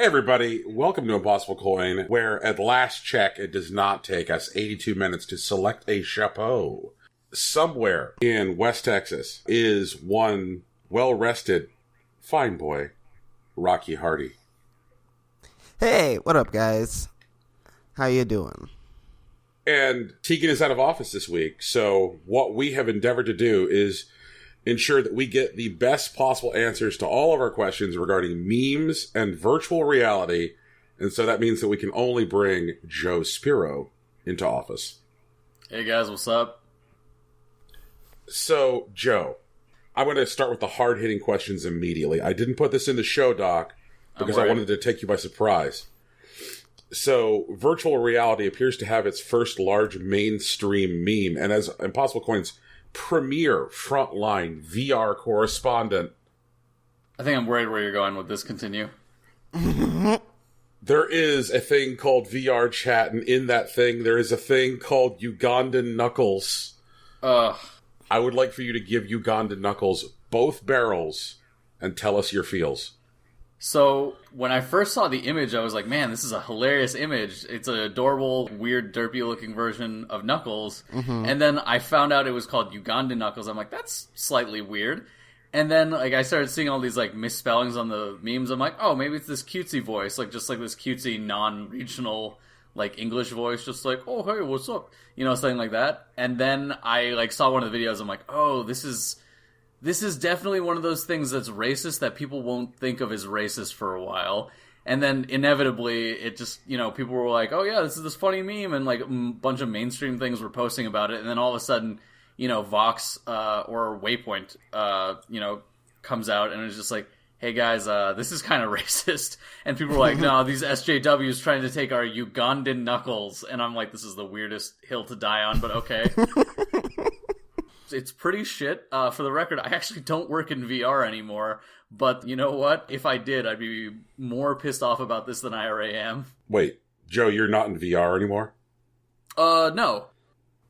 Hey everybody, welcome to Impossible Coin, where at last check it does not take us 82 minutes to select a chapeau. Somewhere in West Texas is one well-rested, fine boy, Rocky Hardy. Hey, what up guys? How you doing? And Tegan is out of office this week, so what we have endeavored to do is ensure that we get the best possible answers to all of our questions regarding memes and virtual reality, and so that means that we can only bring Joe Spiro into office. Hey guys, what's up? So, Joe, I'm going to start with the hard-hitting questions immediately. I didn't put this in the show doc because I wanted to take you by surprise. So, virtual reality appears to have its first large mainstream meme, and as Impossible Coin's premier frontline VR correspondent, I think I'm worried where you're going with this. Continue. There is a thing called VR chat, and in that thing, there is a thing called Ugandan Knuckles. I would like for you to give Ugandan Knuckles both barrels and tell us your feels. So, when I first saw the image, I was like, man, this is a hilarious image. It's an adorable, weird, derpy-looking version of Knuckles. Mm-hmm. And then I found out it was called Ugandan Knuckles. I'm like, that's slightly weird. And then I started seeing all these misspellings on the memes. I'm like, oh, maybe it's this cutesy voice, just this cutesy, non-regional, English voice, just oh, hey, what's up? Something like that. And then I, saw one of the videos. I'm like, oh, this is definitely one of those things that's racist that people won't think of as racist for a while. And then inevitably, it just, people were like, oh yeah, this is this funny meme. And a bunch of mainstream things were posting about it. And then all of a sudden, Vox or Waypoint, comes out and it's just like, hey guys, this is kind of racist. And people were like, no, these SJWs trying to take our Ugandan Knuckles. And I'm like, this is the weirdest hill to die on, but okay. It's pretty shit. For the record, I actually don't work in VR anymore. But you know what? If I did, I'd be more pissed off about this than I already am. Wait, Joe, you're not in VR anymore? No.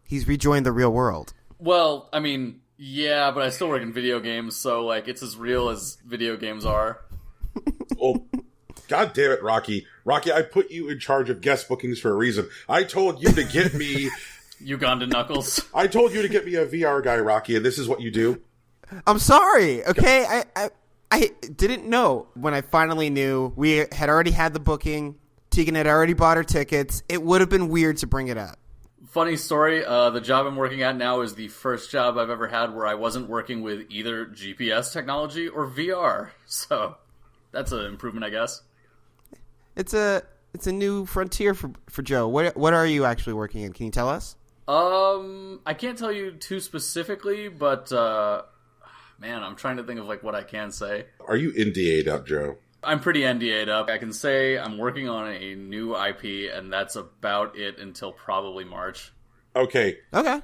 He's rejoined the real world. Well, I mean, yeah, but I still work in video games, so it's as real as video games are. Oh, God damn it, Rocky. Rocky, I put you in charge of guest bookings for a reason. I told you to get me Ugandan Knuckles. I told you to get me a VR guy, Rocky, and this is what you do? I'm sorry, okay? I didn't know. When I finally knew, we had already had the booking. Tegan had already bought her tickets. It would have been weird to bring it up. Funny story, the job I'm working at now is the first job I've ever had where I wasn't working with either GPS technology or VR. So, that's an improvement, I guess. It's a new frontier for Joe. What are you actually working in? Can you tell us? I can't tell you too specifically, but, man, I'm trying to think of, what I can say. Are you NDA'd up, Joe? I'm pretty NDA'd up. I can say I'm working on a new IP, and that's about it until probably March. Okay.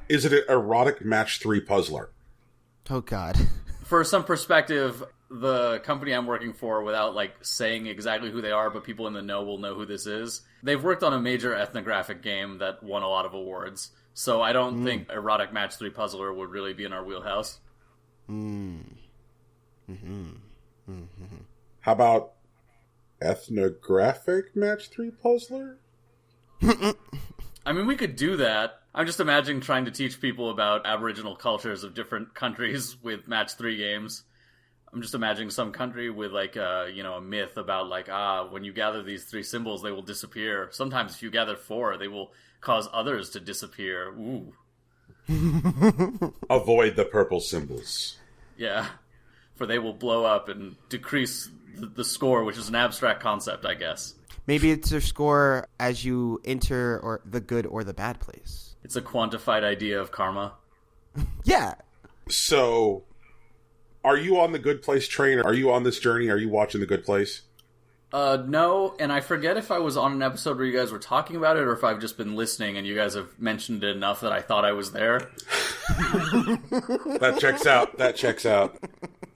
Is it an erotic match 3 puzzler? Oh, God. For some perspective, the company I'm working for, without, saying exactly who they are, but people in the know will know who this is, they've worked on a major ethnographic game that won a lot of awards. So I don't think erotic match 3 puzzler would really be in our wheelhouse. How about ethnographic match 3 puzzler? I mean, we could do that. I'm just imagining trying to teach people about Aboriginal cultures of different countries with match 3 games. I'm just imagining some country with a myth about when you gather these 3 symbols, they will disappear. Sometimes if you gather 4, they will cause others to disappear. Ooh. Avoid the purple symbols. Yeah. For they will blow up and decrease the score, which is an abstract concept, I guess. Maybe it's your score as you enter or the good or the bad place. It's a quantified idea of karma. Yeah. So, are you on the Good Place train? Are you on this journey? Are you watching the Good Place? No, and I forget if I was on an episode where you guys were talking about it or if I've just been listening and you guys have mentioned it enough that I thought I was there. That checks out.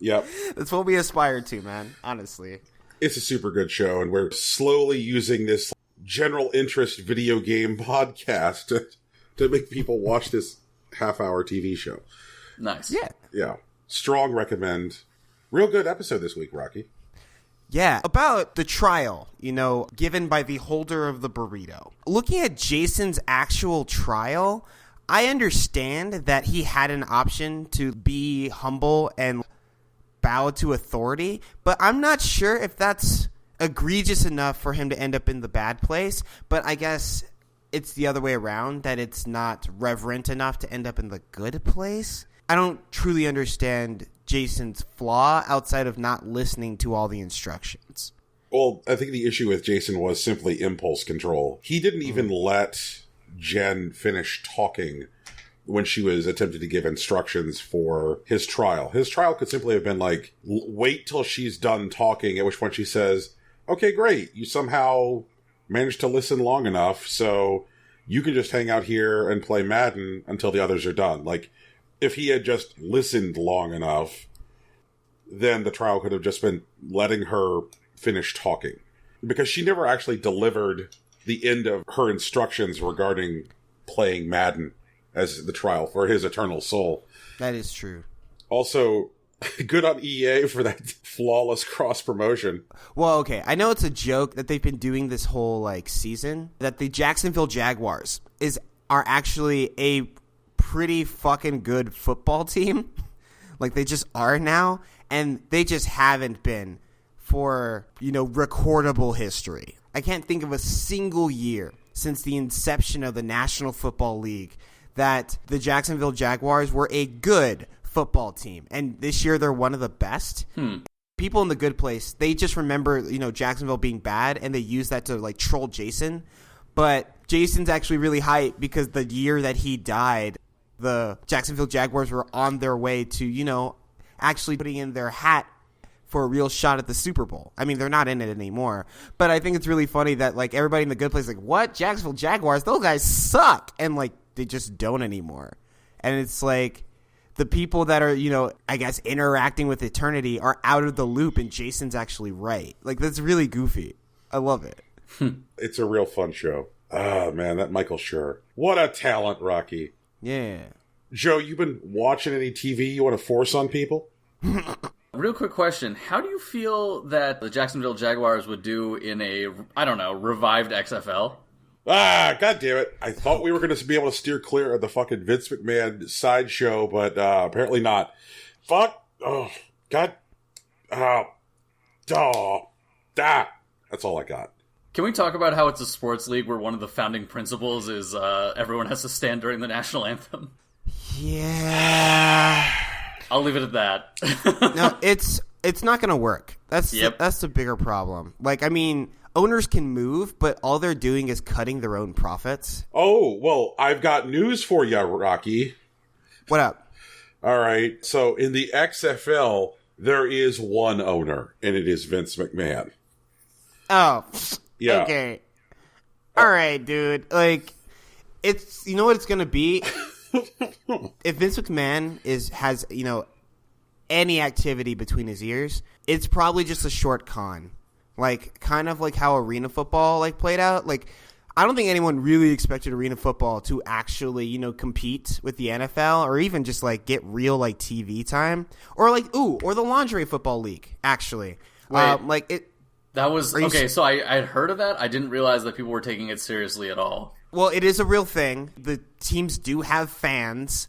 Yep. That's what we aspire to, man, honestly. It's a super good show, and we're slowly using this general interest video game podcast to make people watch this half-hour TV show. Nice. Yeah. Yeah. Strong recommend. Real good episode this week, Rocky. Yeah, about the trial, given by the holder of the burrito. Looking at Jason's actual trial, I understand that he had an option to be humble and bow to authority, but I'm not sure if that's egregious enough for him to end up in the bad place. But I guess it's the other way around, that it's not reverent enough to end up in the good place. I don't truly understand Jason's flaw outside of not listening to all the instructions. Well, I think the issue with Jason was simply impulse control. He didn't even let Jen finish talking when she was attempting to give instructions for his trial. His trial could simply have been like, wait till she's done talking, at which point she says, okay, great, you somehow managed to listen long enough, so you can just hang out here and play Madden until the others are done. Like, if he had just listened long enough, then the trial could have just been letting her finish talking. Because she never actually delivered the end of her instructions regarding playing Madden as the trial for his eternal soul. That is true. Also, good on EA for that flawless cross-promotion. Well, okay, I know it's a joke that they've been doing this whole, season, that the Jacksonville Jaguars are actually a pretty fucking good football team. They just are now, and they just haven't been for, recordable history. I can't think of a single year since the inception of the National Football League that the Jacksonville Jaguars were a good football team. And this year they're one of the best. People in the good place, they just remember, Jacksonville being bad, and they use that to, troll Jason. But Jason's actually really hyped because the year that he died, the Jacksonville Jaguars were on their way to, actually putting in their hat for a real shot at the Super Bowl. I mean, they're not in it anymore. But I think it's really funny that, everybody in the good place is what? Jacksonville Jaguars? Those guys suck! And, they just don't anymore. And it's the people that are, I guess, interacting with eternity are out of the loop, and Jason's actually right. That's really goofy. I love it. It's a real fun show. Ah, man, that Michael Schur. What a talent, Rocky. Yeah. Joe, you been watching any TV you want to force on people? Real quick question. How do you feel that the Jacksonville Jaguars would do in a, revived XFL? Ah, god damn it. I thought we were going to be able to steer clear of the fucking Vince McMahon sideshow, but apparently not. Fuck. Oh, god. That's all I got. Can we talk about how it's a sports league where one of the founding principles is everyone has to stand during the national anthem? Yeah. I'll leave it at that. No, it's not going to work. That's the bigger problem. Owners can move, but all they're doing is cutting their own profits. Oh, well, I've got news for you, Rocky. What up? All right. So in the XFL, there is one owner, and it is Vince McMahon. Oh, yeah. Okay. All right, dude. It's, you know what it's going to be? If Vince McMahon has any activity between his ears, it's probably just a short con. Kind of like how arena football played out. I don't think anyone really expected arena football to actually, compete with the NFL or even just get real TV time or or the lingerie football league actually. Wait, that was okay. So I had heard of that. I didn't realize that people were taking it seriously at all. Well, it is a real thing. The teams do have fans,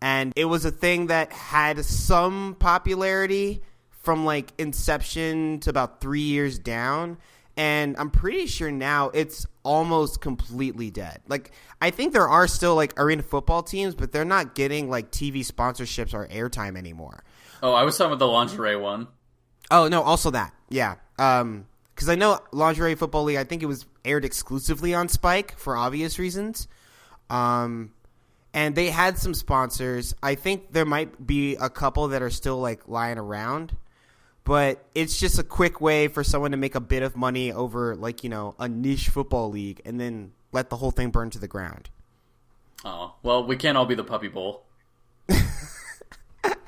and it was a thing that had some popularity from inception to about 3 years down, and I'm pretty sure now it's almost completely dead. I think there are still arena football teams, but they're not getting TV sponsorships or airtime anymore. Oh, I was talking about the lingerie one. Oh no, also that, yeah. Because I know lingerie football league, I think it was aired exclusively on Spike for obvious reasons. And they had some sponsors. I think there might be a couple that are still lying around. But it's just a quick way for someone to make a bit of money over, a niche football league and then let the whole thing burn to the ground. Oh, well, we can't all be the Puppy Bowl. The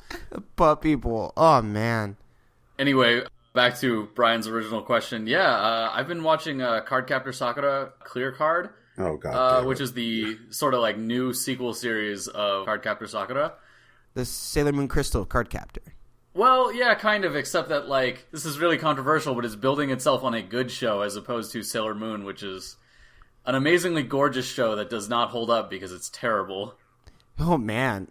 Puppy Bowl. Oh, man. Anyway, back to Brian's original question. Yeah, I've been watching Cardcaptor Sakura Clear Card. Oh, God. Which is the sort of new sequel series of Cardcaptor Sakura. The Sailor Moon Crystal Cardcaptor. Well, yeah, kind of, except that, like, this is really controversial, but it's building itself on a good show as opposed to Sailor Moon, which is an amazingly gorgeous show that does not hold up because it's terrible. Oh, man.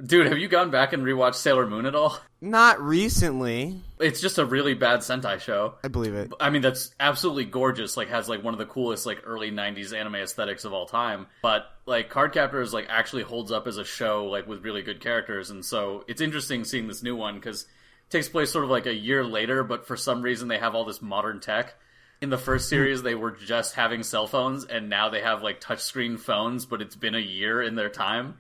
Dude, have you gone back and rewatched Sailor Moon at all? Not recently. It's just a really bad Sentai show. I believe it. I mean, that's absolutely gorgeous, like, has, like, one of the coolest, like, early 90s anime aesthetics of all time. But, like, Cardcaptors, like, actually holds up as a show, like, with really good characters. And so it's interesting seeing this new one, because it takes place sort of, like, a year later, but for some reason they have all this modern tech. In the first series, they were just having cell phones, and now they have, like, touchscreen phones, but it's been a year in their time.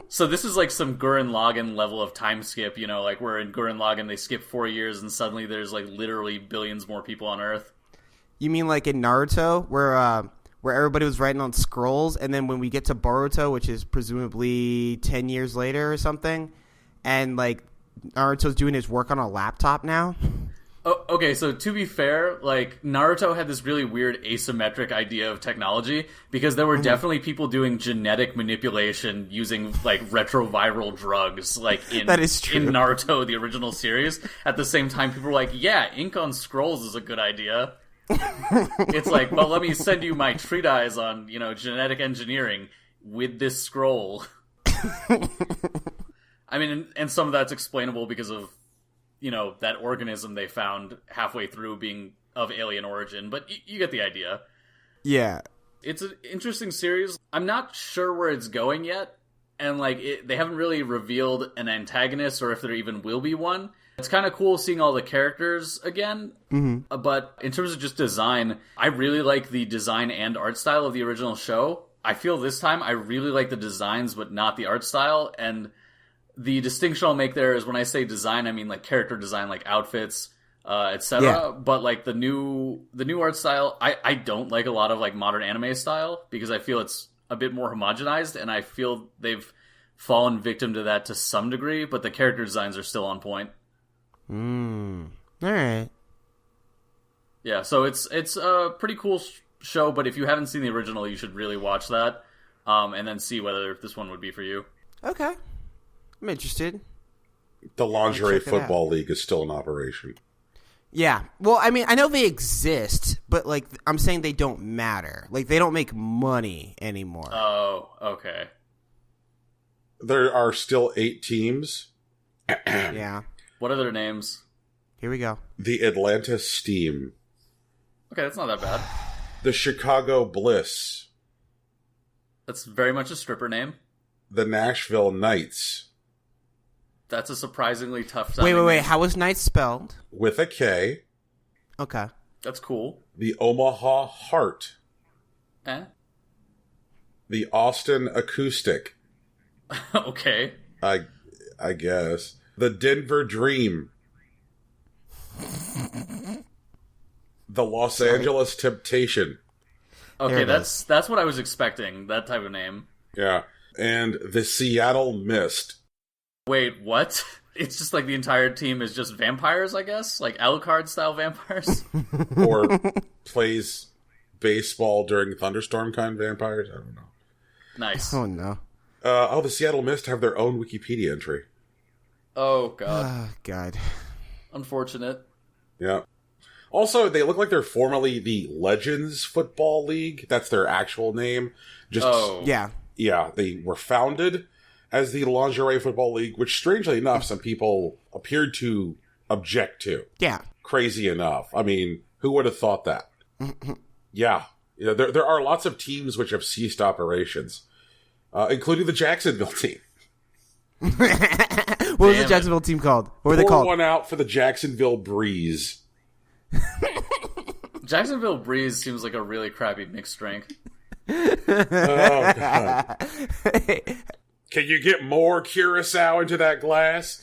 So this is like some Gurren Lagann level of time skip, you know, like where in Gurren Lagann they skip 4 years and suddenly there's like literally billions more people on Earth. You mean like in Naruto, where everybody was writing on scrolls, and then when we get to Boruto, which is presumably 10 years later or something, and like Naruto's doing his work on a laptop now? Oh, okay, so to be fair, like, Naruto had this really weird asymmetric idea of technology, because there were definitely people doing genetic manipulation using, like, retroviral drugs, like, that is true. in Naruto, the original series. At the same time, people were like, yeah, ink on scrolls is a good idea. It's like, well, let me send you my treatise on, you know, genetic engineering with this scroll. I mean, and some of that's explainable because of, you know, that organism they found halfway through being of alien origin, but you get the idea. Yeah. It's an interesting series. I'm not sure where it's going yet, and, like, they haven't really revealed an antagonist or if there even will be one. It's kind of cool seeing all the characters again, but in terms of just design, I really like the design and art style of the original show. I feel this time I really like the designs, but not the art style, and the distinction I'll make there is when I say design, I mean like character design, like outfits, etc. Yeah. But like the new art style, I don't like a lot of like modern anime style because I feel it's a bit more homogenized, and I feel they've fallen victim to that to some degree. But the character designs are still on point. All right. Yeah, so it's a pretty cool show. But if you haven't seen the original, you should really watch that, and then see whether this one would be for you. Okay. I'm interested. The lingerie football league is still in operation. Yeah. Well, I mean, I know they exist, but, like, I'm saying they don't matter. Like, they don't make money anymore. Oh, okay. There are still 8 teams. Yeah. What are their names? Here we go. The Atlanta Steam. Okay, that's not that bad. The Chicago Bliss. That's very much a stripper name. The Nashville Knights. That's a surprisingly tough Wait. name. How was Knight spelled? With a K. Okay. That's cool. The Omaha Heart. Eh? The Austin Acoustic. Okay. I guess. The Denver Dream. The Los Angeles Temptation. Okay, that's what I was expecting, that type of name. Yeah. And the Seattle Mist. Wait, what? It's just like the entire team is just vampires, I guess? Like Alucard style vampires? Or plays baseball during thunderstorm kind of vampires? I don't know. Nice. Oh, no. The Seattle Mist have their own Wikipedia entry. Oh, God. Oh, God. Unfortunate. Yeah. Also, they look like they're formerly the Legends Football League. That's their actual name. Yeah. Yeah, they were founded as the Lingerie Football League, which, strangely enough, some people appeared to object to. Yeah. Crazy enough. I mean, who would have thought that? Yeah. You know, there are lots of teams which have ceased operations, including the Jacksonville team. What was the Jacksonville team called? What were they called? Pour one out for the Jacksonville Breeze. Jacksonville Breeze seems like a really crappy mixed drink. Oh, God. Can you get more Curacao into that glass?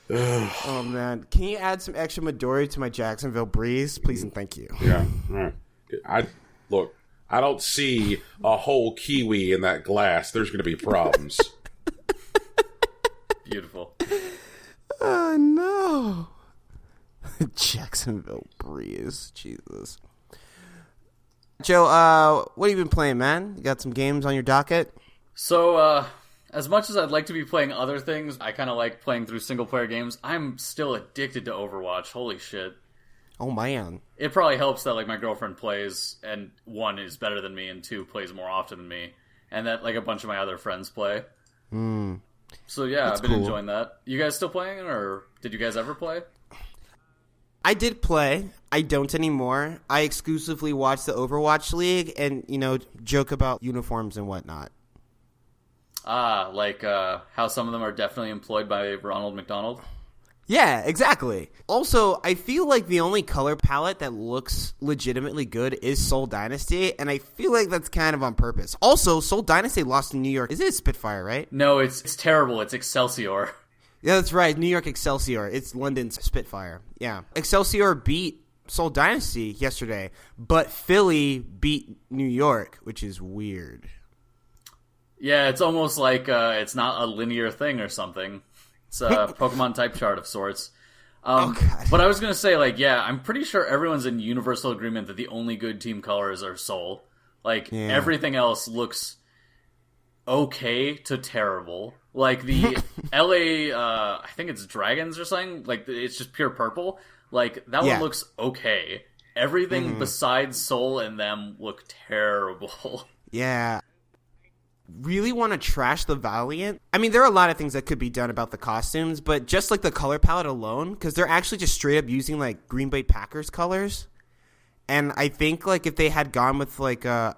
Oh, man. Can you add some extra Midori to my Jacksonville Breeze? Please and thank you. Yeah. I don't see a whole kiwi in that glass. There's going to be problems. Beautiful. Oh, no. Jacksonville Breeze. Jesus. Joe, what have you been playing, man? You got some games on your docket? So, As much as I'd like to be playing other things, I kind of like playing through single-player games. I'm still addicted to Overwatch. Holy shit. Oh, man. It probably helps that, like, my girlfriend plays, and 1, is better than me, and 2, plays more often than me, and that, like, a bunch of my other friends play. So, yeah, That's I've been cool. enjoying that. You guys still playing, or did you guys ever play? I did play. I don't anymore. I exclusively watch the Overwatch League and, joke about uniforms and whatnot. Like how some of them are definitely employed by Ronald McDonald? Yeah, exactly. Also, I feel like the only color palette that looks legitimately good is Soul Dynasty, and I feel like that's kind of on purpose. Also, Soul Dynasty lost in New York. Is it Spitfire, right? No, it's terrible. It's Excelsior. Yeah, that's right. New York Excelsior. It's London's Spitfire. Yeah. Excelsior beat Soul Dynasty yesterday, but Philly beat New York, which is weird. Yeah, it's almost like it's not a linear thing or something. It's a Pokemon type chart of sorts. Oh, God. But I was going to say, like, yeah, I'm pretty sure everyone's in universal agreement that the only good team colors are Soul. Like, everything else looks okay to terrible. Like, the LA, I think it's Dragons or something. Like, it's just pure purple. Like, that one looks okay. Everything besides Soul and them look terrible. Yeah. Really want to trash the Valiant. I mean, there are a lot of things that could be done about the costumes, but just like the color palette alone, because they're actually just straight up using like Green Bay Packers colors. And I think like if they had gone with like a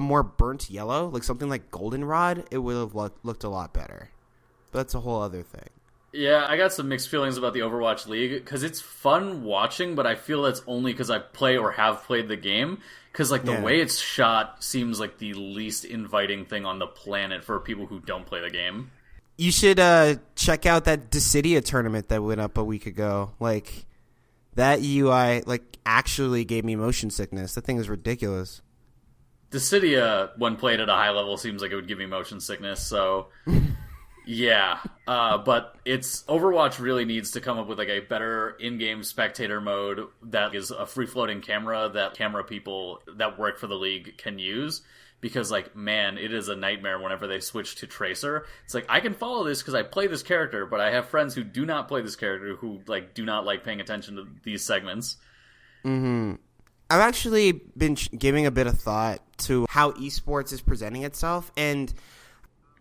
more burnt yellow, like something like Goldenrod, it would have looked a lot better. But that's a whole other thing. Yeah, I got some mixed feelings about the Overwatch League, because it's fun watching, but I feel that's only because I play or have played the game, because like the way it's shot seems like the least inviting thing on the planet for people who don't play the game. You should check out that Dissidia tournament that went up a week ago. Like, that UI like actually gave me motion sickness. That thing is ridiculous. Dissidia, when played at a high level, seems like it would give me motion sickness, so... Yeah, but Overwatch really needs to come up with like a better in-game spectator mode that is a free-floating camera that camera people that work for the league can use. Because, like, man, it is a nightmare whenever they switch to Tracer. It's like, I can follow this because I play this character, but I have friends who do not play this character who, like, do not like paying attention to these segments. I've actually been giving a bit of thought to how esports is presenting itself, and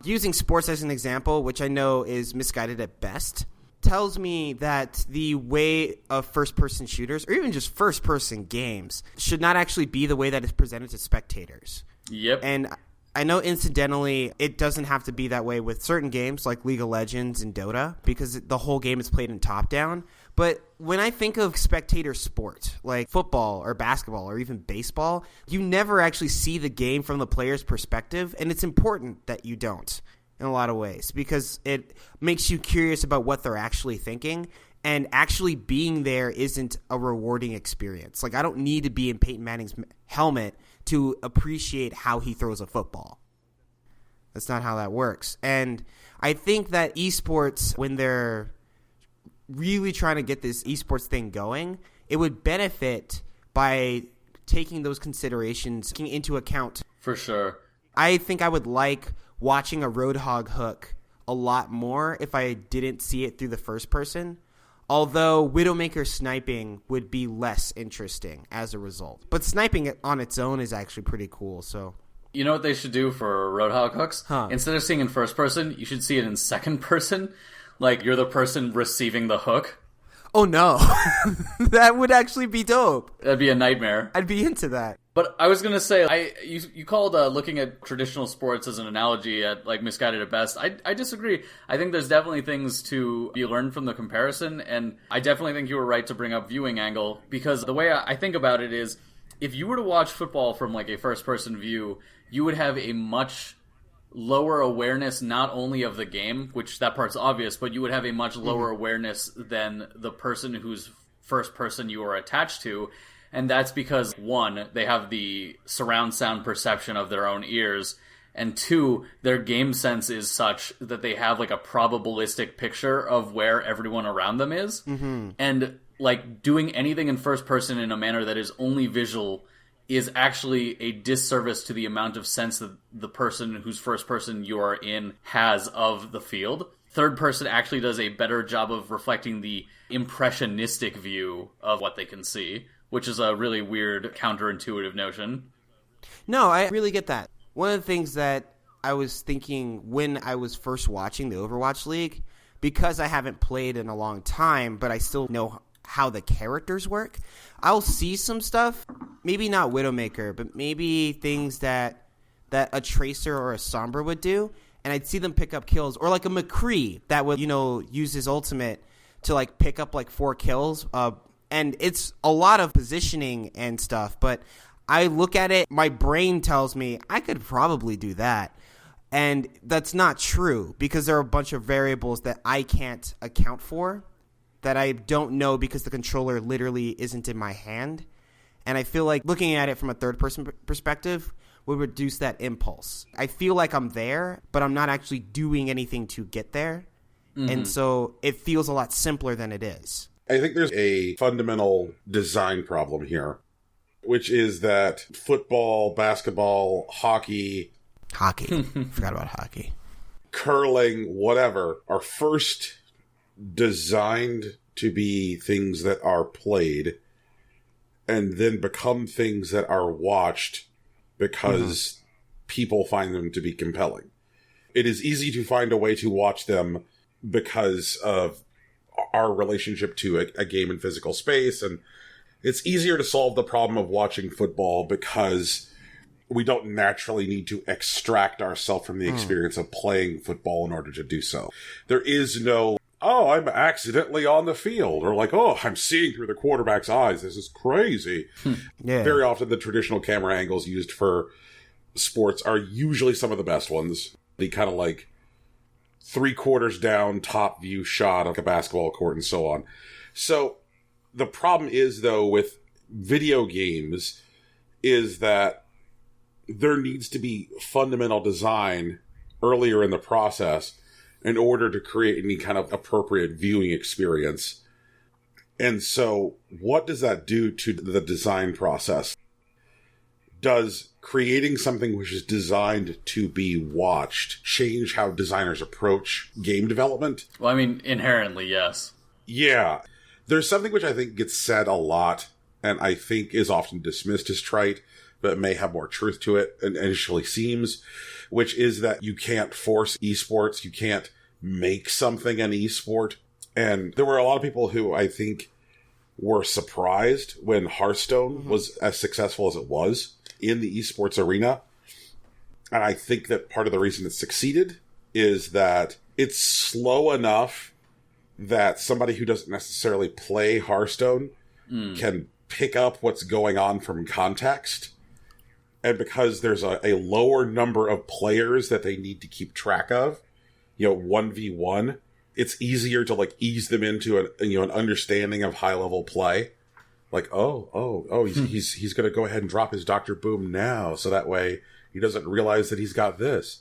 using sports as an example, which I know is misguided at best, tells me that the way of first-person shooters, or even just first-person games, should not actually be the way that it's presented to spectators. Yep. And I know incidentally it doesn't have to be that way with certain games like League of Legends and Dota, because the whole game is played in top-down. But when I think of spectator sport, like football or basketball or even baseball, you never actually see the game from the player's perspective, and it's important that you don't in a lot of ways, because it makes you curious about what they're actually thinking, and actually being there isn't a rewarding experience. Like, I don't need to be in Peyton Manning's helmet to appreciate how he throws a football. That's not how that works. And I think that esports, when they're really trying to get this esports thing going, it would benefit by taking those considerations into account. For sure. I think I would like watching a Roadhog hook a lot more if I didn't see it through the first person, although Widowmaker sniping would be less interesting as a result. But sniping it on its own is actually pretty cool, so... You know what they should do for Roadhog hooks? Instead of seeing in first person, you should see it in second person. Like, you're the person receiving the hook. Oh, no. That would actually be dope. That'd be a nightmare. I'd be into that. But I was going to say, you called looking at traditional sports as an analogy at, like, misguided at best. I disagree. I think there's definitely things to be learned from the comparison, and I definitely think you were right to bring up viewing angle, because the way I think about it is, if you were to watch football from, like, a first-person view, you would have a much lower awareness not only of the game, which that part's obvious, but you would have a much lower awareness than the person whose first person you are attached to. And that's because, one, they have the surround sound perception of their own ears, and two, their game sense is such that they have like a probabilistic picture of where everyone around them is. And like doing anything in first person in a manner that is only visual is actually a disservice to the amount of sense that the person whose first person you are in has of the field. Third person actually does a better job of reflecting the impressionistic view of what they can see, which is a really weird, counterintuitive notion. No, I really get that. One of the things that I was thinking when I was first watching the Overwatch League, because I haven't played in a long time, but I still know how the characters work, I'll see some stuff, maybe not Widowmaker, but maybe things that a Tracer or a Sombra would do, and I'd see them pick up kills, or like a McCree that would, use his ultimate to like pick up like 4 kills, and it's a lot of positioning and stuff, but I look at it, my brain tells me I could probably do that. And that's not true because there are a bunch of variables that I can't account for that I don't know because the controller literally isn't in my hand. And I feel like looking at it from a third-person perspective would reduce that impulse. I feel like I'm there, but I'm not actually doing anything to get there. Mm-hmm. And so it feels a lot simpler than it is. I think there's a fundamental design problem here, which is that football, basketball, hockey, forgot about hockey, curling, whatever, are first designed to be things that are played and then become things that are watched because people find them to be compelling. It is easy to find a way to watch them because of our relationship to a game in physical space, and it's easier to solve the problem of watching football because we don't naturally need to extract ourselves from the experience of playing football in order to do so. There is no, oh, I'm accidentally on the field, or like, oh, I'm seeing through the quarterback's eyes. This is crazy. Yeah. Very often the traditional camera angles used for sports are usually some of the best ones. The kind of like 3/4 down top view shot of a basketball court and so on. So the problem is, though, with video games is that there needs to be fundamental design earlier in the process in order to create any kind of appropriate viewing experience. And so what does that do to the design process? Does creating something which is designed to be watched change how designers approach game development? Well, I mean, inherently, yes. Yeah. There's something which I think gets said a lot, and I think is often dismissed as trite, but may have more truth to it than initially seems, which is that you can't force esports, you can't make something an esport. And there were a lot of people who I think were surprised when Hearthstone was as successful as it was in the esports arena. And I think that part of the reason it succeeded is that it's slow enough that somebody who doesn't necessarily play Hearthstone can pick up what's going on from context. And because there's a lower number of players that they need to keep track of, 1v1, it's easier to like ease them into an understanding of high level play. Like, he's going to go ahead and drop his Dr. Boom now, so that way he doesn't realize that he's got this.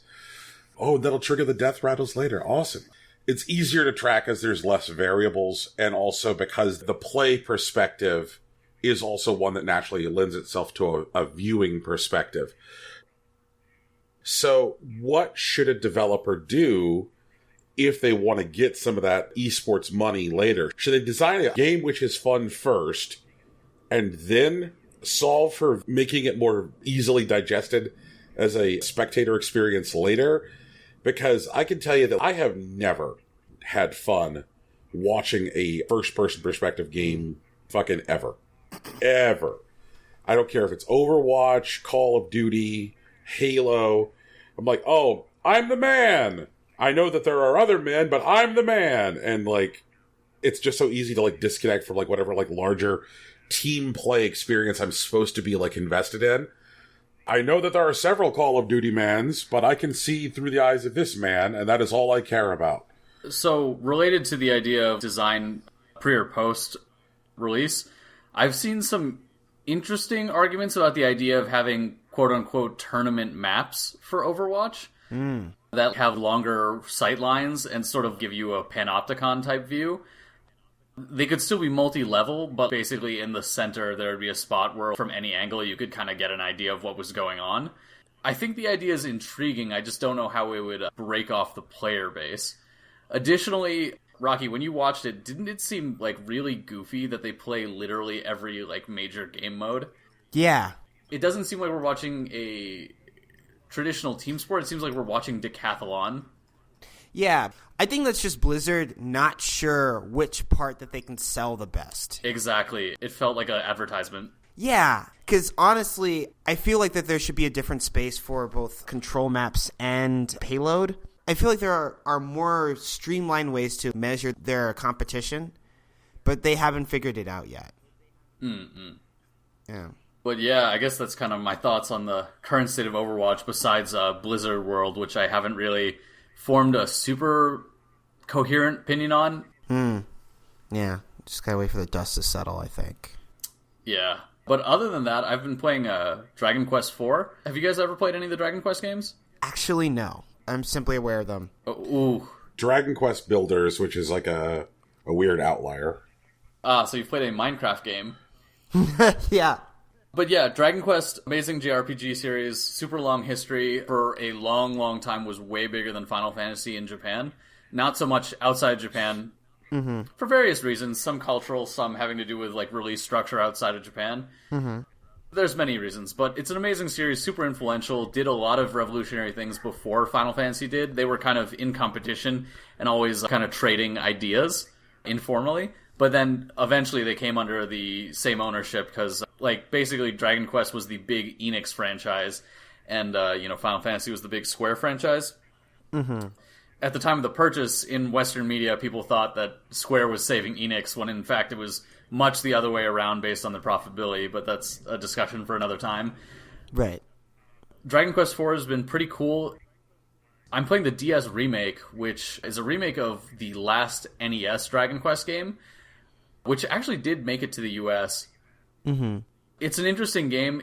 Oh, that'll trigger the death rattles later. Awesome. It's easier to track as there's less variables, and also because the play perspective is also one that naturally lends itself to a viewing perspective. So what should a developer do if they want to get some of that esports money later? Should they design a game which is fun first and then solve for making it more easily digested as a spectator experience later? Because I can tell you that I have never had fun watching a first-person perspective game fucking ever. Ever. I don't care if it's Overwatch, Call of Duty, Halo. I'm like, oh, I'm the man. I know that there are other men, but I'm the man. And like, it's just so easy to like disconnect from like whatever like larger team play experience I'm supposed to be like invested in. I know that there are several Call of Duty mans, but I can see through the eyes of this man, and that is all I care about. So, related to the idea of design pre or post release, I've seen some interesting arguments about the idea of having quote-unquote tournament maps for Overwatch that have longer sight lines and sort of give you a panopticon type view. They could still be multi-level, but basically in the center there would be a spot where from any angle you could kind of get an idea of what was going on. I think the idea is intriguing, I just don't know how it would break off the player base. Additionally, Rocky, when you watched it, didn't it seem like really goofy that they play literally every like major game mode? Yeah. It doesn't seem like we're watching a traditional team sport, it seems like we're watching decathlon. Yeah, I think that's just Blizzard not sure which part that they can sell the best. Exactly. It felt like an advertisement. Yeah, because honestly, I feel like that there should be a different space for both control maps and payload. I feel like there are more streamlined ways to measure their competition, but they haven't figured it out yet. Mm-mm. Yeah. But yeah, I guess that's kind of my thoughts on the current state of Overwatch besides Blizzard World, which I haven't really formed a super coherent opinion on. Yeah, just gotta wait for the dust to settle, I think. Yeah. But other than that, I've been playing Dragon Quest IV. Have you guys ever played any of the Dragon Quest games? Actually, no. I'm simply aware of them. Ooh. Dragon Quest Builders, which is like a weird outlier. So you've played a Minecraft game. Yeah. But yeah, Dragon Quest, amazing JRPG series, super long history, for a long, long time was way bigger than Final Fantasy in Japan. Not so much outside Japan, for various reasons, some cultural, some having to do with like release structure outside of Japan. There's many reasons, but it's an amazing series, super influential, did a lot of revolutionary things before Final Fantasy did. They were kind of in competition and always kind of trading ideas informally. But then eventually they came under the same ownership because, like, basically Dragon Quest was the big Enix franchise and, Final Fantasy was the big Square franchise. At the time of the purchase, in Western media, people thought that Square was saving Enix when, in fact, it was much the other way around based on the profitability, but that's a discussion for another time. Right. Dragon Quest IV has been pretty cool. I'm playing the DS remake, which is a remake of the last NES Dragon Quest game, which actually did make it to the US. It's an interesting game.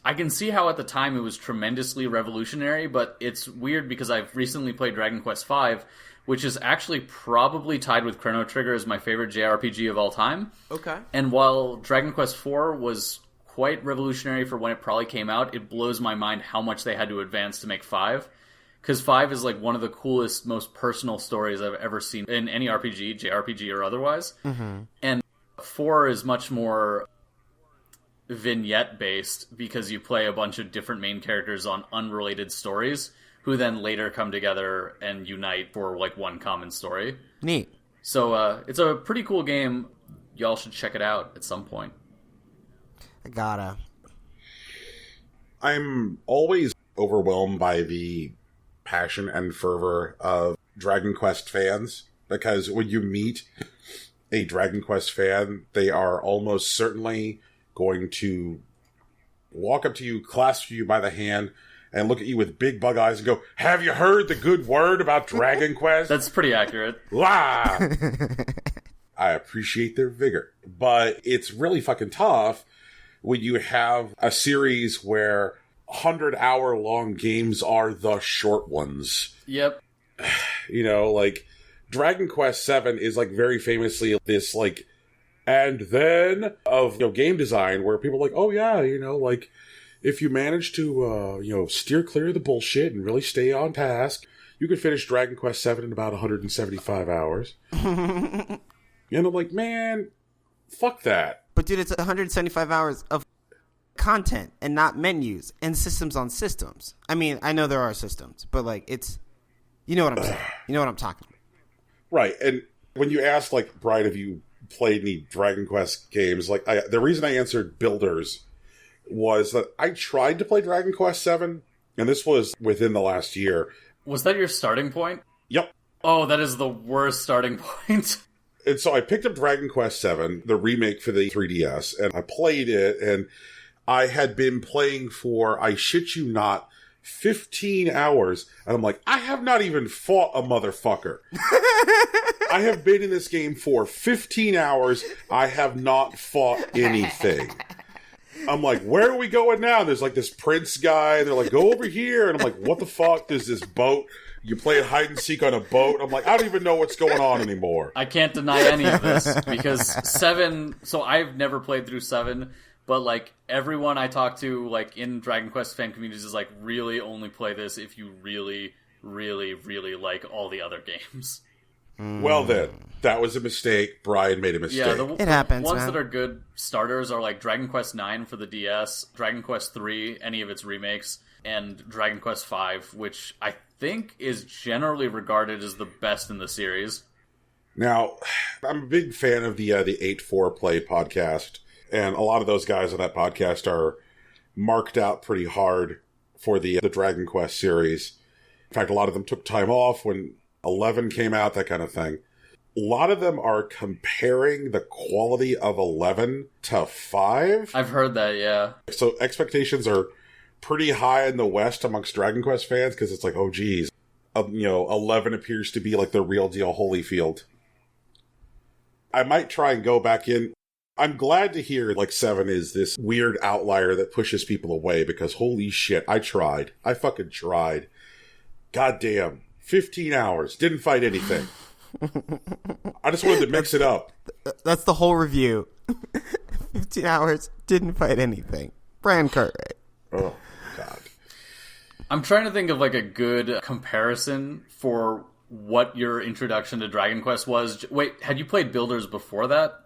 I can see how at the time it was tremendously revolutionary, but it's weird because I've recently played Dragon Quest V, which is actually probably tied with Chrono Trigger as my favorite JRPG of all time. Okay. And while Dragon Quest IV was quite revolutionary for when it probably came out, it blows my mind how much they had to advance to make 5. Because 5 is like one of the coolest, most personal stories I've ever seen in any RPG, JRPG or otherwise. And 4 is much more vignette-based because you play a bunch of different main characters on unrelated stories who then later come together and unite for like one common story. Neat. So it's a pretty cool game. Y'all should check it out at some point. I gotta. I'm always overwhelmed by the passion and fervor of Dragon Quest fans, because when you meet a Dragon Quest fan, they are almost certainly going to walk up to you, clasp you by the hand, and look at you with big bug eyes and go, "Have you heard the good word about Dragon Quest?" That's pretty accurate. La! I appreciate their vigor, but it's really fucking tough when you have a series where 100-hour-long games are the short ones. Yep. Like Dragon Quest VII is like very famously this like, and then of game design where people are like, oh yeah, like if you manage to steer clear of the bullshit and really stay on task, you could finish Dragon Quest VII in about 175 hours. And I'm like, man, fuck that. But dude, it's 175 hours of content and not menus and systems on systems. I mean, I know there are systems, but like it's, you know what I'm saying. You know what I'm talking about. Right. And when you asked, like, Brian, have you played any Dragon Quest games, like, the reason I answered Builders was that I tried to play Dragon Quest VII, and this was within the last year. Was that your starting point? Yep. Oh, that is the worst starting point. And so I picked up Dragon Quest VII, the remake for the 3DS, and I played it, and I had been playing for, I shit you not, 15 hours, and I'm like, I have not even fought a motherfucker. I have been in this game for 15 hours. I have not fought anything. I'm like, where are we going now? There's like this prince guy. And they're like, go over here. And I'm like, what the fuck? There's this boat. You play hide and seek on a boat. I'm like, I don't even know what's going on anymore. I can't deny any of this because 7. So I've never played through 7, but like everyone I talk to, like in Dragon Quest fan communities, is like, really only play this if you really, really, really like all the other games. Well then, that was a mistake. Brian made a mistake. Yeah, it happens. Ones man. that are good starters are like Dragon Quest 9 for the DS, Dragon Quest 3, any of its remakes, and Dragon Quest 5, which I think is generally regarded as the best in the series. Now, I'm a big fan of the 8-4 Play podcast, and a lot of those guys on that podcast are marked out pretty hard for the Dragon Quest series. In fact, a lot of them took time off when 11 came out, that kind of thing. A lot of them are comparing the quality of 11 to 5. I've heard that, yeah. So expectations are pretty high in the West amongst Dragon Quest fans, because it's like, oh geez, 11 appears to be like the real deal Holyfield. I might try and go back in. I'm glad to hear like 7 is this weird outlier that pushes people away, because holy shit, I tried. I fucking tried. Goddamn. 15 hours. Didn't fight anything. I just wanted to mix it up. That's the whole review. 15 hours, didn't fight anything. Brian Cartwright. Oh, God. I'm trying to think of like a good comparison for what your introduction to Dragon Quest was. Wait, had you played Builders before that?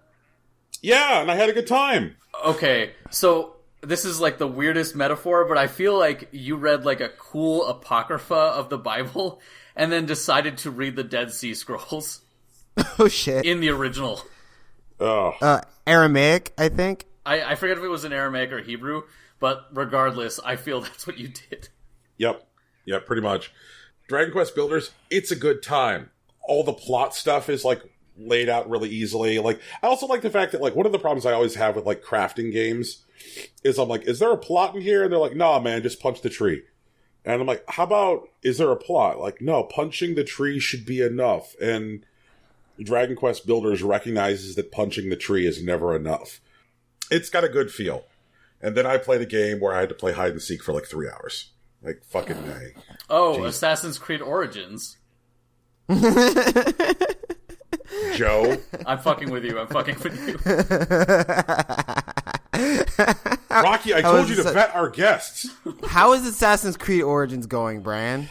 Yeah, and I had a good time. Okay, so this is like the weirdest metaphor, but I feel like you read like a cool apocrypha of the Bible and then decided to read the Dead Sea Scrolls. Oh, shit. In the original. Oh. Aramaic, I think. I forget if it was in Aramaic or Hebrew, but regardless, I feel that's what you did. Yep, pretty much. Dragon Quest Builders, it's a good time. All the plot stuff is like laid out really easily. Like, I also like the fact that like one of the problems I always have with like crafting games is I'm like, is there a plot in here? And they're like, nah, man, just punch the tree. And I'm like, how about, is there a plot? Like, no, punching the tree should be enough. And Dragon Quest Builders recognizes that punching the tree is never enough. It's got a good feel. And then I played a game where I had to play hide and seek for like 3 hours. Like, fucking nay. Oh, Jeez. Assassin's Creed Origins. Joe? I'm fucking with you. Rocky, I told you to vet our guests. How is Assassin's Creed Origins going, Brian?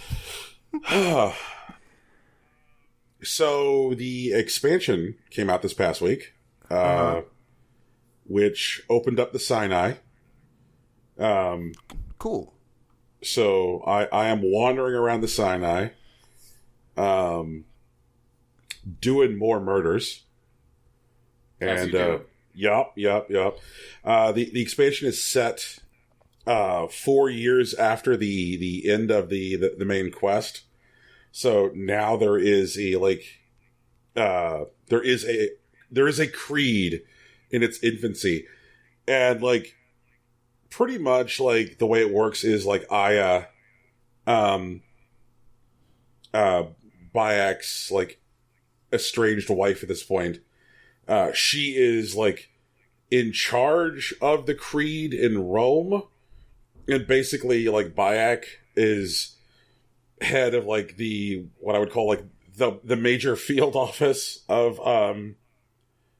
So, the expansion came out this past week, which opened up the Sinai. Cool. So, I am wandering around the Sinai, doing more murders. As you do. Yup. The expansion is set 4 years after the end of the main quest. So now there is a creed in its infancy, and like pretty much like the way it works is like Bayek's like estranged wife at this point. She is like in charge of the creed in Rome, and basically like Bayek is head of like what I would call like the major field office of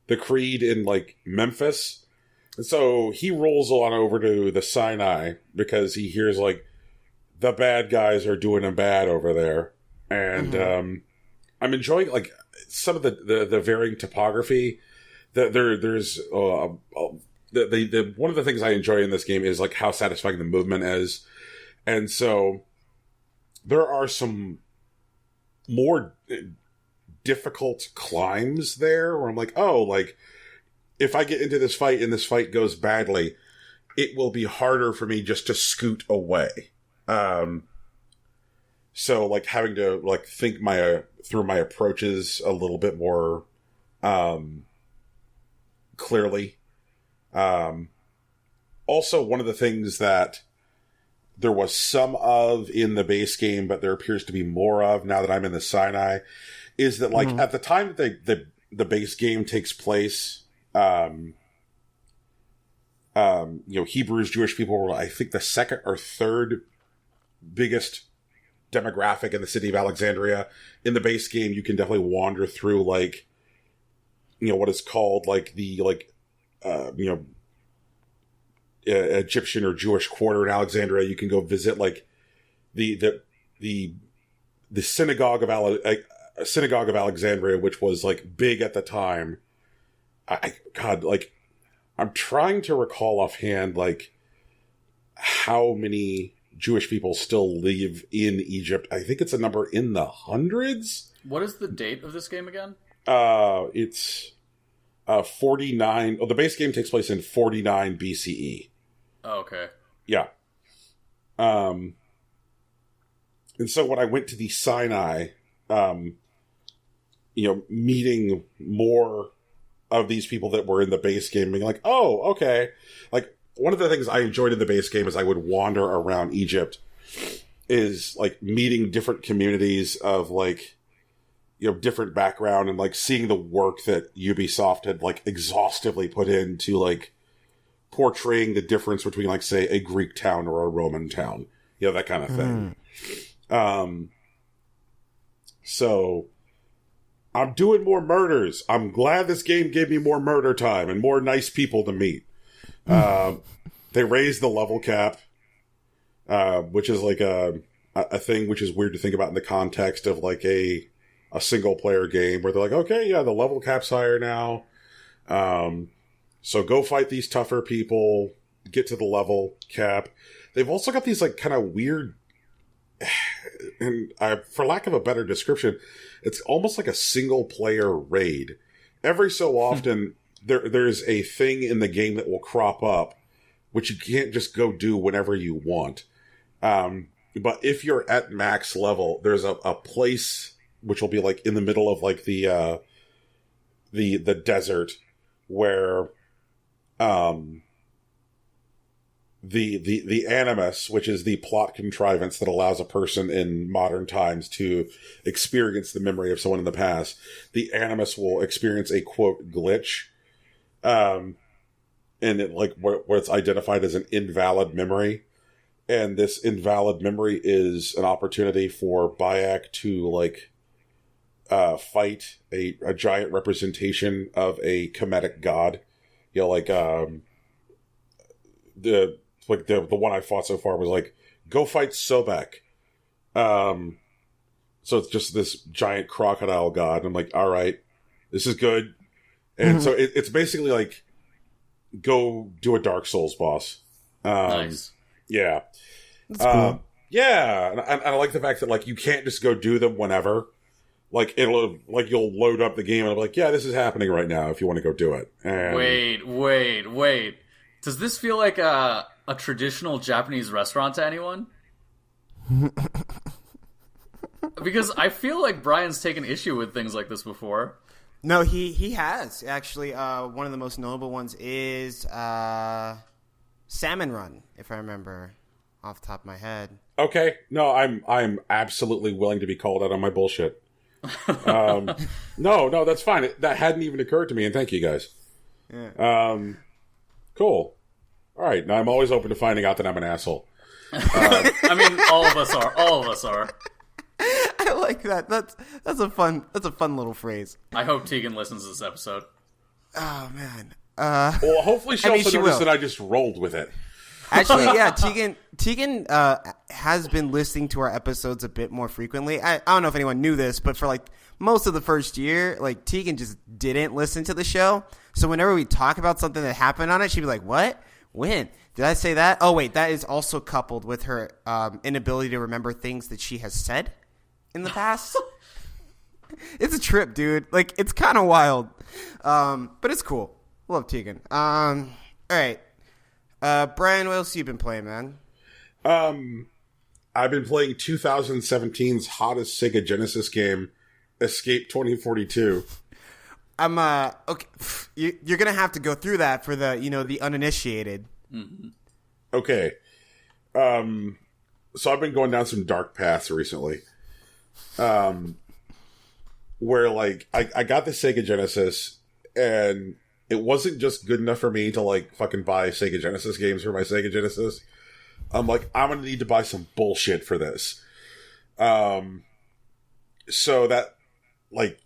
the creed in like Memphis. And so he rolls on over to the Sinai because he hears like the bad guys are doing him bad over there. And I'm enjoying like some of the varying topography. There's one of the things I enjoy in this game is like how satisfying the movement is. And so there are some more difficult climbs there where I'm like, oh, like if I get into this fight and this fight goes badly, it will be harder for me just to scoot away. So like having to like think through my approaches a little bit more clearly. Also, one of the things that there was some of in the base game, but there appears to be more of now that I'm in the Sinai, is that like at the time that the base game takes place, Hebrews, Jewish people were, I think, the second or third biggest demographic in the city of Alexandria. In the base game, you can definitely wander through, like, what is called, like, the, like, Egyptian or Jewish quarter in Alexandria. You can go visit, like, the synagogue of Alexandria, which was, like, big at the time. I'm trying to recall offhand, like, how many Jewish people still live in Egypt. I think it's a number in the hundreds. What is the date of this game again? It's 49. Oh, the base game takes place in 49 BCE. Oh, okay. Yeah. And so when I went to the Sinai, meeting more of these people that were in the base game, being like, oh, okay. Like, one of the things I enjoyed in the base game is I would wander around Egypt, is, like, meeting different communities of, like, different background, and, like, seeing the work that Ubisoft had, like, exhaustively put into, like, portraying the difference between, like, say, a Greek town or a Roman town. That kind of thing. So I'm doing more murders. I'm glad this game gave me more murder time and more nice people to meet. They raised the level cap, which is like a thing which is weird to think about in the context of, like, a single player game, where they're like, okay, yeah, the level cap's higher now. So go fight these tougher people, get to the level cap. They've also got these, like, kind of weird, and for lack of a better description, it's almost like a single player raid. Every so often, there's a thing in the game that will crop up, which you can't just go do whenever you want. But if you're at max level, there's a place which will be, like, in the middle of, like, the desert, where the animus, which is the plot contrivance that allows a person in modern times to experience the memory of someone in the past, the animus will experience a, quote, glitch, and it, like, where it's identified as an invalid memory. And this invalid memory is an opportunity for Bayek to, like, fight a giant representation of a Kemetic god. Like, the one I fought so far was like, go fight Sobek. So it's just this giant crocodile god, and I'm like, all right, this is good. And so it's basically like, go do a Dark Souls boss. Nice. Yeah. That's cool. Yeah, and I like the fact that, like, you can't just go do them whenever. Like, you'll load up the game and I'll be like, yeah, this is happening right now if you want to go do it. And Wait. Does this feel like a traditional Japanese restaurant to anyone? Because I feel like Brian's taken issue with things like this before. No, he has, actually. One of the most notable ones is Salmon Run, if I remember off the top of my head. Okay. No, I'm absolutely willing to be called out on my bullshit. No, that's fine. That hadn't even occurred to me, and thank you guys. Yeah. Cool. All right. Now I'm always open to finding out that I'm an asshole. I mean, all of us are. I like that. That's a fun little phrase. I hope Tegan listens to this episode. Oh man. Well, hopefully she also she noticed will. that I just rolled with it. Actually, yeah, Tegan has been listening to our episodes a bit more frequently. I don't know if anyone knew this, but for, like, most of the first year, like, Tegan just didn't listen to the show. So whenever we talk about something that happened on it, she'd be like, what? When? Did I say that? Oh, wait, that is also coupled with her inability to remember things that she has said in the past. It's a trip, dude. Like, it's kind of wild. But it's cool. Love Tegan. All right. Brian, what else have you been playing, man? I've been playing 2017's hottest Sega Genesis game, Escape 2042. I'm okay. You're gonna have to go through that for the uninitiated. Mm-hmm. Okay. So I've been going down some dark paths recently. Where, like, I got the Sega Genesis, and it wasn't just good enough for me to like fucking buy Sega Genesis games for my Sega Genesis. I'm like, I'm gonna need to buy some bullshit for this. So that like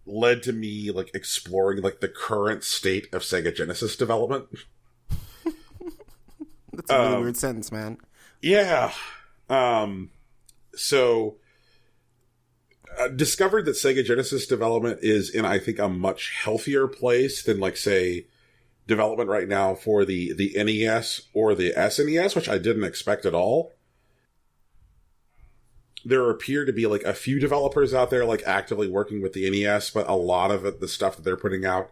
led to me like exploring like the current state of Sega Genesis development. That's a really weird sentence, man. Yeah. So discovered that Sega Genesis development is in, I think, a much healthier place than, like, say, development right now for the NES or the SNES, which I didn't expect at all. There appear to be, like, a few developers out there, like, actively working with the NES, but a lot of it, the stuff that they're putting out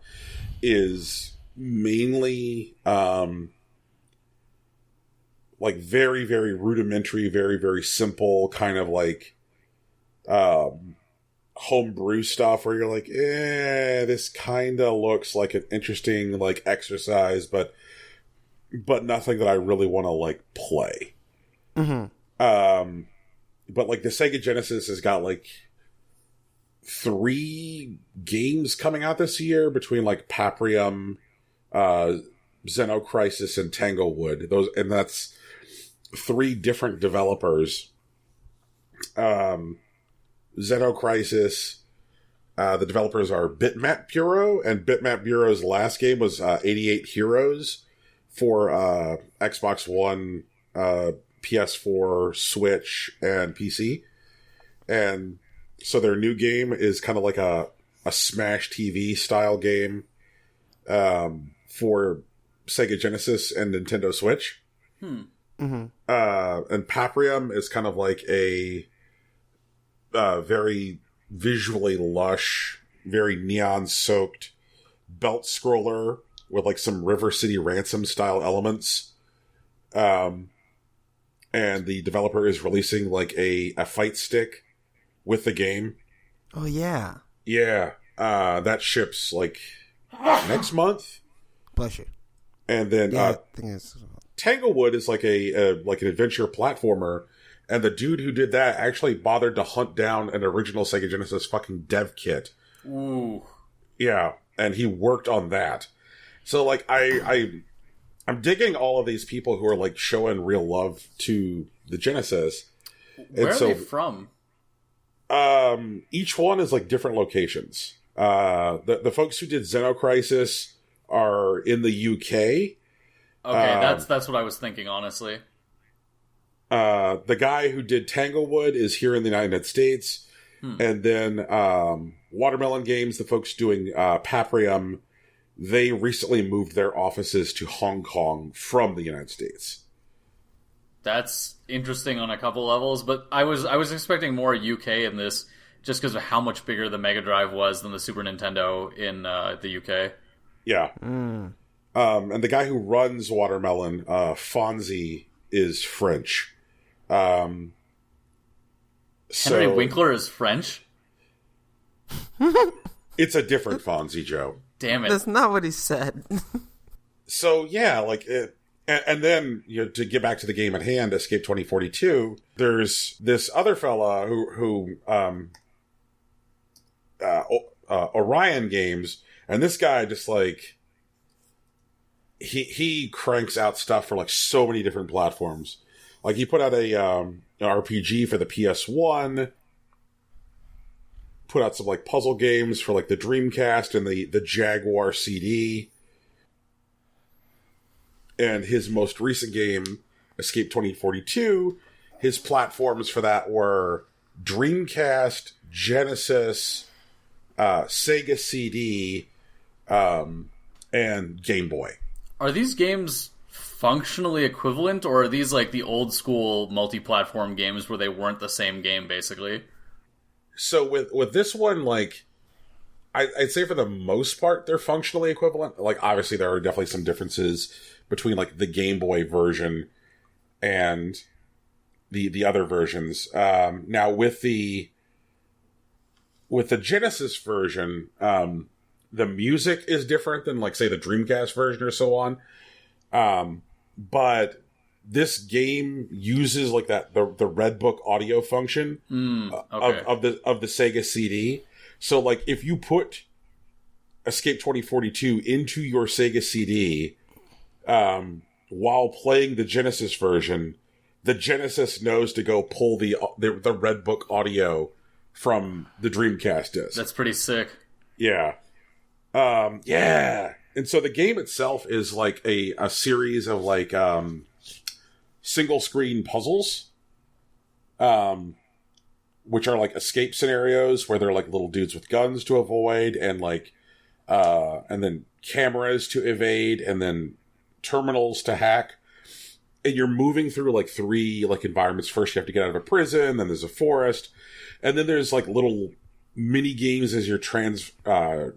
is mainly, like, very, very rudimentary, very, very simple, kind of, like, homebrew stuff where you're like, this kind of looks like an interesting, like, exercise, but nothing that I really want to, like, play. Mm-hmm. But, like, the Sega Genesis has got, like, 3 games coming out this year between, like, Paprium, Xenocrisis, and Tanglewood. And that's 3 different developers. Xenocrisis, the developers are Bitmap Bureau, and Bitmap Bureau's last game was 88 Heroes for Xbox One, PS4, Switch, and PC. And so their new game is kind of like a Smash TV style game for Sega Genesis and Nintendo Switch. Mm-hmm. And Paprium is kind of like a very visually lush, very neon-soaked belt scroller with like some River City Ransom style elements. And the developer is releasing like a fight stick with the game. Oh yeah. Yeah. That ships like next month. Bless you. And then Yeah, I think it's... Tanglewood is like like an adventure platformer. And the dude who did that actually bothered to hunt down an original Sega Genesis fucking dev kit. Ooh. Yeah, and he worked on that. So, like, I'm digging all of these people who are, like, showing real love to the Genesis. Where are they from? Each one is, like, different locations. The folks who did Xenocrisis are in the UK. Okay, that's what I was thinking, honestly. The guy who did Tanglewood is here in the United States. And then Watermelon Games, the folks doing Paprium, they recently moved their offices to Hong Kong from the United States. That's interesting on a couple levels, but I was expecting more UK in this just because of how much bigger the Mega Drive was than the Super Nintendo in the UK. Yeah. And the guy who runs Watermelon, Fonzie, is French. Henry Winkler is French? It's a different Fonzie, Joe. Damn it. That's not what he said. So, yeah, like, and then, you know, to get back to the game at hand, Escape 2042, there's this other fella who Orion Games, and this guy just, like, he cranks out stuff for, like, so many different platforms. Like, he put out an RPG for the PS1, put out some, like, puzzle games for, like, the Dreamcast and the Jaguar CD. And his most recent game, Escape 2042, his platforms for that were Dreamcast, Genesis, Sega CD, and Game Boy. Are these games functionally equivalent, or are these like the old school multi-platform games where they weren't the same game, basically? So with this one, like, I'd say for the most part, they're functionally equivalent. Like, obviously, there are definitely some differences between, like, the Game Boy version and the other versions. Now, with the Genesis version, the music is different than, like, say, the Dreamcast version or so on. But this game uses like the Red Book audio function okay. of the Sega CD. So like if you put Escape 2042 into your Sega CD while playing the Genesis version, the Genesis knows to go pull the Red Book audio from the Dreamcast disc. That's pretty sick. Yeah. Yeah. And so the game itself is like a series of like single screen puzzles, which are like escape scenarios where they're like little dudes with guns to avoid, and like and then cameras to evade, and then terminals to hack. And you're moving through like 3 like environments. First you have to get out of a prison, then there's a forest, and then there's like little mini games as you're transferring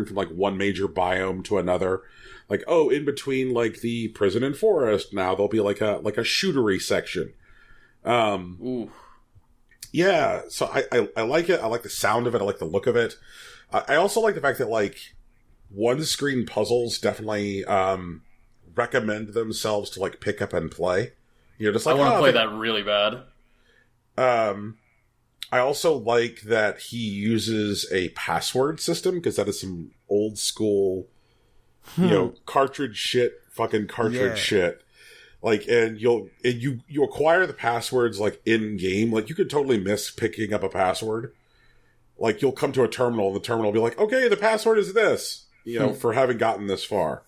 from like one major biome to another. Like, oh, in between like the prison and forest, now there'll be like a shootery section. Ooh. Yeah, so I like it. I like the sound of it. I like the look of it. I also like the fact that like one screen puzzles definitely recommend themselves to like pick up and play. You know, just like I want to play that really bad. I also like that he uses a password system, because that is some old school, you know, cartridge shit. Like, and you acquire the passwords like in game. Like, you could totally miss picking up a password. Like, you'll come to a terminal, and the terminal will be like, okay, the password is this, you know, for having gotten this far.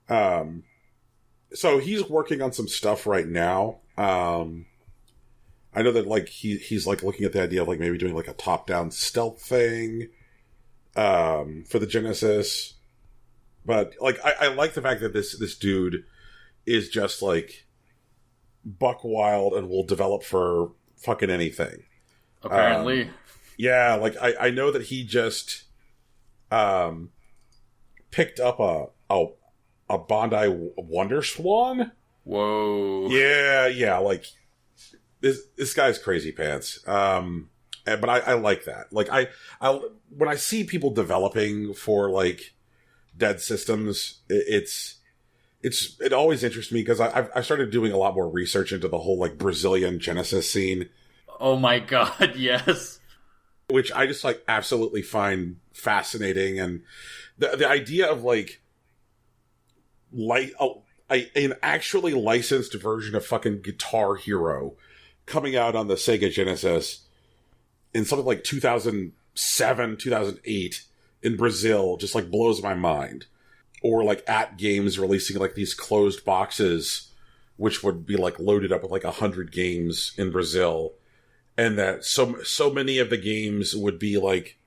So he's working on some stuff right now. I know that like he's like looking at the idea of like maybe doing like a top-down stealth thing for the Genesis. But like I like the fact that this dude is just like buck wild and will develop for fucking anything. Apparently. Yeah, like I know that he just picked up a Bondi Wonder Swan. Whoa. Yeah, like this guy's crazy pants. But I like that. Like I when I see people developing for like dead systems, it always interests me, because I started doing a lot more research into the whole like Brazilian Genesis scene. Oh my god, yes. Which I just like absolutely find fascinating, and the idea of like an actually licensed version of fucking Guitar Hero coming out on the Sega Genesis in something like 2007, 2008 in Brazil just like blows my mind. Or like At Games releasing like these closed boxes, which would be like loaded up with like 100 games in Brazil, and that so many of the games would be like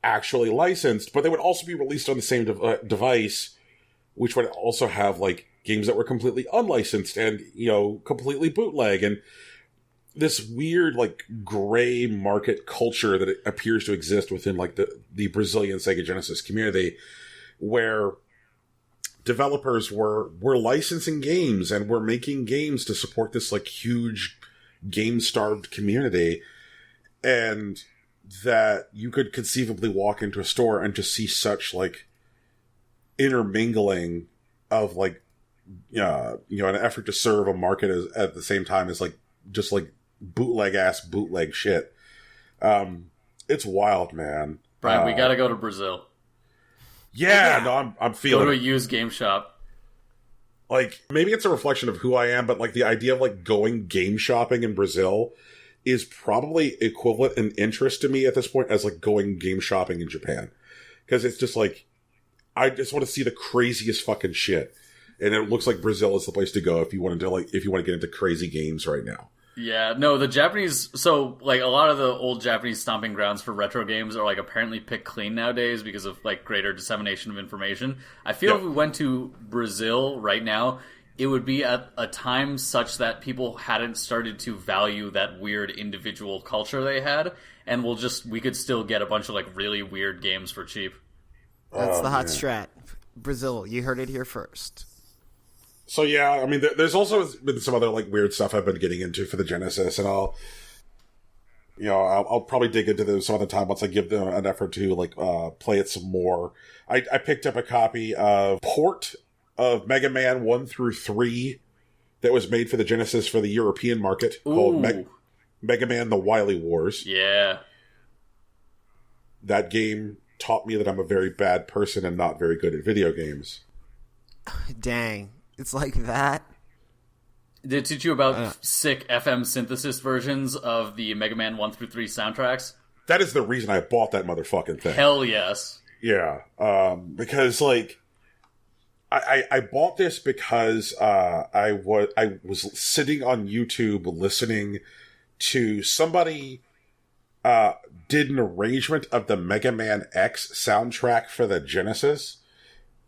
actually licensed, but they would also be released on the same device, which would also have like games that were completely unlicensed and, you know, completely bootleg, and this weird like gray market culture that appears to exist within like the Brazilian Sega Genesis community, where developers were licensing games and were making games to support this like huge game-starved community, and that you could conceivably walk into a store and just see such like intermingling of like you know, an effort to serve a market at the same time as like just like bootleg shit. It's wild, man. Brian, we gotta go to Brazil. Yeah, no, I'm feeling Go to it. a used game shop. Like, maybe it's a reflection of who I am, but like the idea of like going game shopping in Brazil is probably equivalent in interest to me at this point as like going game shopping in Japan. Because it's just like, I just want to see the craziest fucking shit. And it looks like Brazil is the place to go if you want to get into crazy games right now. Yeah, no, the Japanese, so, like, a lot of the old Japanese stomping grounds for retro games are, like, apparently picked clean nowadays because of, like, greater dissemination of information. I feel if we went to Brazil right now, it would be at a time such that people hadn't started to value that weird individual culture they had, and we could still get a bunch of, like, really weird games for cheap. That's the hot strat. Brazil, you heard it here first. So yeah, I mean, there's also been some other like weird stuff I've been getting into for the Genesis, and I'll probably dig into them some other time once I give them an effort to like play it some more. I picked up a copy of port of Mega Man 1 through 3 that was made for the Genesis for the European market called Mega Man: The Wily Wars. Yeah, that game taught me that I'm a very bad person and not very good at video games. Dang. It's like that? Did it teach you about sick FM synthesis versions of the Mega Man 1 through 3 soundtracks? That is the reason I bought that motherfucking thing. Hell yes. Yeah. Because, like, I bought this because I was sitting on YouTube listening to somebody did an arrangement of the Mega Man X soundtrack for the Genesis,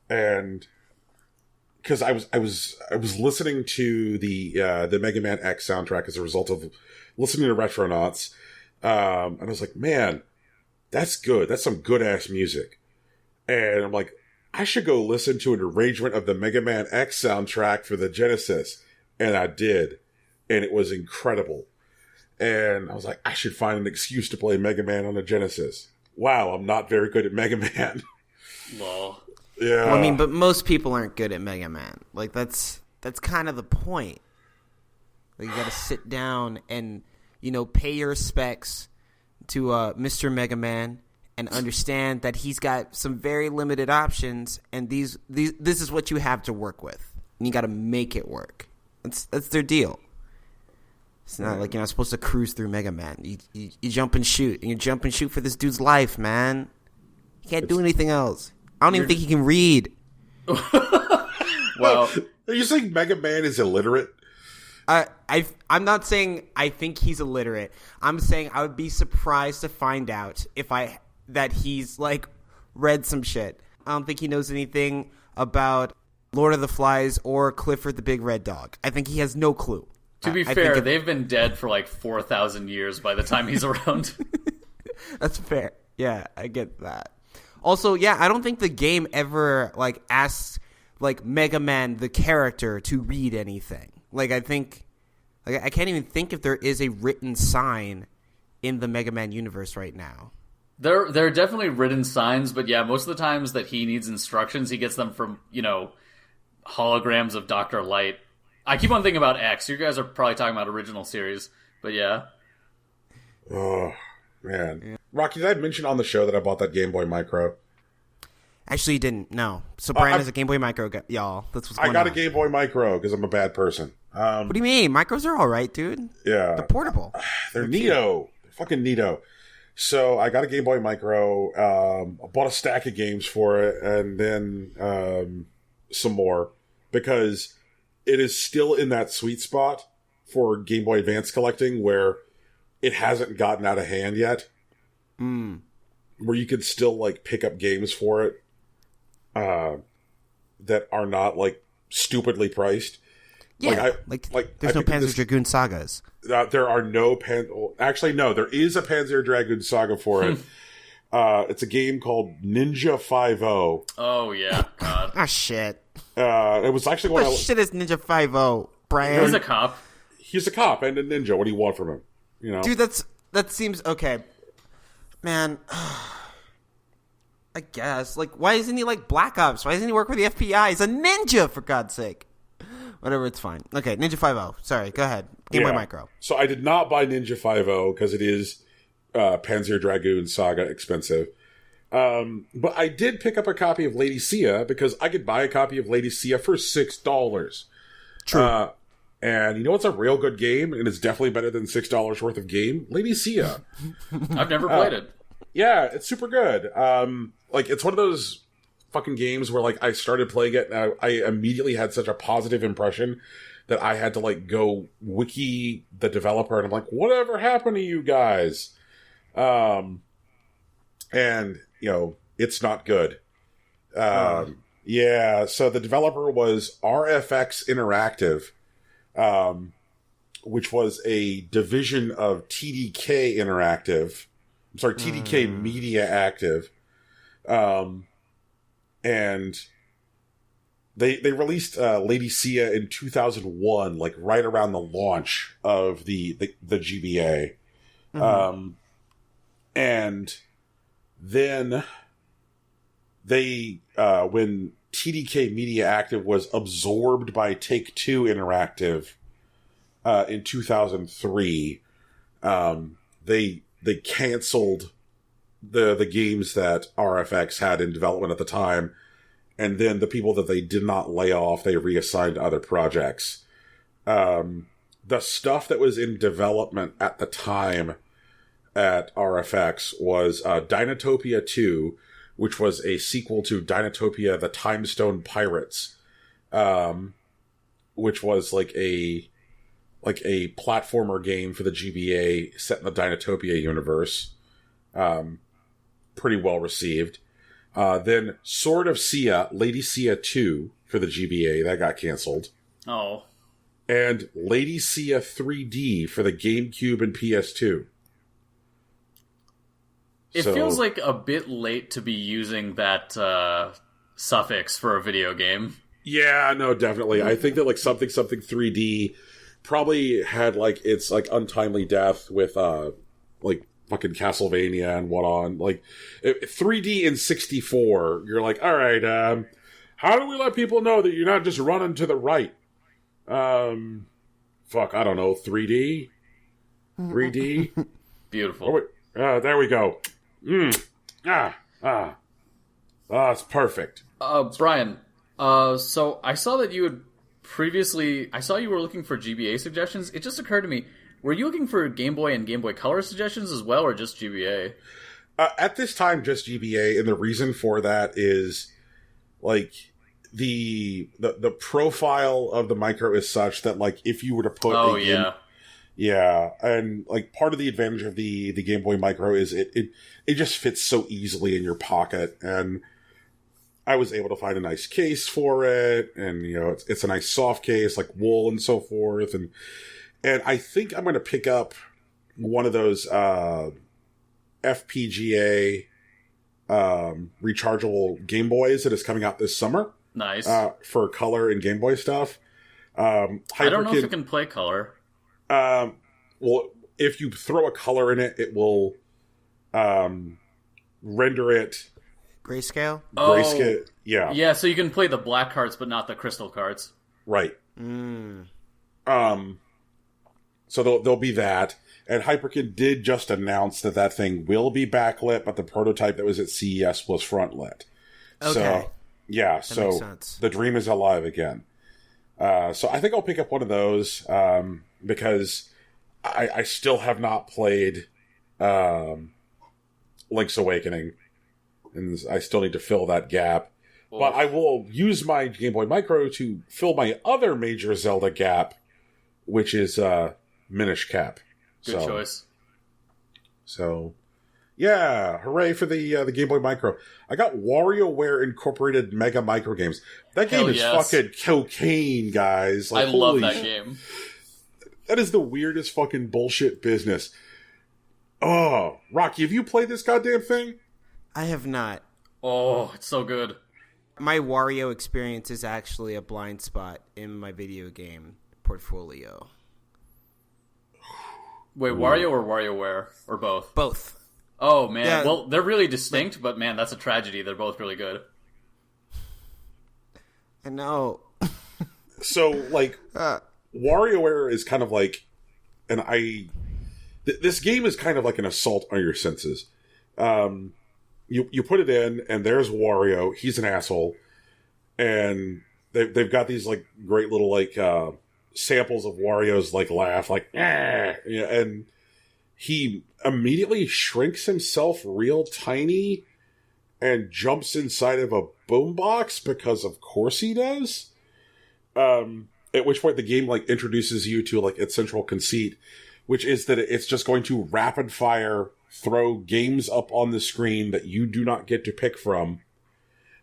and because I was listening to the Mega Man X soundtrack as a result of listening to Retronauts, and I was like, man, that's good. That's some good ass music, and I'm like, I should go listen to an arrangement of the Mega Man X soundtrack for the Genesis, and I did, and it was incredible. And I was like, I should find an excuse to play Mega Man on the Genesis. Wow, I'm not very good at Mega Man. Lol. Yeah. Well, I mean, but most people aren't good at Mega Man. Like, that's kind of the point. Like, you got to sit down and, pay your respects to Mr. Mega Man and understand that he's got some very limited options, and this is what you have to work with. And you got to make it work. That's their deal. It's not like you're not supposed to cruise through Mega Man. You jump and shoot, and you jump and shoot for this dude's life, man. He can't do anything else. I don't even think he can read. Well, are you saying Mega Man is illiterate? I'm not saying I think he's illiterate. I'm saying I would be surprised to find out that he's like read some shit. I don't think he knows anything about Lord of the Flies or Clifford the Big Red Dog. I think he has no clue. To be fair, they've been dead for like 4,000 years by the time he's around. That's fair. Yeah, I get that. Also, yeah, I don't think the game ever like asks like Mega Man the character to read anything. Like I can't even think if there is a written sign in the Mega Man universe right now. There are definitely written signs, but yeah, most of the times that he needs instructions, he gets them from, holograms of Dr. Light. I keep on thinking about X. You guys are probably talking about original series, but yeah. Oh, man. Yeah. Rocky, did I mention on the show that I bought that Game Boy Micro? Actually, you didn't. No. So Brian has a Game Boy Micro, y'all. That's what's going on. I got a Game Boy Micro because I'm a bad person. What do you mean? Micros are all right, dude. Yeah. They're portable. They're neato. They're fucking neato. So I got a Game Boy Micro. I bought a stack of games for it, and then some more because it is still in that sweet spot for Game Boy Advance collecting where it hasn't gotten out of hand yet. Where you could still like pick up games for it that are not like stupidly priced. Yeah, there's no Panzer Dragoon sagas. There are no Actually, no, there is a Panzer Dragoon saga for it. It's a game called Ninja 5-0. Oh yeah, God. Ah, shit. It was actually what shit is Ninja 5-0, Brian? He's a cop. He's a cop and a ninja. What do you want from him? Dude, that seems okay, man. I guess. Like, why isn't he like Black Ops? Why doesn't he work for the FBI? He's a ninja, for God's sake. Whatever, it's fine. Okay, Ninja 5-0. Sorry, go ahead. Game Boy Micro. So I did not buy Ninja 5-0 because it is Panzer Dragoon Saga expensive. But I did pick up a copy of Lady Sia because I could buy a copy of Lady Sia for $6. True. And you know what's a real good game? And it's definitely better than $6 worth of game? Lady Sia. I've never played it. Yeah, it's super good. It's one of those fucking games where like I started playing it and I immediately had such a positive impression that I had to like go wiki the developer and I'm like, whatever happened to you guys? And it's not good. Yeah, so the developer was RFX Interactive, which was a division of TDK Interactive. I'm sorry, TDK Media Active. And they released Lady Sia in 2001, like right around the launch of the GBA. And then they when TDK Media Active was absorbed by Take-Two Interactive in 2003, they canceled the games that RFX had in development at the time, and then the people that they did not lay off, they reassigned to other projects. The stuff that was in development at the time at RFX was Dinotopia 2, which was a sequel to Dinotopia: The Timestone Pirates, which was like a platformer game for the GBA set in the Dinotopia universe. Pretty well received. Then Sword of Sia, Lady Sia 2 for the GBA, that got canceled. Oh. And Lady Sia 3D for the GameCube and PS2. It feels like a bit late to be using that suffix for a video game. Yeah, no, definitely. I think that like something 3D probably had like its like untimely death with like fucking Castlevania and what on. Like 3D in 64, you're like, all right, how do we let people know that you're not just running to the right? Fuck, I don't know, 3D? Beautiful. Oh, wait. There we go. It's perfect. Brian, so I saw that you had previously... I saw you were looking for GBA suggestions. It just occurred to me, were you looking for Game Boy and Game Boy Color suggestions as well, or just GBA? At this time, just GBA, and the reason for that is, like, the profile of the micro is such that, like, if you were to put yeah, and like part of the advantage of the Game Boy Micro is it just fits so easily in your pocket, and I was able to find a nice case for it, and you know it's a nice soft case like wool and so forth, and I think I'm going to pick up one of those FPGA rechargeable Game Boys that is coming out this summer. Nice. For color and Game Boy stuff. I don't know if it can play color. Well, if you throw a color in it, it will render it grayscale. Grayscale, yeah. Yeah, so you can play the black cards, but not the crystal cards. Right. So there'll be that. And Hyperkin did just announce that thing will be backlit, but the prototype that was at CES was front lit. Okay. So, yeah, that makes sense. The dream is alive again. So I think I'll pick up one of those because I still have not played Link's Awakening, and I still need to fill that gap. Oof. But I will use my Game Boy Micro to fill my other major Zelda gap, which is Minish Cap. Good choice. So, yeah, hooray for the Game Boy Micro. I got WarioWare Incorporated Mega Micro Games. That game is fucking cocaine, guys. Like, I love that game. That is the weirdest fucking bullshit business. Oh, Rocky, have you played this goddamn thing? I have not. Oh, it's so good. My Wario experience is actually a blind spot in my video game portfolio. Wait, Wario or WarioWare? Or both? Both. Oh, man. Yeah. Well, they're really distinct, but man, that's a tragedy. They're both really good. I know. So, like, WarioWare is kind of like, this game is kind of like an assault on your senses. You put it in, and there's Wario. He's an asshole, and they've got these like great little like samples of Wario's like laugh, like yeah, and he immediately shrinks himself real tiny and jumps inside of a boombox because of course he does. At which point the game like introduces you to like its central conceit, which is that it's just going to rapid fire throw games up on the screen that you do not get to pick from.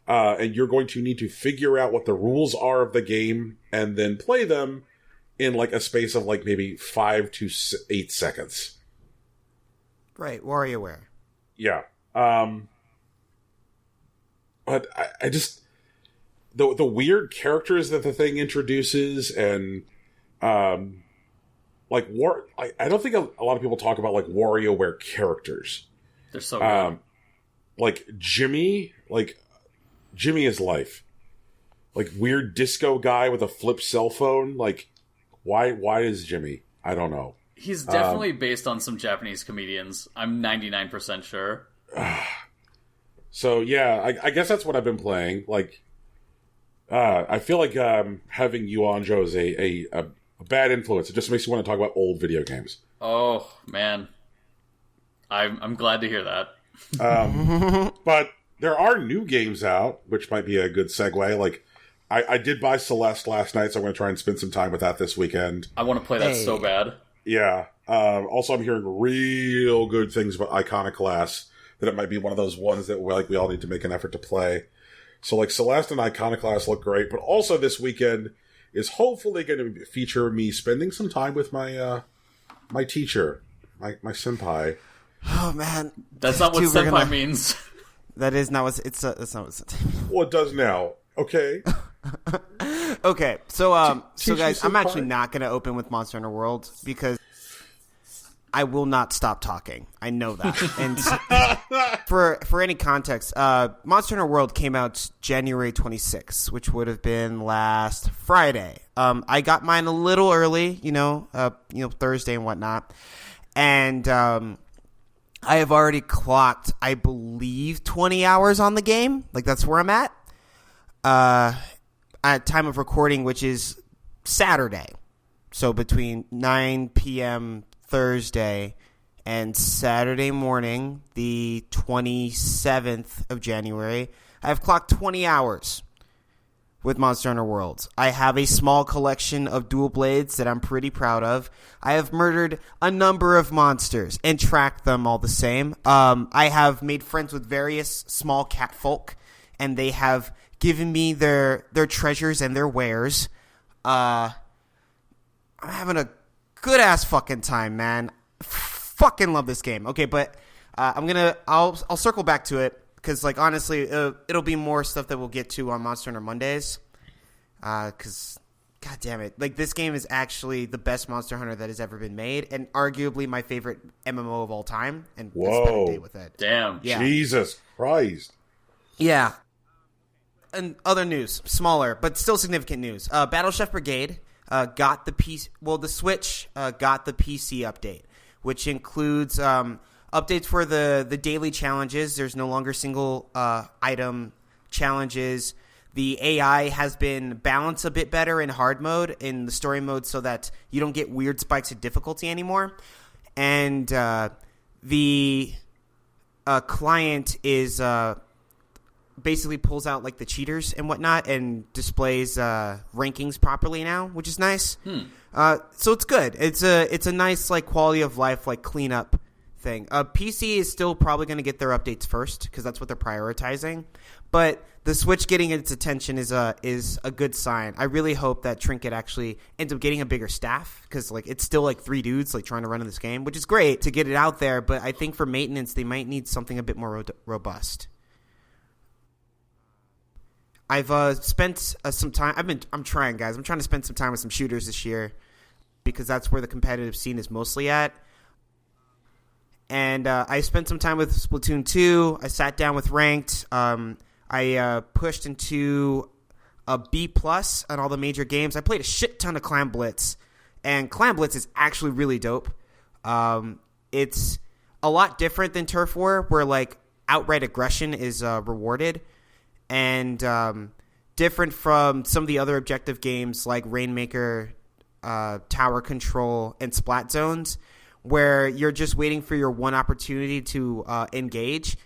And you're going to need to figure out what the rules are of the game and then play them in like a space of like maybe 5 to 8 seconds. Right, WarioWare. Yeah. But I just... The weird characters that the thing introduces and... like, I don't think a lot of people talk about, like, WarioWare characters. They're so good. Like, Jimmy is life. Like, weird disco guy with a flip cell phone. Like, why is Jimmy? I don't know. He's definitely based on some Japanese comedians. I'm 99% sure. So yeah, I guess that's what I've been playing. Like, I feel like having you on, Joe, is a bad influence. It just makes you want to talk about old video games. Oh man, I'm glad to hear that. But there are new games out, which might be a good segue. Like, I did buy Celeste last night, so I'm going to try and spend some time with that this weekend. I want to play that so bad. Yeah. Also, I'm hearing real good things about Iconoclast, that it might be one of those ones that we all need to make an effort to play. So, like, Celeste and Iconoclast look great, but also this weekend is hopefully going to feature me spending some time with my my teacher, my senpai. Oh man, that's not what senpai means. That is not what that's not what senpai means. Well, it does now. Okay. Okay, so guys, I'm actually not going to open with Monster Hunter World because I will not stop talking. I know that. And for any context, Monster Hunter World came out January 26th, which would have been last Friday. I got mine a little early, Thursday and whatnot, and I have already clocked, I believe, 20 hours on the game. Like, that's where I'm at time of recording, which is Saturday. So between 9 p.m. Thursday and Saturday morning, the 27th of January, I have clocked 20 hours with Monster Hunter World. I have a small collection of dual blades that I'm pretty proud of. I have murdered a number of monsters and tracked them all the same. I have made friends with various small cat folk, and they have given me their treasures and their wares. I'm having a good ass fucking time, man. Fucking love this game. Okay, but I'll circle back to it because, like, honestly, it'll be more stuff that we'll get to on Monster Hunter Mondays. Because, god damn it, like, this game is actually the best Monster Hunter that has ever been made, and arguably my favorite MMO of all time. And whoa, I spent a day with it. Damn, yeah. Jesus Christ. Yeah. And other news, smaller but still significant news. Battle Chef Brigade got the PC. Well, the Switch got the PC update, which includes updates for the daily challenges. There's no longer single item challenges. The AI has been balanced a bit better in hard mode, in the story mode, so that you don't get weird spikes of difficulty anymore. And the client is basically pulls out, like, the cheaters and whatnot and displays rankings properly now, which is nice. So it's good. It's a nice, like, quality of life, like, cleanup thing. PC is still probably going to get their updates first because that's what they're prioritizing. But the Switch getting its attention is a good sign. I really hope that Trinket actually ends up getting a bigger staff because, like, it's still, like, 3 dudes, like, trying to run this game, which is great to get it out there. But I think for maintenance, they might need something a bit more robust. I've spent some time. I'm trying, guys. I'm trying to spend some time with some shooters this year because that's where the competitive scene is mostly at. And I spent some time with Splatoon 2. I sat down with ranked. I pushed into a B+ on all the major games. I played a shit ton of Clan Blitz, and Clan Blitz is actually really dope. It's a lot different than Turf War, where, like, outright aggression is rewarded. And different from some of the other objective games like Rainmaker, Tower Control, and Splat Zones, where you're just waiting for your one opportunity to engage.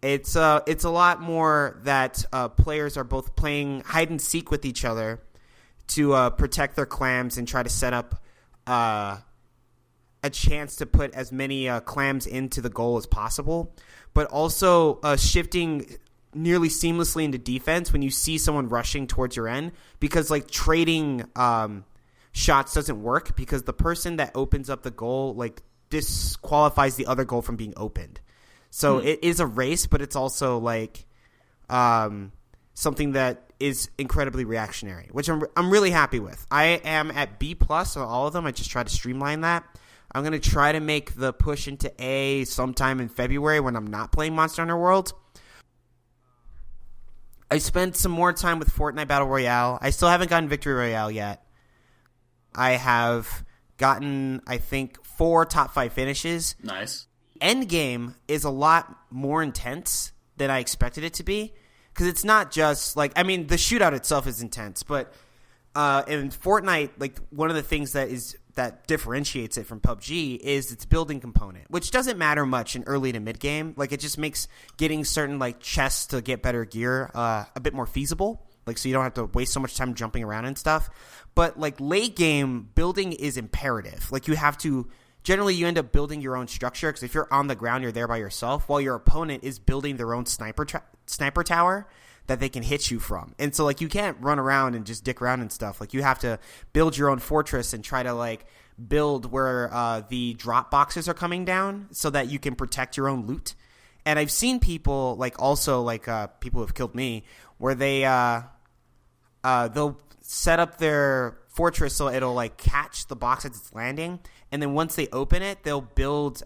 It's a lot more that players are both playing hide and seek with each other to protect their clams and try to set up a chance to put as many clams into the goal as possible, but also shifting nearly seamlessly into defense when you see someone rushing towards your end, because, like, trading shots doesn't work because the person that opens up the goal, like, disqualifies the other goal from being opened. So it is a race, but it's also, like, something that is incredibly reactionary, which I'm really happy with. I am at B+ on all of them. I just try to streamline that. I'm going to try to make the push into A sometime in February when I'm not playing Monster Hunter World. I spent some more time with Fortnite Battle Royale. I still haven't gotten Victory Royale yet. I have gotten, I think, 4 top 5 finishes. Nice. end game is a lot more intense than I expected it to be, because it's not just like, I mean, the shootout itself is intense, but in Fortnite, like one of the things that differentiates it from PUBG is its building component, which doesn't matter much in early to mid game. Like it just makes getting certain like chests to get better gear a bit more feasible. Like so you don't have to waste so much time jumping around and stuff. But like late game, building is imperative. Like you have to generally you end up building your own structure, because if you're on the ground, you're there by yourself, while your opponent is building their own sniper tower that they can hit you from. And so like you can't run around and just dick around and stuff. Like you have to build your own fortress and try to like build where the drop boxes are coming down so that you can protect your own loot. And I've seen people like also like people who have killed me where they they'll set up their fortress so it'll like catch the box as it's landing, and then once they open it, they'll build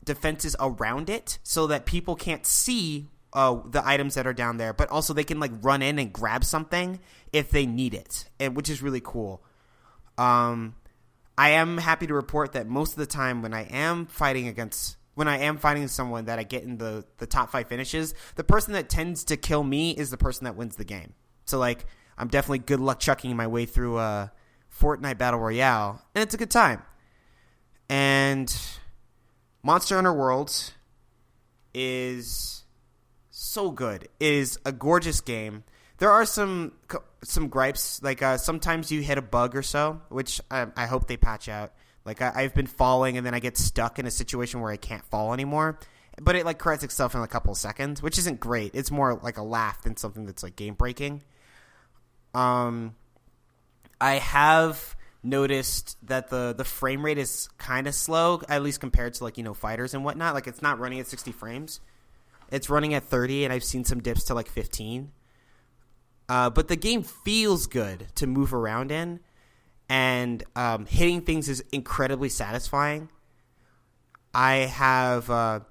defenses around it so that people can't see the items that are down there, but also they can like run in and grab something if they need it, and which is really cool. I am happy to report that most of the time when I am fighting someone that I get in the top 5 finishes, the person that tends to kill me is the person that wins the game. So like I'm definitely good luck chucking my way through Fortnite Battle Royale, and it's a good time. And Monster Hunter Worlds is so good. It is a gorgeous game. There are some gripes, like sometimes you hit a bug or so, which I hope they patch out. Like I've been falling and then I get stuck in a situation where I can't fall anymore, but it like corrects itself in a couple of seconds, which isn't great. It's more like a laugh than something that's like game breaking. I have noticed that the frame rate is kind of slow, at least compared to like, you know, fighters and whatnot. Like it's not running at 60 frames. It's running at 30, and I've seen some dips to like 15. But the game feels good to move around in, and hitting things is incredibly satisfying. I have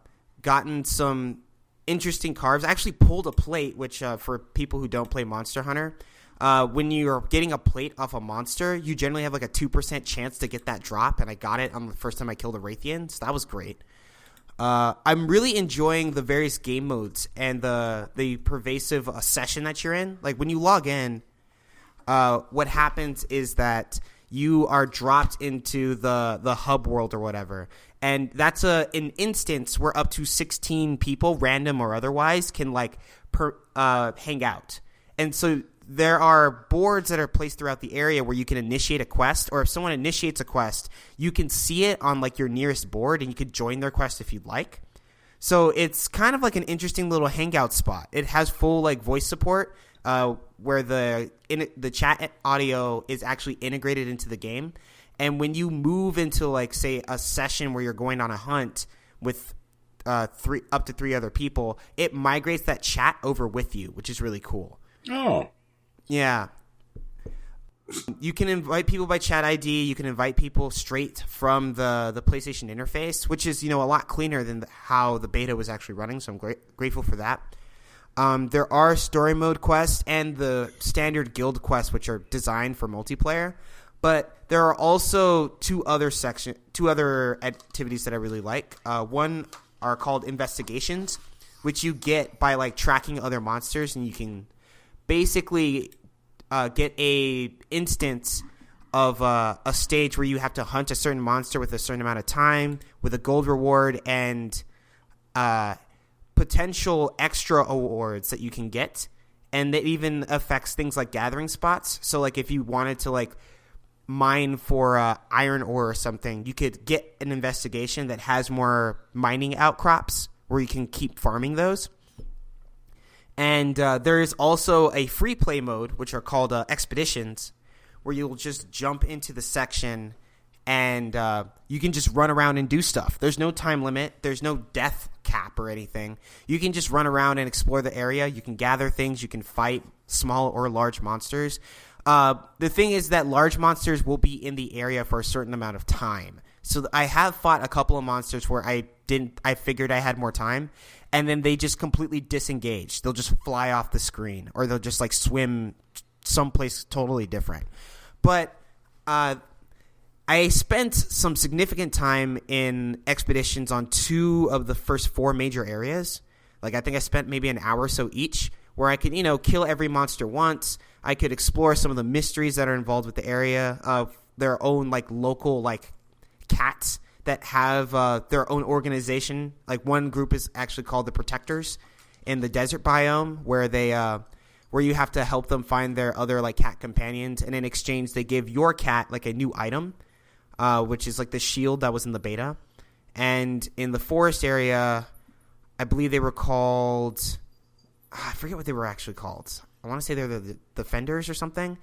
gotten some interesting carves. I actually pulled a plate, which for people who don't play Monster Hunter, when you're getting a plate off a monster, you generally have like a 2% chance to get that drop, and I got it on the first time I killed a Raytheon, so that was great. I'm really enjoying the various game modes and the pervasive session that you're in. Like when you log in, what happens is that you are dropped into the hub world or whatever, and that's an instance where up to 16 people, random or otherwise, can like hang out. And so there are boards that are placed throughout the area where you can initiate a quest, or if someone initiates a quest, you can see it on like your nearest board and you could join their quest if you'd like. So it's kind of like an interesting little hangout spot. It has full like voice support, where the chat audio is actually integrated into the game. And when you move into like say a session where you're going on a hunt with up to 3 other people, it migrates that chat over with you, which is really cool. Oh. Yeah. You can invite people by chat ID. You can invite people straight from the PlayStation interface, which is, you know, a lot cleaner than how the beta was actually running, so I'm grateful for that. There are story mode quests and the standard guild quests, which are designed for multiplayer. But there are also two other activities that I really like. One are called investigations, which you get by like tracking other monsters, and you can basically get a instance of a stage where you have to hunt a certain monster with a certain amount of time, with a gold reward and potential extra awards that you can get. And that even affects things like gathering spots. So like if you wanted to like mine for iron ore or something, you could get an investigation that has more mining outcrops where you can keep farming those. And there is also a free play mode, which are called expeditions, where you'll just jump into the section and you can just run around and do stuff. There's no time limit. There's no death cap or anything. You can just run around and explore the area. You can gather things. You can fight small or large monsters. The thing is that large monsters will be in the area for a certain amount of time. So I have fought a couple of monsters where I figured I had more time, and then they just completely disengage. They'll just fly off the screen, or they'll just like swim someplace totally different. But I spent some significant time in expeditions on 2 of the first 4 major areas. Like, I think I spent maybe an hour or so each, where I could, kill every monster once. I could explore some of the mysteries that are involved with the area, of their own, like, local, like, cats that have their own organization. Like, one group is actually called the Protectors in the desert biome, where they where you have to help them find their other, like, cat companions, and in exchange they give your cat, like, a new item, which is, like, the shield that was in the beta. And in the forest area, I believe they were called... I forget what they were actually called. I want to say they're the Defenders or something.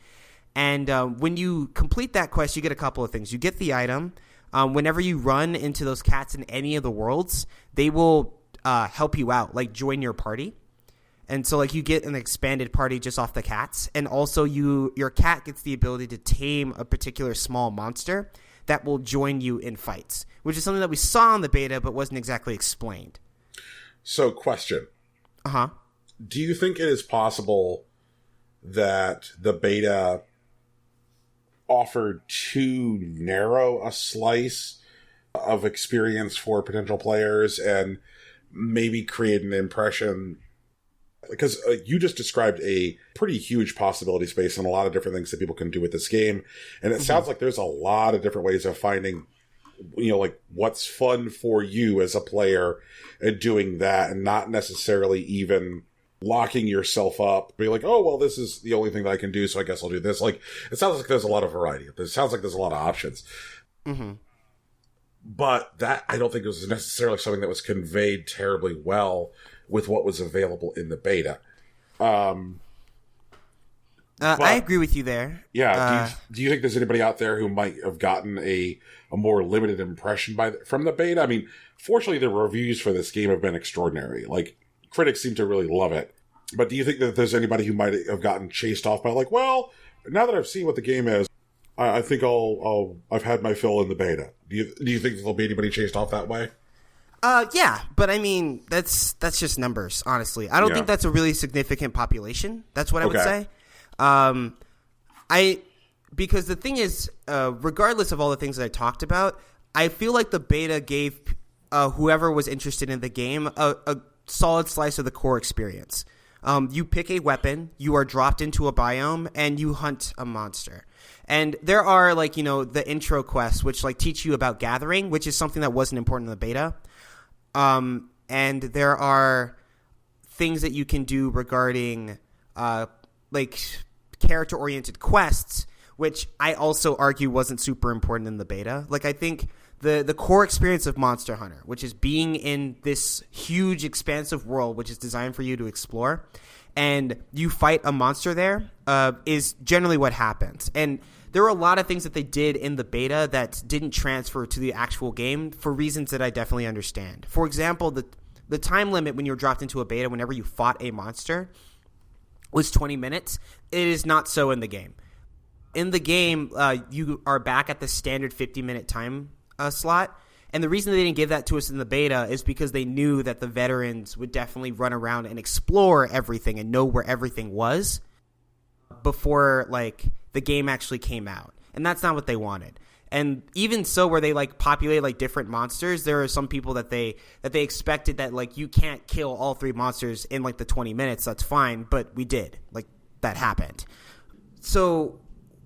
And when you complete that quest, you get a couple of things. You get the item. Whenever you run into those cats in any of the worlds, they will help you out, like join your party. And so, like, you get an expanded party just off the cats. And also your cat gets the ability to tame a particular small monster that will join you in fights, which is something that we saw in the beta but wasn't exactly explained. So, question. Uh-huh. Do you think it is possible that the beta offered too narrow a slice of experience for potential players and maybe create an impression? Because you just described a pretty huge possibility space and a lot of different things that people can do with this game. And it sounds like there's a lot of different ways of finding, like, what's fun for you as a player and doing that, and not necessarily even locking yourself up, be like, oh, well, this is the only thing that I can do, so I guess I'll do this. Like, it sounds like there's a lot of variety. It sounds like there's a lot of options. Mm-hmm. But that, I don't think it was necessarily something that was conveyed terribly well with what was available in the beta. I agree with you there. Yeah. Do you think there's anybody out there who might have gotten a more limited impression from the beta? I mean, fortunately, the reviews for this game have been extraordinary. Like, critics seem to really love it. But do you think that there's anybody who might have gotten chased off by, like, well, now that I've seen what the game is, I think I've had my fill in the beta. Do you think there'll be anybody chased off that way? Yeah, but I mean, that's just numbers, honestly. I don't think that's a really significant population. That's what I would say. Because the thing is, regardless of all the things that I talked about, I feel like the beta gave whoever was interested in the game a solid slice of the core experience. You pick a weapon, you are dropped into a biome, and you hunt a monster. And there are, like, the intro quests, which, like, teach you about gathering, which is something that wasn't important in the beta. And there are things that you can do regarding, like, character-oriented quests, which I also argue wasn't super important in the beta. Like, I think the core experience of Monster Hunter, which is being in this huge, expansive world, which is designed for you to explore, and you fight a monster there, is generally what happens. And there were a lot of things that they did in the beta that didn't transfer to the actual game for reasons that I definitely understand. For example, the time limit when you were dropped into a beta, whenever you fought a monster, was 20 minutes. It is not so in the game. In the game, you are back at the standard 50-minute time slot. And the reason they didn't give that to us in the beta is because they knew that the veterans would definitely run around and explore everything and know where everything was before, like, the game actually came out. And that's not what they wanted. And even so, where they, like, populate, like, different monsters, there are some people that they expected that, like, you can't kill all 3 monsters in, like, the 20 minutes. That's fine. But we did. Like, that happened. So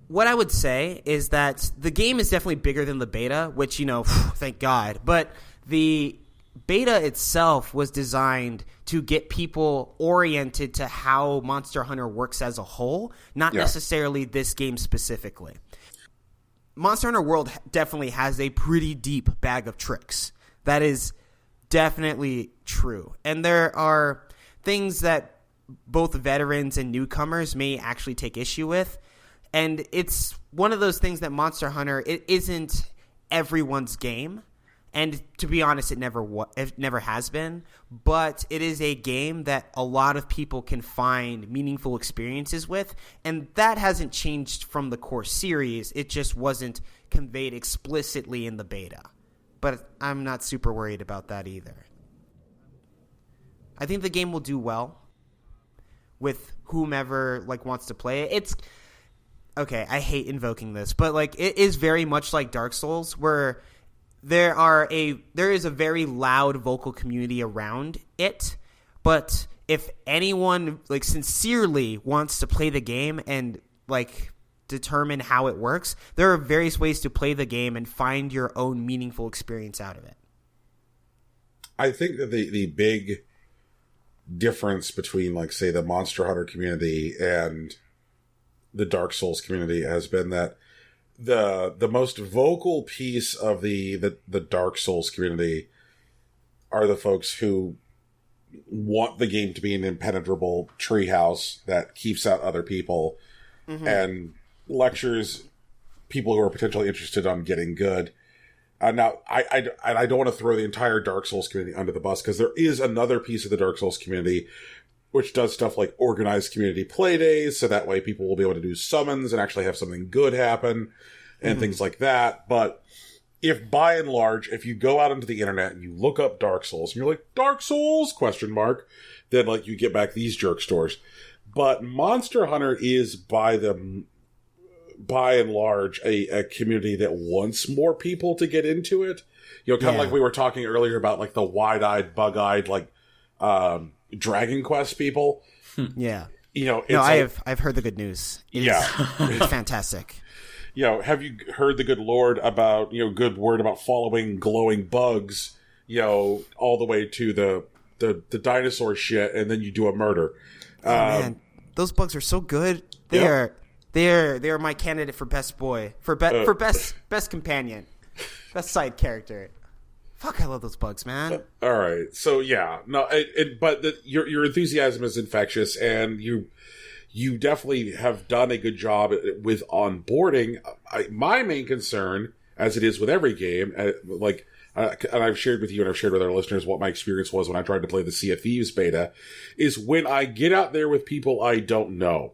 what I would say is that the game is definitely bigger than the beta, which, thank God. But the beta itself was designed to get people oriented to how Monster Hunter works as a whole, not necessarily this game specifically. Monster Hunter World definitely has a pretty deep bag of tricks. That is definitely true. And there are things that both veterans and newcomers may actually take issue with. And it's one of those things that Monster Hunter, it isn't everyone's game. And to be honest, it never has been. But it is a game that a lot of people can find meaningful experiences with. And that hasn't changed from the core series. It just wasn't conveyed explicitly in the beta. But I'm not super worried about that either. I think the game will do well with whomever, like, wants to play it. okay, I hate invoking this, but like it is very much like Dark Souls, where there is a very loud vocal community around it, but if anyone like sincerely wants to play the game and like determine how it works, there are various ways to play the game and find your own meaningful experience out of it. I think that the big difference between, like, say, the Monster Hunter community and the Dark Souls community has been that the most vocal piece of the Dark Souls community are the folks who want the game to be an impenetrable treehouse that keeps out other people and lectures people who are potentially interested on getting good. Now, I don't want to throw the entire Dark Souls community under the bus, because there is another piece of the Dark Souls community which does stuff like organized community play days, so that way people will be able to do summons and actually have something good happen and things like that. But if by and large, if you go out into the internet and you look up Dark Souls and you're like, Dark Souls, ? Then like you get back these jerk stores. But Monster Hunter is by and large a community that wants more people to get into it. You know, kind of like we were talking earlier about like the wide-eyed, bug-eyed, like Dragon Quest people. Yeah. You know, I've heard the good news. It's fantastic. You know, have you heard the good word about following glowing bugs, you know, all the way to the dinosaur shit, and then you do a murder. Oh, man, those bugs are so good. They are my candidate for best boy, for best companion, best side character. Fuck, I love those bugs, man. All right, so yeah, no, but your enthusiasm is infectious, and you definitely have done a good job with onboarding. My main concern, as it is with every game, and I've shared with you and I've shared with our listeners what my experience was when I tried to play the Sea of Thieves beta, is when I get out there with people I don't know.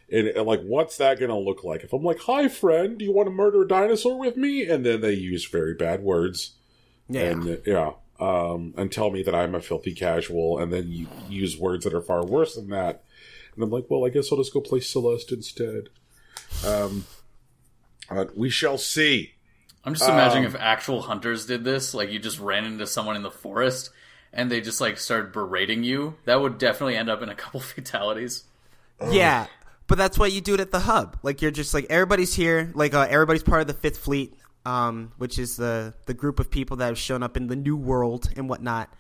And like, what's that going to look like? If I'm like, hi, friend, do you want to murder a dinosaur with me? And then they use very bad words. And tell me that I'm a filthy casual, and then you use words that are far worse than that. And I'm like, well, I guess I'll just go play Celeste instead. We shall see. I'm just imagining if actual hunters did this, like you just ran into someone in the forest and they just like started berating you. That would definitely end up in a couple fatalities. Yeah, but that's why you do it at the hub. Like, you're just like, everybody's here. Like, everybody's part of the Fifth Fleet, which is the group of people that have shown up in the New World and whatnot.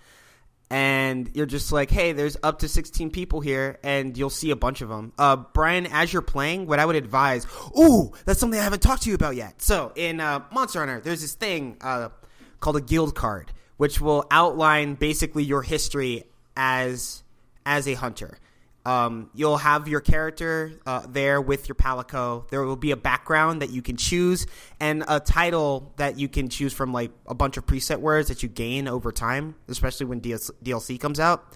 And you're just like, hey, there's up to 16 people here, and you'll see a bunch of them. Brian, as you're playing, what I would advise, that's something I haven't talked to you about yet. So in Monster Hunter, there's this thing called a guild card, which will outline basically your history as a hunter. You'll have your character there with your palico. There will be a background that you can choose, and a title that you can choose from, like a bunch of preset words that you gain over time, especially when DLC comes out.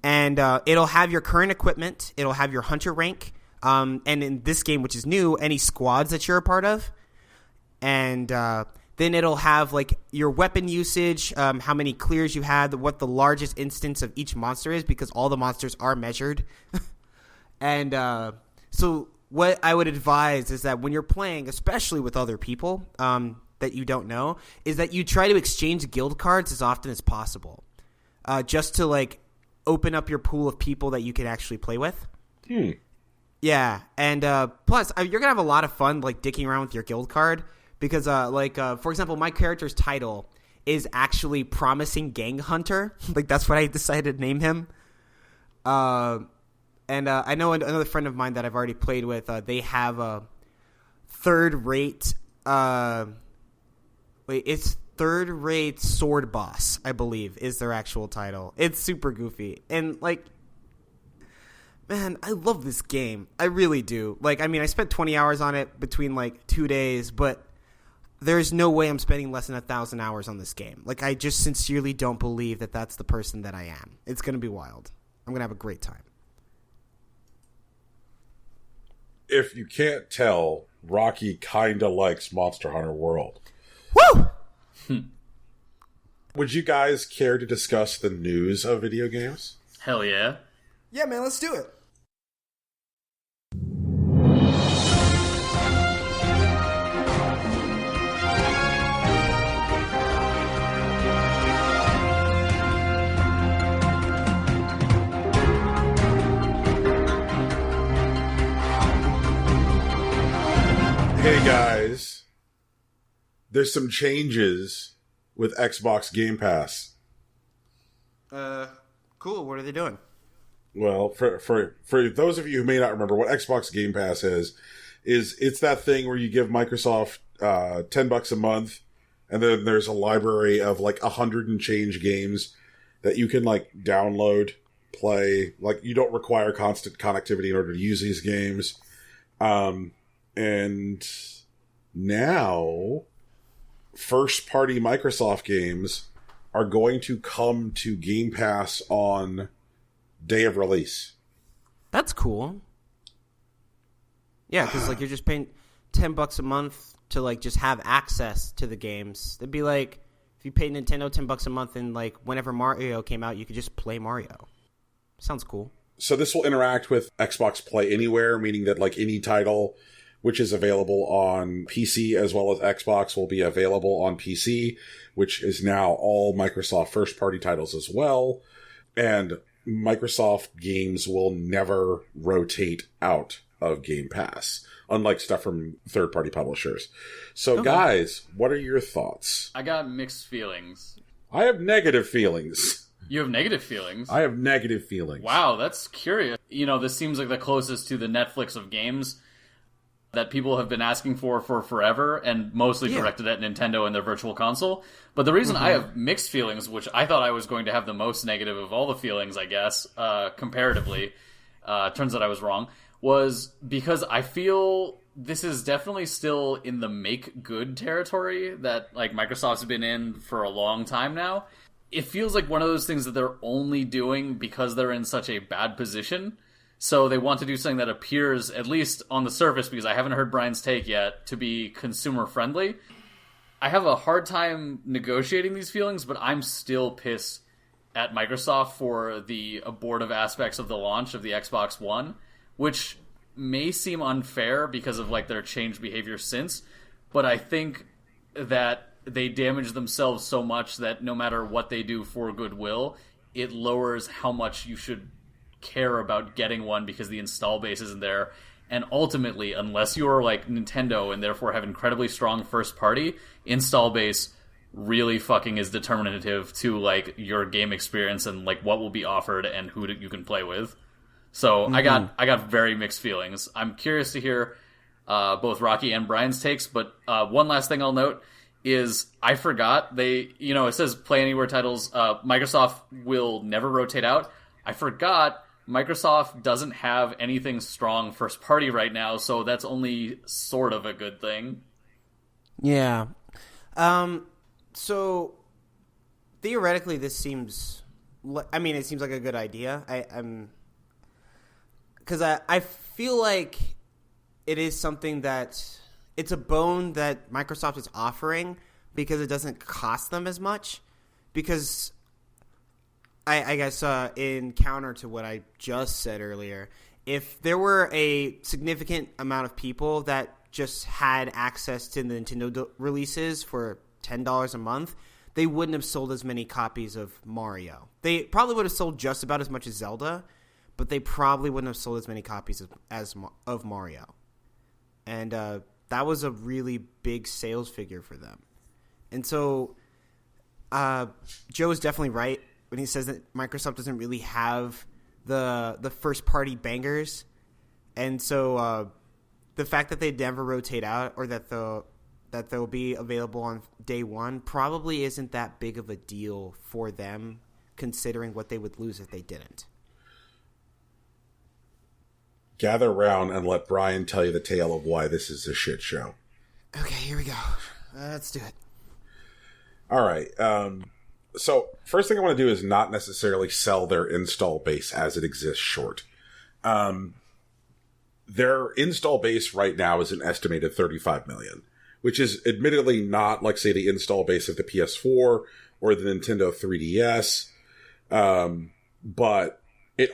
And it'll have your current equipment. It'll have your hunter rank. And in this game, which is new, any squads that you're a part of. And then it'll have like your weapon usage, how many clears you had, what the largest instance of each monster is, because all the monsters are measured. And so what I would advise is that when you're playing, especially with other people that you don't know, is that you try to exchange guild cards as often as possible, just to like open up your pool of people that you can actually play with. Yeah, and plus you're gonna have a lot of fun like dicking around with your guild card. Because, for example, my character's title is actually Promising Gang Hunter. Like, that's what I decided to name him. And I know another friend of mine that I've already played with, they have a third-rate... it's third-rate sword boss, I believe, is their actual title. It's super goofy. And, like... Man, I love this game. I really do. Like, I mean, I spent 20 hours on it between, like, 2 days, but... There's no way I'm spending less than 1,000 hours on this game. Like, I just sincerely don't believe that that's the person that I am. It's going to be wild. I'm going to have a great time. If you can't tell, Rocky kinda likes Monster Hunter World. Woo! Would you guys care to discuss the news of video games? Hell yeah. Yeah, man, let's do it. Hey guys, there's some changes with Xbox Game Pass. Cool. What are they doing? Well, for those of you who may not remember what Xbox Game Pass is it's that thing where you give Microsoft $10 a month, and then there's a library of like 100 and change games that you can like download, play. Like you don't require constant connectivity in order to use these games. And now, first-party Microsoft games are going to come to Game Pass on day of release. That's cool. Yeah, because like you're just paying $10 a month to like just have access to the games. It'd be like if you paid Nintendo $10 a month and like whenever Mario came out, you could just play Mario. Sounds cool. So this will interact with Xbox Play Anywhere, meaning that like any title which is available on PC as well as Xbox will be available on PC, which is now all Microsoft first-party titles as well. And Microsoft games will never rotate out of Game Pass, unlike stuff from third-party publishers. So, guys, what are your thoughts? I got mixed feelings. I have negative feelings. You have negative feelings? I have negative feelings. Wow, that's curious. You know, this seems like the closest to the Netflix of games that people have been asking for forever, and mostly directed at Nintendo and their Virtual Console. But the reason I have mixed feelings, which I thought I was going to have the most negative of all the feelings, I guess, comparatively, turns out I was wrong, was because I feel this is definitely still in the make good territory that like Microsoft's been in for a long time now. It feels like one of those things that they're only doing because they're in such a bad position. So they want to do something that appears, at least on the surface, because I haven't heard Brian's take yet, to be consumer friendly. I have a hard time negotiating these feelings, but I'm still pissed at Microsoft for the abortive aspects of the launch of the Xbox One, which may seem unfair because of like their changed behavior since, but I think that they damage themselves so much that no matter what they do for goodwill, it lowers how much you should care about getting one because the install base isn't there. And ultimately, unless you're like Nintendo and therefore have incredibly strong first party, install base really fucking is determinative to like your game experience and like what will be offered and who you can play with. So I got very mixed feelings. I'm curious to hear both Rocky and Brian's takes, but one last thing I'll note is I forgot it says Play Anywhere titles Microsoft will never rotate out. I forgot Microsoft doesn't have anything strong first party right now, so that's only sort of a good thing. Yeah. So theoretically, this seems. It seems like a good idea. Because I feel like it is something that it's a bone that Microsoft is offering because it doesn't cost them as much. Because I guess in counter to what I just said earlier, if there were a significant amount of people that just had access to the Nintendo releases for $10 a month, they wouldn't have sold as many copies of Mario. They probably would have sold just about as much as Zelda, but they probably wouldn't have sold as many copies of Mario. And that was a really big sales figure for them. And so Joe is definitely right when he says that Microsoft doesn't really have the first-party bangers. And so the fact that they never rotate out or that they'll be available on day one probably isn't that big of a deal for them, considering what they would lose if they didn't. Gather round and let Brian tell you the tale of why this is a shit show. Okay, here we go. Let's do it. All right. So first thing I want to do is not necessarily sell their install base as it exists short. Their install base right now is an estimated 35 million, which is admittedly not like, say, the install base of the PS4 or the Nintendo 3DS. But it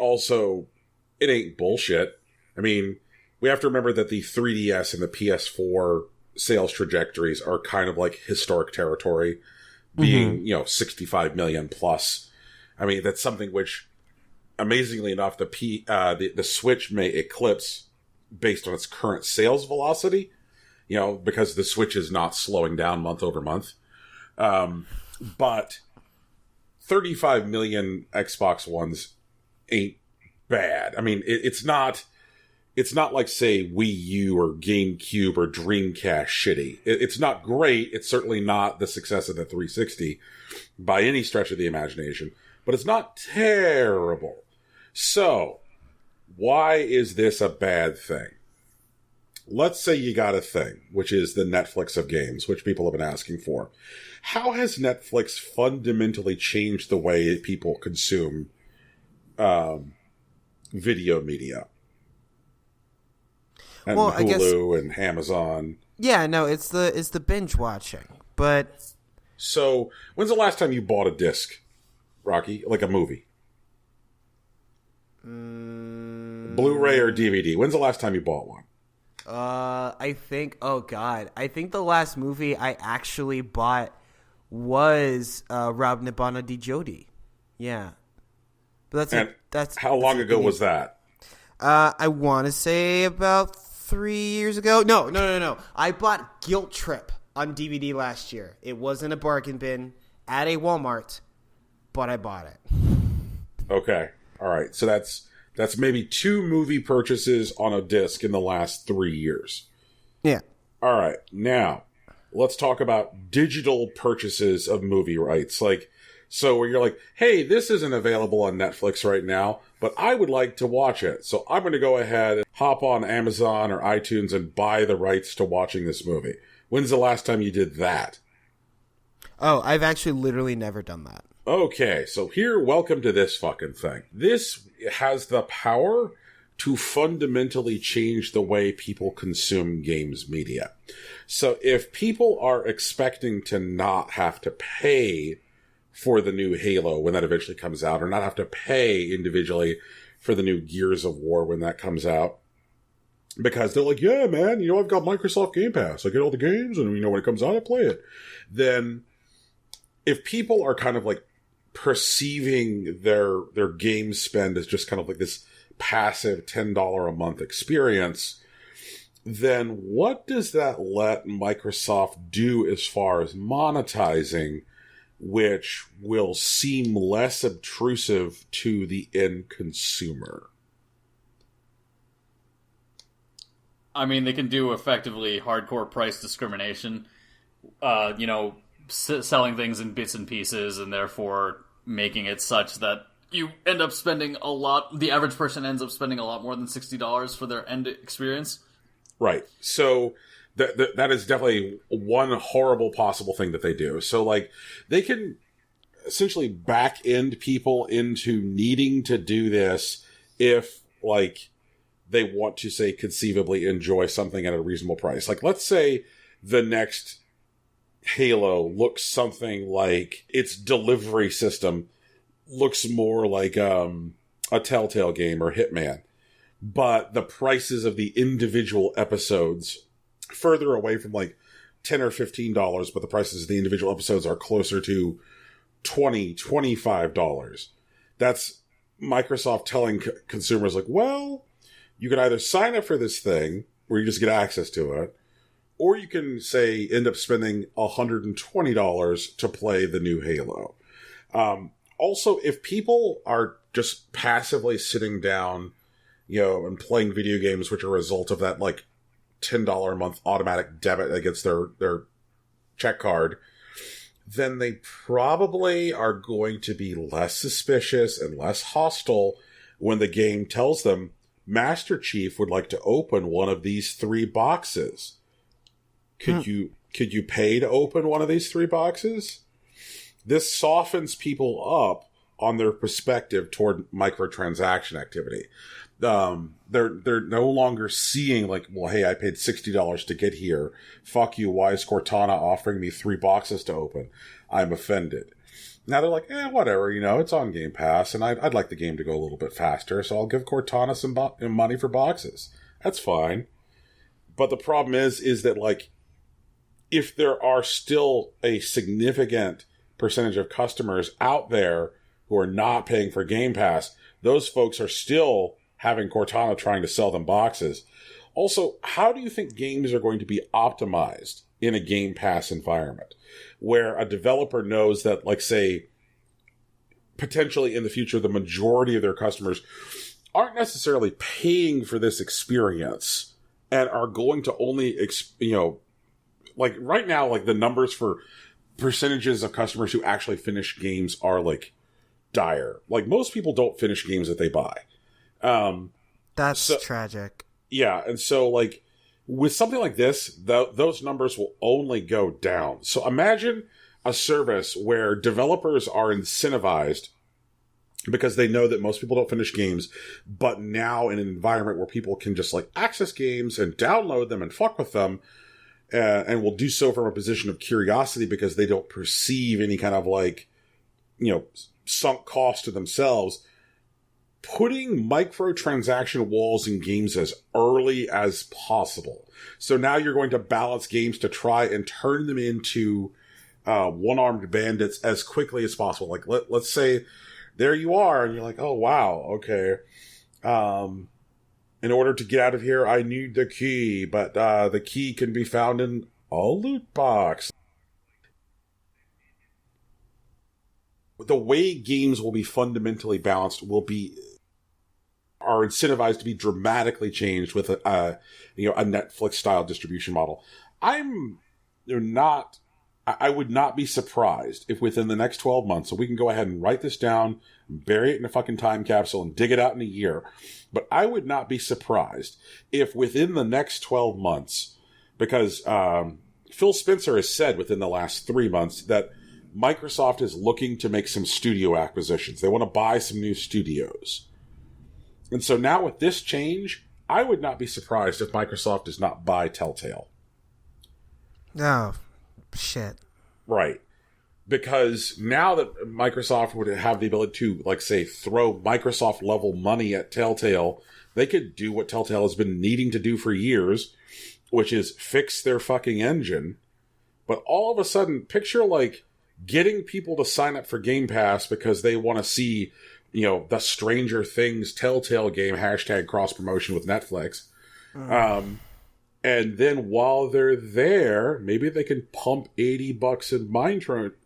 ain't bullshit. I mean, we have to remember that the 3DS and the PS4 sales trajectories are kind of like historic territory, being, 65 million plus. I mean, that's something which, amazingly enough, the Switch may eclipse based on its current sales velocity. because the Switch is not slowing down month over month. But 35 million Xbox Ones ain't bad. I mean, it's not like, say, Wii U or GameCube or Dreamcast shitty. It's not great. It's certainly not the success of the 360 by any stretch of the imagination, but it's not terrible. So, why is this a bad thing? Let's say you got a thing, which is the Netflix of games, which people have been asking for. How has Netflix fundamentally changed the way people consume video media? And Hulu and Amazon. Yeah, no, it's the binge watching. But so, when's the last time you bought a disc, Rocky? Like a movie? Blu-ray or DVD? When's the last time you bought one? I think the last movie I actually bought was Rob Nibbana di Jodi. Yeah. But that's how long ago was that? I want to say about 3 years ago. No. I bought Guilt Trip on DVD last year. It wasn't a bargain bin at a Walmart, but I bought it. Okay. All right. So that's maybe 2 movie purchases on a disc in the last 3 years. Yeah. All right. Now, let's talk about digital purchases of movie rights. So where you're like, hey, this isn't available on Netflix right now, but I would like to watch it. So I'm going to go ahead and hop on Amazon or iTunes and buy the rights to watching this movie. When's the last time you did that? Oh, I've actually literally never done that. Okay, so welcome to this fucking thing. This has the power to fundamentally change the way people consume games media. So if people are expecting to not have to pay for the new Halo when that eventually comes out, or not have to pay individually for the new Gears of War when that comes out, because they're like, yeah, man, I've got Microsoft Game Pass. I get all the games, and when it comes out, I play it. Then if people are kind of like perceiving their game spend as just kind of like this passive $10 a month experience, then what does that let Microsoft do as far as monetizing, which will seem less obtrusive to the end consumer? I mean, they can do effectively hardcore price discrimination, selling things in bits and pieces, and therefore making it such that you end up spending a lot. The average person ends up spending a lot more than $60 for their end experience. Right. So that is definitely one horrible possible thing that they do. So, they can essentially back end people into needing to do this if, they want to, say, conceivably enjoy something at a reasonable price. Let's say the next Halo looks something like its delivery system looks more like a Telltale game or Hitman, but the prices of the individual episodes further away from $10 or $15, but the prices of the individual episodes are closer to $20, $25. That's Microsoft telling consumers well, you can either sign up for this thing where you just get access to it, or you can, say, end up spending $120 to play the new Halo. Also, if people are just passively sitting down, and playing video games, which are a result of that, $10 a month automatic debit against their check card, then they probably are going to be less suspicious and less hostile when the game tells them, Master Chief would like to open one of these 3 boxes. Could you pay to open one of these 3 boxes? This softens people up on their perspective toward microtransaction activity. They're no longer seeing hey, I paid $60 to get here. Fuck you. Why is Cortana offering me 3 boxes to open? I'm offended. Now they're like, whatever, it's on Game Pass, and I'd like the game to go a little bit faster, so I'll give Cortana some money for boxes. That's fine. But the problem is that, if there are still a significant percentage of customers out there who are not paying for Game Pass, those folks are still having Cortana trying to sell them boxes. Also, how do you think games are going to be optimized in a Game Pass environment where a developer knows that, like, say, potentially in the future, the majority of their customers aren't necessarily paying for this experience and are going to only, like right now, like the numbers for percentages of customers who actually finish games are like dire. Like most people don't finish games that they buy. That's tragic. Yeah. And so like with something like this, those numbers will only go down. So imagine a service where developers are incentivized because they know that most people don't finish games, but now in an environment where people can just like access games and download them and fuck with them, and will do so from a position of curiosity because they don't perceive any kind of like, sunk cost to themselves. Putting microtransaction walls in games as early as possible. So now you're going to balance games to try and turn them into one-armed bandits as quickly as possible. Like, let's say there you are, and you're like, oh, wow, okay. In order to get out of here, I need the key, but the key can be found in a loot box. The way games will be fundamentally balanced are incentivized to be dramatically changed with a Netflix-style distribution model. I would not be surprised if within the next 12 months, so we can go ahead and write this down, bury it in a fucking time capsule, and dig it out in a year. But I would not be surprised if within the next 12 months, because Phil Spencer has said within the last 3 months that Microsoft is looking to make some studio acquisitions. They want to buy some new studios. And so now with this change, I would not be surprised if Microsoft does not buy Telltale. Oh, shit. Right. Because now that Microsoft would have the ability to, like, say, throw Microsoft-level money at Telltale, they could do what Telltale has been needing to do for years, which is fix their fucking engine. But all of a sudden, picture, like, getting people to sign up for Game Pass because they want to see, the Stranger Things Telltale game, # cross-promotion with Netflix. And then while they're there, maybe they can pump $80 in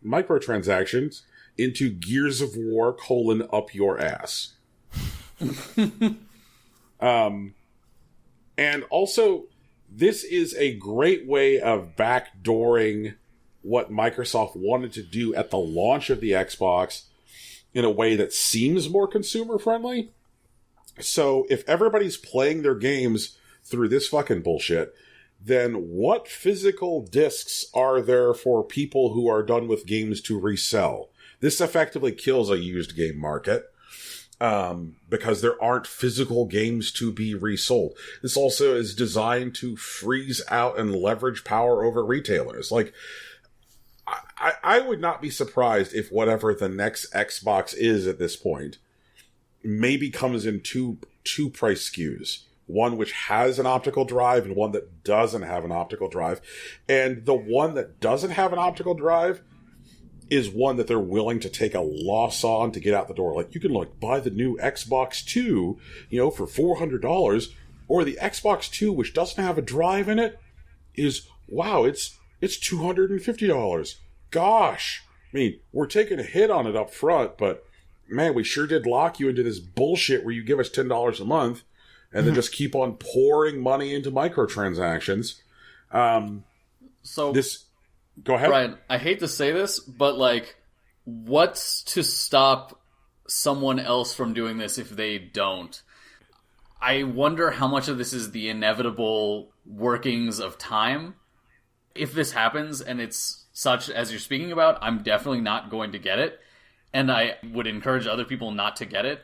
microtransactions into Gears of War : up your ass. And also, this is a great way of backdooring what Microsoft wanted to do at the launch of the Xbox in a way that seems more consumer-friendly. So if everybody's playing their games through this fucking bullshit, then what physical discs are there for people who are done with games to resell? This effectively kills a used game market because there aren't physical games to be resold. This also is designed to freeze out and leverage power over retailers. Like, I would not be surprised if whatever the next Xbox is at this point maybe comes in two price SKUs. One which has an optical drive and one that doesn't have an optical drive. And the one that doesn't have an optical drive is one that they're willing to take a loss on to get out the door. Like, you can buy the new Xbox 2, for $400, or the Xbox 2, which doesn't have a drive in it, is, wow, it's $250. Gosh. I mean, we're taking a hit on it up front, but man, we sure did lock you into this bullshit where you give us $10 a month and then just keep on pouring money into microtransactions. Go ahead. Brian, I hate to say this, but what's to stop someone else from doing this if they don't? I wonder how much of this is the inevitable workings of time. If this happens and it's such as you're speaking about, I'm definitely not going to get it. And I would encourage other people not to get it.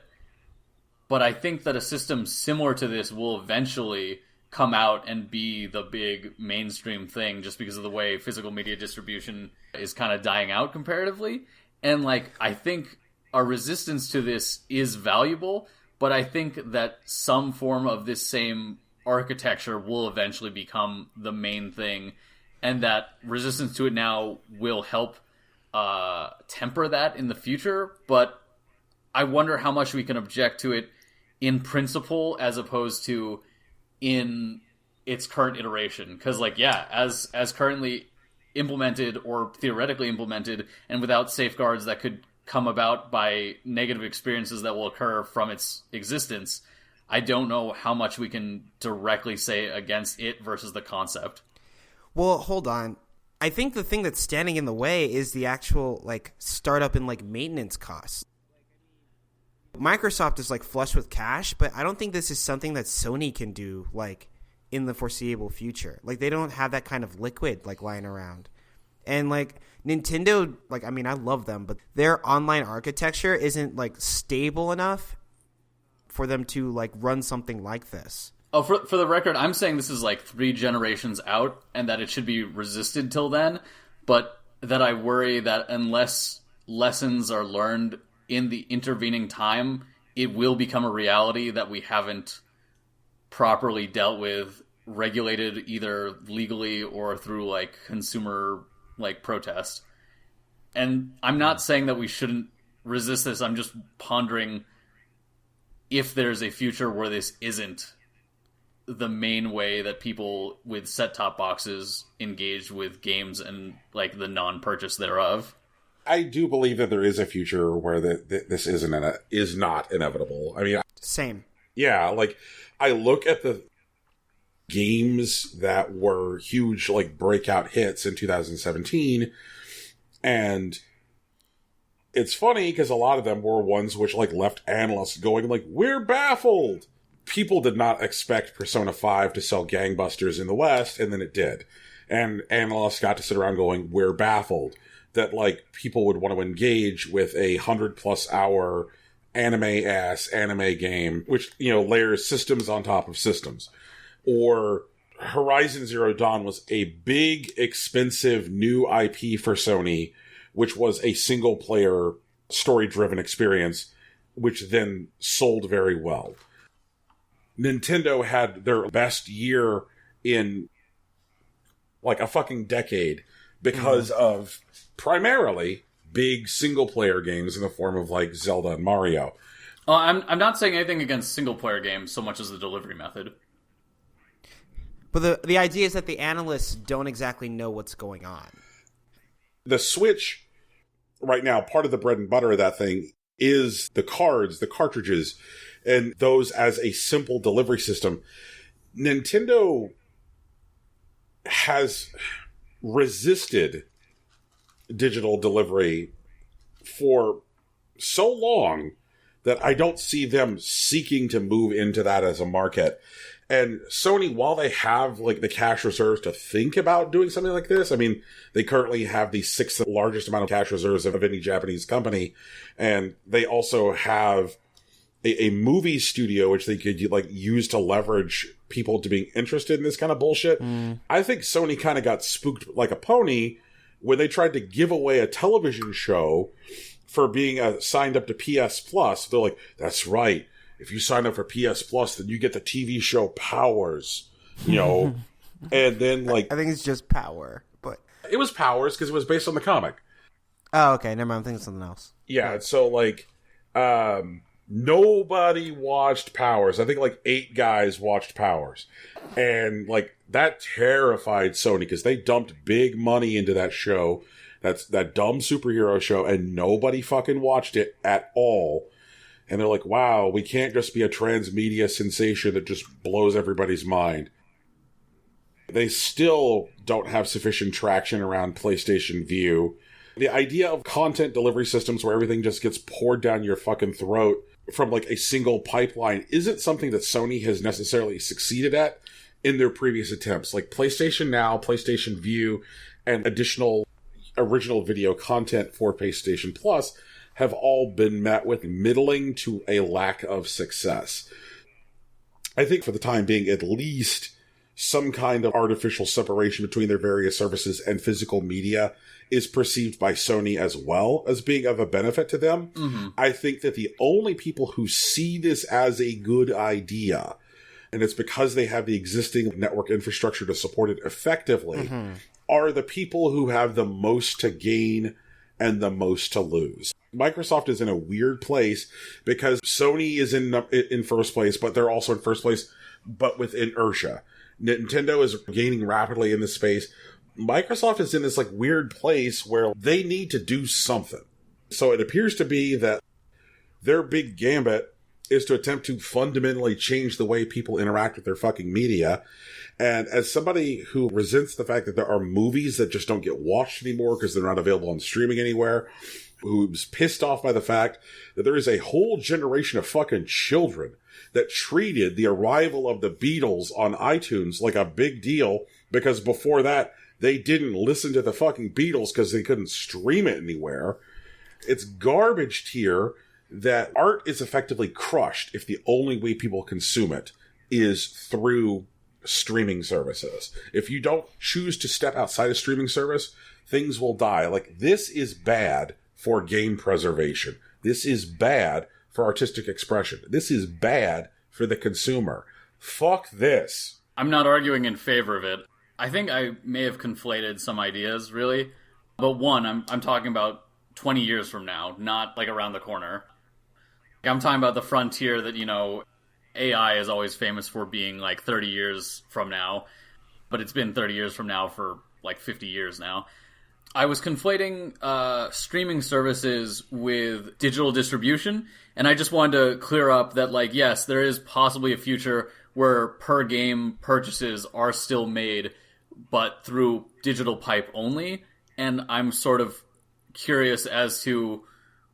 But I think that a system similar to this will eventually come out and be the big mainstream thing just because of the way physical media distribution is kind of dying out comparatively. And I think our resistance to this is valuable, but I think that some form of this same architecture will eventually become the main thing, and that resistance to it now will help temper that in the future. But I wonder how much we can object to it in principle as opposed to in its current iteration. Because, like, yeah, as currently implemented or theoretically implemented, and without safeguards that could come about by negative experiences that will occur from its existence, I don't know how much we can directly say against it versus the concept. Well, hold on. I think the thing that's standing in the way is the actual, like, startup and, like, maintenance costs. Microsoft is, like, flush with cash, but I don't think this is something that Sony can do, like, in the foreseeable future. Like, they don't have that kind of liquid, like, lying around. And, like, Nintendo, like, I mean, I love them, but their online architecture isn't, like, stable enough for them to, like, run something like this. Oh, for the record, I'm saying this is like 3 generations out and that it should be resisted till then, but that I worry that unless lessons are learned in the intervening time, it will become a reality that we haven't properly dealt with, regulated either legally or through, like, consumer, like, protest. And I'm not saying that we shouldn't resist this, I'm just pondering if there's a future where this isn't the main way that people with set-top boxes engage with games and, like, the non-purchase thereof. I do believe that there is a future where this is not inevitable. I mean, same. Yeah, like, I look at the games that were huge, like, breakout hits in 2017, and it's funny because a lot of them were ones which, like, left analysts going, like, we're baffled. People did not expect Persona 5 to sell gangbusters in the West, and then it did. And analysts got to sit around going, we're baffled. That, like, people would want to engage with a 100+ hour anime-ass anime game, which, you know, layers systems on top of systems. Or Horizon Zero Dawn was a big, expensive new IP for Sony, which was a single-player, story-driven experience, which then sold very well. Nintendo had their best year in, like, a fucking decade because of primarily big single-player games in the form of, like, Zelda and Mario. I'm not saying anything against single-player games so much as the delivery method. But the idea is that the analysts don't exactly know what's going on. The Switch, right now, part of the bread and butter of that thing is the cards, the cartridges, and those as a simple delivery system. Nintendo has resisted digital delivery for so long that I don't see them seeking to move into that as a market. And Sony, while they have, like, the cash reserves to think about doing something like this, I mean, they currently have the 6th largest amount of cash reserves of any Japanese company, and they also have a movie studio which they could, like, use to leverage people to being interested in this kind of bullshit. I think Sony kind of got spooked like a pony when they tried to give away a television show for being signed up to PS Plus. They're like, that's right. If you sign up for PS Plus, then you get the TV show Powers, you know? And then, like, I think it's just Power, but it was Powers because it was based on the comic. Oh, okay. Never mind. I'm thinking something else. Yeah. Right. So, like, nobody watched Powers. I think, like, 8 guys watched Powers. And, like, that terrified Sony because they dumped big money into that show. That's that dumb superhero show, and nobody fucking watched it at all. And they're like, wow, we can't just be a transmedia sensation that just blows everybody's mind. They still don't have sufficient traction around PlayStation Vue. The idea of content delivery systems where everything just gets poured down your fucking throat from, like, a single pipeline isn't something that Sony has necessarily succeeded at in their previous attempts. Like, PlayStation Now, PlayStation Vue, and additional original video content for PlayStation Plus have all been met with middling to a lack of success. I think for the time being, at least some kind of artificial separation between their various services and physical media is perceived by Sony as well as being of a benefit to them. Mm-hmm. I think that the only people who see this as a good idea, and it's because they have the existing network infrastructure to support it effectively, are the people who have the most to gain and the most to lose. Microsoft is in a weird place because Sony is in first place, but they're also in first place, but with inertia. Nintendo is gaining rapidly in this space. Microsoft is in this like weird place where they need to do something. So it appears to be that their big gambit is to attempt to fundamentally change the way people interact with their fucking media. And as somebody who resents the fact that there are movies that just don't get watched anymore because they're not available on streaming anywhere, who's pissed off by the fact that there is a whole generation of fucking children that treated the arrival of the Beatles on iTunes like a big deal because before that, they didn't listen to the fucking Beatles because they couldn't stream it anywhere. It's garbage tier that art is effectively crushed if the only way people consume it is through streaming services. If you don't choose to step outside a streaming service, things will die. Like, this is bad for game preservation. This is bad for artistic expression. This is bad for the consumer. Fuck this. I'm not arguing in favor of it. I think I may have conflated some ideas, really. But one, I'm talking about 20 years from now, not like around the corner. I'm talking about the frontier that, you know, AI is always famous for being like 30 years from now, but it's been 30 years from now for like 50 years now. I was conflating streaming services with digital distribution, and I just wanted to clear up that, like, yes, there is possibly a future where per-game purchases are still made, but through digital pipe only, and I'm sort of curious as to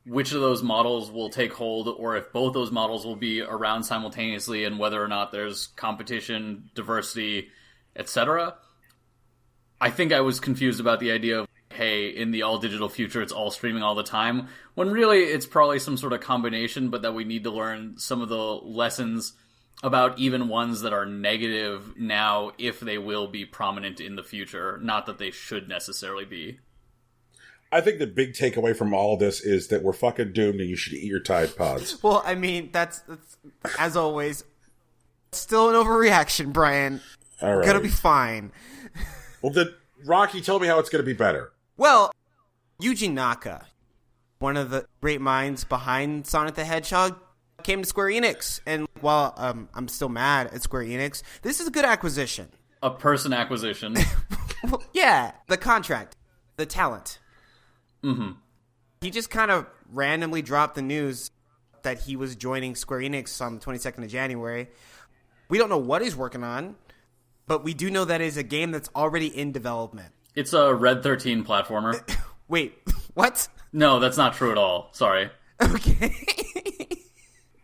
which of those models will take hold, or if both those models will be around simultaneously, and whether or not there's competition, diversity, etc. I think I was confused about the idea of, hey, in the all-digital future, it's all streaming all the time, when really it's probably some sort of combination, but that we need to learn some of the lessons about even ones that are negative now, if they will be prominent in the future. Not that they should necessarily be. I think the big takeaway from all of this is that we're fucking doomed and you should eat your Tide Pods. Well, I mean, that's as always, still an overreaction, Brian. All right. We're gonna be fine. Well, then, Rocky, tell me how it's gonna be better. Well, Yuji Naka, one of the great minds behind Sonic the Hedgehog, came to Square Enix. And while I'm still mad at Square Enix, this is a good acquisition. A person acquisition. Yeah, the contract, the talent. Mm-hmm. He just kind of randomly dropped the news that he was joining Square Enix on the 22nd of January. We don't know what he's working on, but we do know that it's a game that's already in development. It's a Red 13 platformer. Wait, what? No, that's not true at all. Sorry. Okay.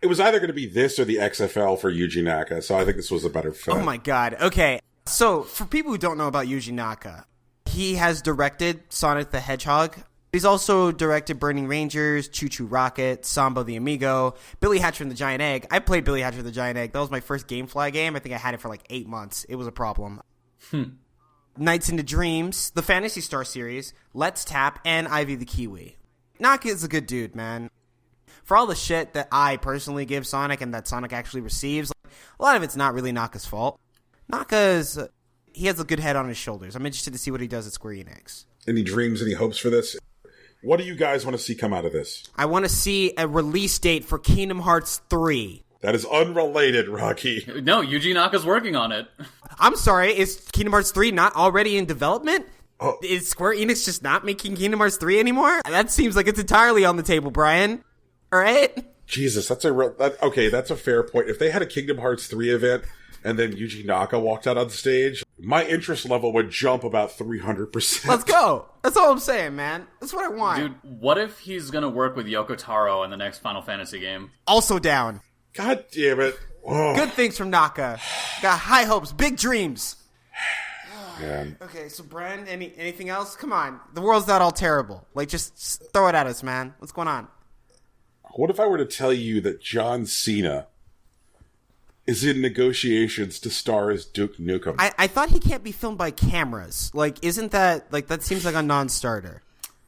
It was either going to be this or the XFL for Yuji Naka, so I think this was a better fit. Oh my god. Okay. So, for people who don't know about Yuji Naka, he has directed Sonic the Hedgehog. He's also directed Burning Rangers, Choo Choo Rocket, Sambo the Amigo, Billy Hatcher and the Giant Egg. I played Billy Hatcher and the Giant Egg. That was my first GameFly game. I think I had it for like 8 months. It was a problem. Nights into Dreams, the Phantasy Star series, Let's Tap, and Ivy the Kiwi. Naka is a good dude, man. For all the shit that I personally give Sonic and that Sonic actually receives, a lot of it's not really Naka's fault. He has a good head on his shoulders. I'm interested to see what he does at Square Enix. Any dreams, any hopes for this? What do you guys want to see come out of this? I want to see a release date for Kingdom Hearts 3. That is unrelated, Rocky. No, Yuji Naka's working on it. I'm sorry, is Kingdom Hearts 3 not already in development? Oh. Is Square Enix just not making Kingdom Hearts 3 anymore? That seems like it's entirely on the table, Brian. All right? Jesus, that's a fair point. If they had a Kingdom Hearts 3 event and then Yuji Naka walked out on stage, my interest level would jump about 300%. Let's go. That's all I'm saying, man. That's what I want. Dude, what if he's going to work with Yoko Taro in the next Final Fantasy game? Also down. God damn it. Oh. Good things from Naka. Got high hopes, big dreams. Man. Okay, so Brian, anything else? Come on. The world's not all terrible. Like, just throw it at us, man. What's going on? What if I were to tell you that John Cena is in negotiations to star as Duke Nukem? I thought he can't be filmed by cameras. Like, isn't that, like, that seems like a non-starter.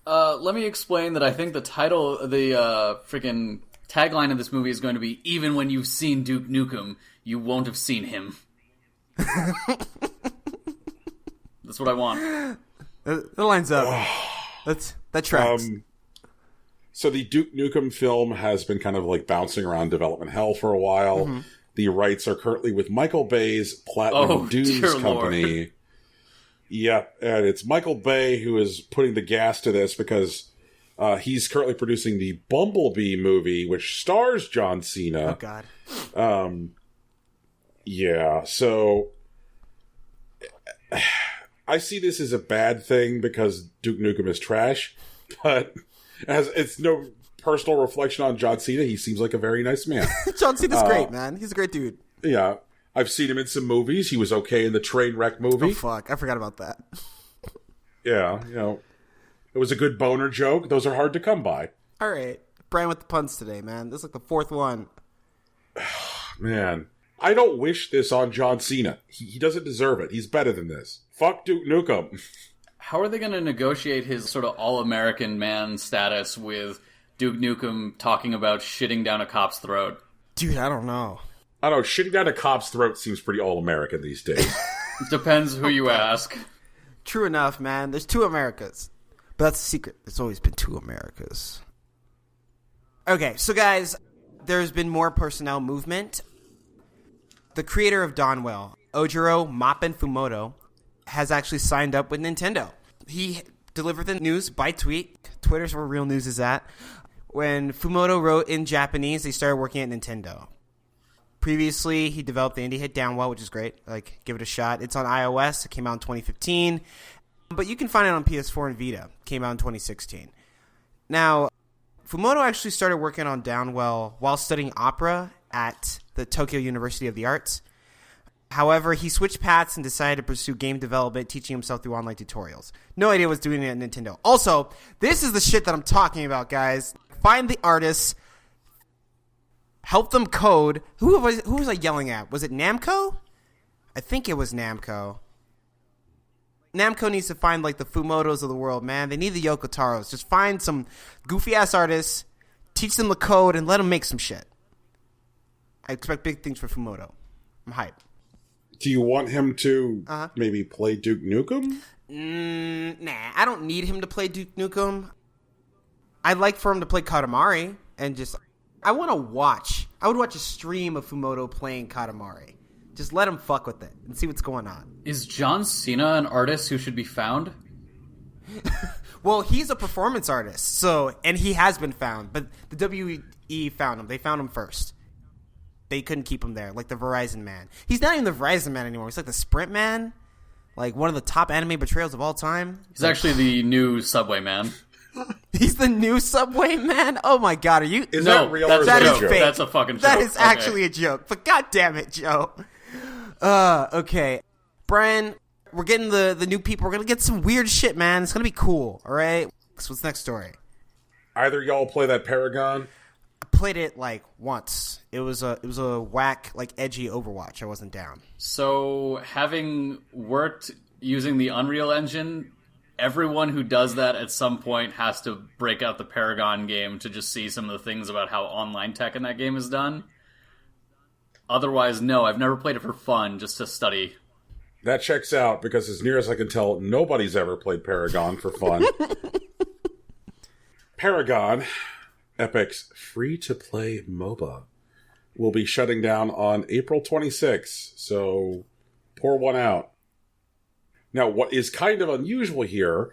Let me explain that I think the title, the freaking tagline of this movie is going to be, even when you've seen Duke Nukem, you won't have seen him. That's what I want. That lines up. That tracks. So the Duke Nukem film has been kind of like bouncing around development hell for a while. Mm-hmm. The rights are currently with Michael Bay's Platinum Dunes company. Lord. Yeah, and it's Michael Bay who is putting the gas to this because he's currently producing the Bumblebee movie, which stars John Cena. Oh, God. Yeah, so I see this as a bad thing because Duke Nukem is trash, but as it's no personal reflection on John Cena, he seems like a very nice man. John Cena's great, man. He's a great dude. Yeah. I've seen him in some movies. He was okay in the Trainwreck movie. Oh, fuck. I forgot about that. Yeah, it was a good boner joke. Those are hard to come by. All right. Brian with the puns today, man. This is like the fourth one. Man. I don't wish this on John Cena. He doesn't deserve it. He's better than this. Fuck Duke Nukem. How are they going to negotiate his sort of all-American man status with Duke Nukem talking about shitting down a cop's throat? Dude, I don't know. I don't know. Shitting down a cop's throat seems pretty all-American these days. Depends who you ask. True enough, man. There's two Americas. But that's the secret. There's always been two Americas. Okay, so guys, there's been more personnel movement. The creator of Dawnwell, Ojiro Mappen Fumoto, has actually signed up with Nintendo. He delivered the news by tweet. Twitter's where real news is at. When Fumoto wrote in Japanese, they started working at Nintendo. Previously, he developed the indie hit Downwell, which is great. Like, give it a shot. It's on iOS. It came out in 2015. But you can find it on PS4 and Vita. It came out in 2016. Now, Fumoto actually started working on Downwell while studying opera at the Tokyo University of the Arts. However, he switched paths and decided to pursue game development, teaching himself through online tutorials. No idea what's doing it at Nintendo. Also, this is the shit that I'm talking about, guys. Find the artists. Help them code. Who was I yelling at? Was it Namco? I think it was Namco. Namco needs to find, like, the Fumotos of the world, man. They need the Yoko Taros. Just find some goofy-ass artists, teach them the code, and let them make some shit. I expect big things for Fumoto. I'm hyped. Do you want him to maybe play Duke Nukem? Nah, I don't need him to play Duke Nukem. I'd like for him to play Katamari and just... I want to watch. I would watch a stream of Fumoto playing Katamari. Just let him fuck with it and see what's going on. Is John Cena an artist who should be found? Well, he's a performance artist, and he has been found, but the WE found him. They found him first. They couldn't keep him there, like the Verizon Man. He's not even the Verizon Man anymore. He's like the Sprint Man, like one of the top anime betrayals of all time. He's actually the new Subway Man. He's the new Subway Man? Oh my god, are you... Is that real or is that that is a joke? fake. That's a fucking joke. That is actually a joke, but god damn it, Joe. Okay. Brian, we're getting the new people. We're gonna get some weird shit, man. It's gonna be cool, alright? So what's the next story? Either y'all play that Paragon? I played it, like, once. It was a whack, like, edgy Overwatch. I wasn't down. So, having worked using the Unreal Engine... Everyone who does that at some point has to break out the Paragon game to just see some of the things about how online tech in that game is done. Otherwise, no, I've never played it for fun, just to study. That checks out, because as near as I can tell, nobody's ever played Paragon for fun. Paragon, Epic's free-to-play MOBA, will be shutting down on April 26th, so pour one out. Now, what is kind of unusual here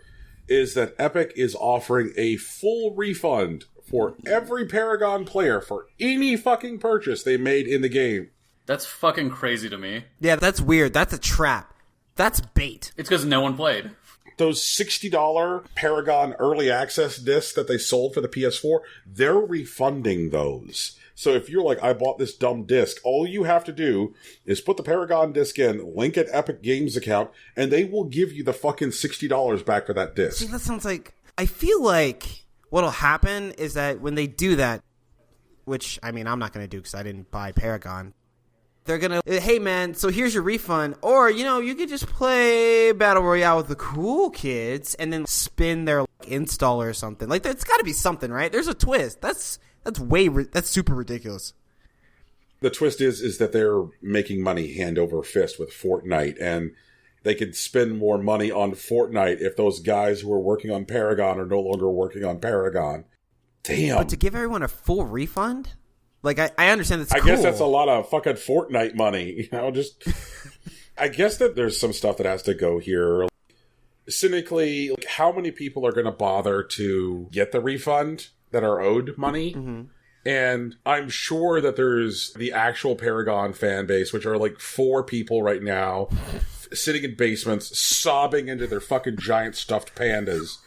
is that Epic is offering a full refund for every Paragon player for any fucking purchase they made in the game. That's fucking crazy to me. Yeah, that's weird. That's a trap. That's bait. It's because no one played. Those $60 Paragon early access discs that they sold for the PS4, they're refunding those. So if you're like, I bought this dumb disc, all you have to do is put the Paragon disc in, link an Epic Games account, and they will give you the fucking $60 back for that disc. See, that sounds like... I feel like what'll happen is that when they do that, which, I mean, I'm not going to do because I didn't buy Paragon, they're going to, hey, man, so here's your refund. Or, you could just play Battle Royale with the cool kids and then spin their install or something. Like, it's got to be something, right? There's a twist. That's super ridiculous. The twist is that they're making money hand over fist with Fortnite, and they could spend more money on Fortnite if those guys who are working on Paragon are no longer working on Paragon. Damn. But to give everyone a full refund? Like, I understand that's I cool. guess that's a lot of fucking Fortnite money. Just... I guess that there's some stuff that has to go here. Cynically, like, how many people are going to bother to get the refund that are owed money? Mm-hmm. And I'm sure that there's the actual Paragon fan base, which are like 4 people right now, sitting in basements, sobbing into their fucking giant stuffed pandas.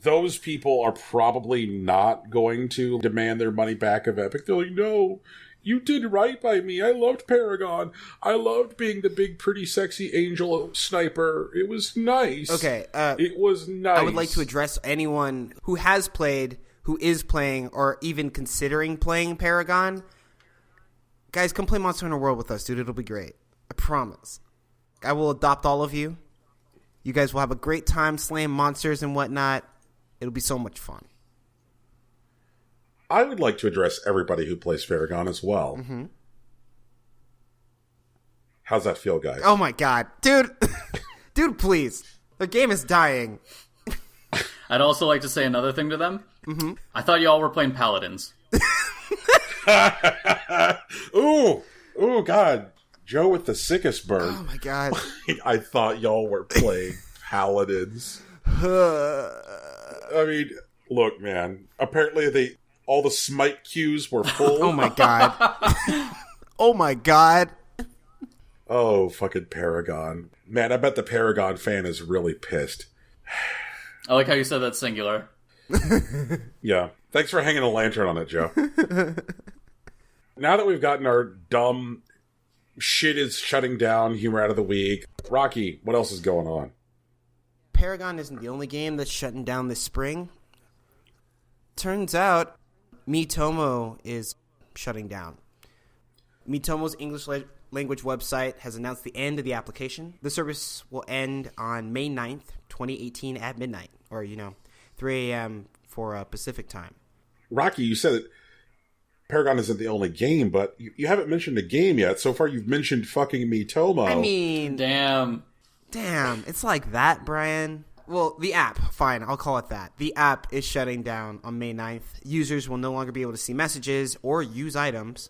Those people are probably not going to demand their money back of Epic. They're like, no, you did right by me. I loved Paragon. I loved being the big, pretty, sexy angel sniper. It was nice. Okay. It was nice. I would like to address anyone who has played, who is playing, or even considering playing Paragon. Guys, come play Monster Hunter World with us, dude. It'll be great. I promise. I will adopt all of you. You guys will have a great time slaying monsters and whatnot. It'll be so much fun. I would like to address everybody who plays Paragon as well. Mm-hmm. How's that feel, guys? Oh my god. Dude. Dude, please. The game is dying. I'd also like to say another thing to them. Mm-hmm. I thought y'all were playing Paladins. Ooh, God. Joe with the sickest burn. Oh my god. I thought y'all were playing Paladins. I mean, look, man. Apparently all the Smite queues were full. Oh my god. Oh my god. Oh, fucking Paragon. Man, I bet the Paragon fan is really pissed. I like how you said that singular. Yeah. Thanks for hanging a lantern on it, Joe. Now that we've gotten our dumb shit is shutting down humor out of the week, Rocky, what else is going on? Paragon isn't the only game that's shutting down this spring. Turns out, Miitomo is shutting down. Miitomo's English language website has announced the end of the application. The service will end on May 9th, 2018 at midnight, or, 3 a.m. for Pacific time. Rocky, you said that Paragon isn't the only game, but you haven't mentioned a game yet. So far, you've mentioned fucking Miitomo. I mean... Damn, it's like that, Brian. Well, the app, fine, I'll call it that. The app is shutting down on May 9th. Users will no longer be able to see messages or use items.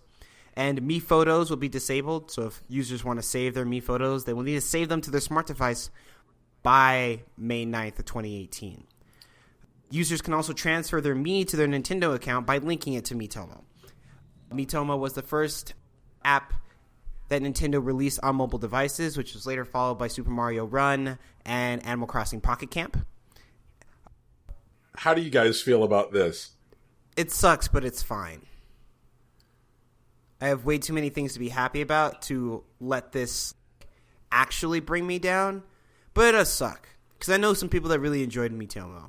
And Mi Photos will be disabled, so if users want to save their Mi Photos, they will need to save them to their smart device by May 9th of 2018. Users can also transfer their Mi to their Nintendo account by linking it to Miitomo. Miitomo was the first app that Nintendo released on mobile devices, which was later followed by Super Mario Run and Animal Crossing Pocket Camp. How do you guys feel about this? It sucks, but it's fine. I have way too many things to be happy about to let this actually bring me down, but it does suck, because I know some people that really enjoyed Miitomo.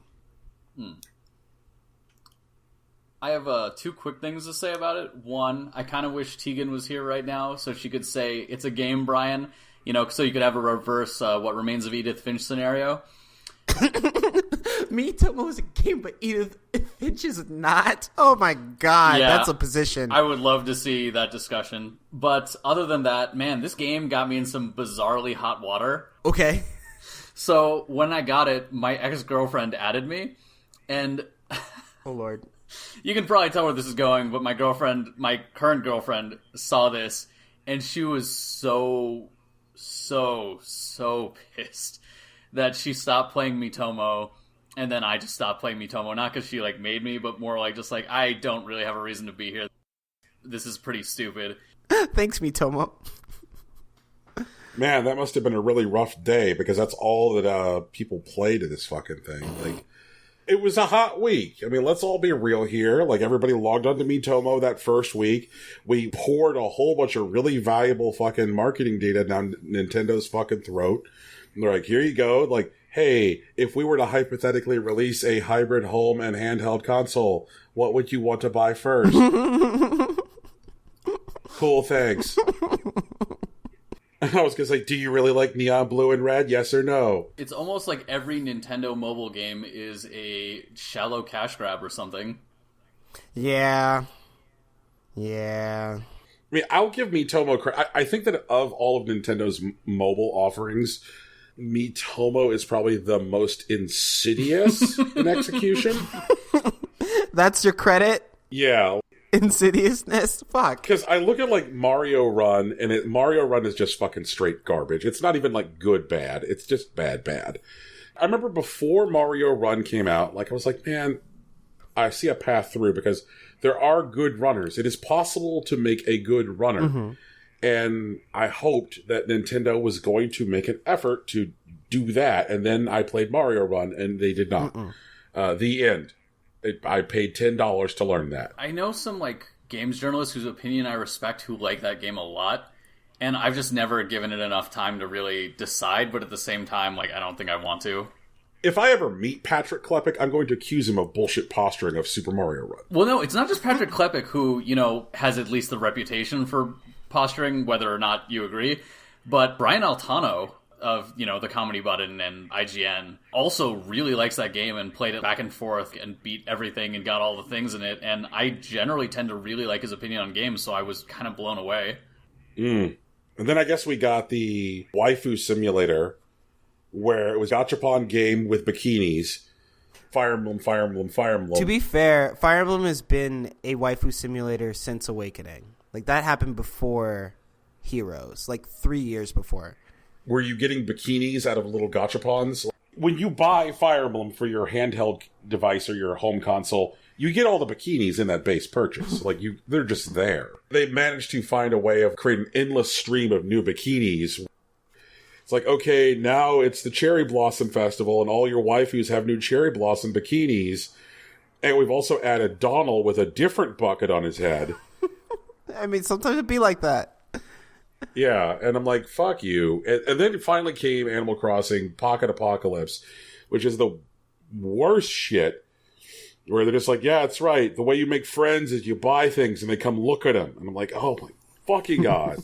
I have 2 quick things to say about it. One, I kind of wish Tegan was here right now so she could say, it's a game, Brian. So you could have a reverse What Remains of Edith Finch scenario. Miitomo is a game, but Edith Finch is not? Oh my god, yeah, that's a position. I would love to see that discussion. But other than that, man, this game got me in some bizarrely hot water. Okay. So when I got it, my ex-girlfriend added me, and... Oh lord. You can probably tell where this is going, but my current girlfriend, saw this, and she was so pissed that she stopped playing Miitomo, and then I just stopped playing Miitomo. Not because she, made me, but more just I don't really have a reason to be here. This is pretty stupid. Thanks, Miitomo. Man, that must have been a really rough day, because that's all that people play to this fucking thing. It was a hot week. I mean, let's all be real here. Everybody logged onto Miitomo that first week. We poured a whole bunch of really valuable fucking marketing data down Nintendo's fucking throat. And they're like, here you go. Hey, if we were to hypothetically release a hybrid home and handheld console, what would you want to buy first? Cool, thanks. I was going to say, do you really like neon blue and red? Yes or no? It's almost like every Nintendo mobile game is a shallow cash grab or something. Yeah. I mean, I'll give Miitomo credit. I think that of all of Nintendo's mobile offerings, Miitomo is probably the most insidious in execution. That's your credit? Yeah. Insidiousness? Fuck. Because I look at, like, Mario Run, and Mario Run is just fucking straight garbage. It's not even, like, good bad. It's just bad. I remember before Mario Run came out, like, I was like, man, I see a path through, because there are good runners. It is possible to make a good runner. Mm-hmm. And I hoped that Nintendo was going to make an effort to do that. And then I played Mario Run, and they did not. The end. I paid $10 to learn that. I know some, like, games journalists whose opinion I respect who like that game a lot. And I've just never given it enough time to really decide. But at the same time, like, I don't think I want to. If I ever meet Patrick Klepek, I'm going to accuse him of bullshit posturing of Super Mario Run. Well, no, it's not just Patrick Klepek who, you know, has at least the reputation for posturing, whether or not you agree. But Brian Altano of, you know, The Comedy Button and IGN also really likes that game and played it back and forth and beat everything and got all the things in it. And I generally tend to really like his opinion on games, so I was kind of blown away. And then I guess we got the Waifu Simulator, where it was gachapon game with bikinis. Fire Emblem. To be fair, Fire Emblem has been a waifu simulator since Awakening. Like, that happened before Heroes, like 3 years before. Were you getting bikinis out of little gachapons? When you buy Fire Emblem for your handheld device or your home console, you get all the bikinis in that base purchase. Like, they're just there. They managed to find a way of creating an endless stream of new bikinis. It's like, okay, now it's the Cherry Blossom Festival, and all your waifus have new Cherry Blossom bikinis. And we've also added Donald with a different bucket on his head. I mean, sometimes it'd be like that. Yeah, and I'm like, fuck you. And then finally came Animal Crossing Pocket Apocalypse, which is the worst shit, where they're just like, yeah, it's right. The way you make friends is you buy things, and they come look at them. And I'm like, oh my fucking God.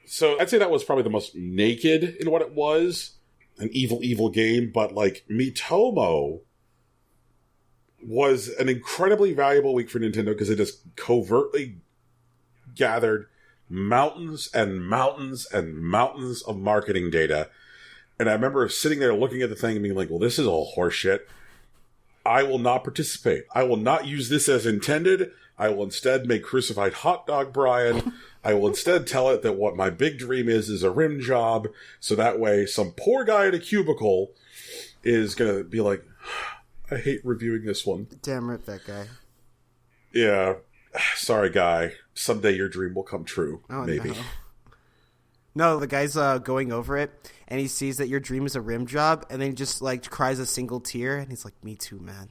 So I'd say that was probably the most naked in what it was. An evil, evil game. But, like, Miitomo was an incredibly valuable week for Nintendo because it just covertly gathered mountains and mountains and mountains of marketing data. And I remember sitting there looking at the thing and being like, well, this is all horseshit. I will not participate. I will not use this as intended. I will instead make Crucified Hot Dog Brian. I will instead tell it that what my big dream is a rim job, so that way some poor guy in a cubicle is going to be like, I hate reviewing this one. Damn right, that guy. Yeah. Sorry, guy. Someday your dream will come true. Oh, maybe. No, the guy's going over it, and he sees that your dream is a rim job, and then he just, like, cries a single tear, and he's like, me too, man.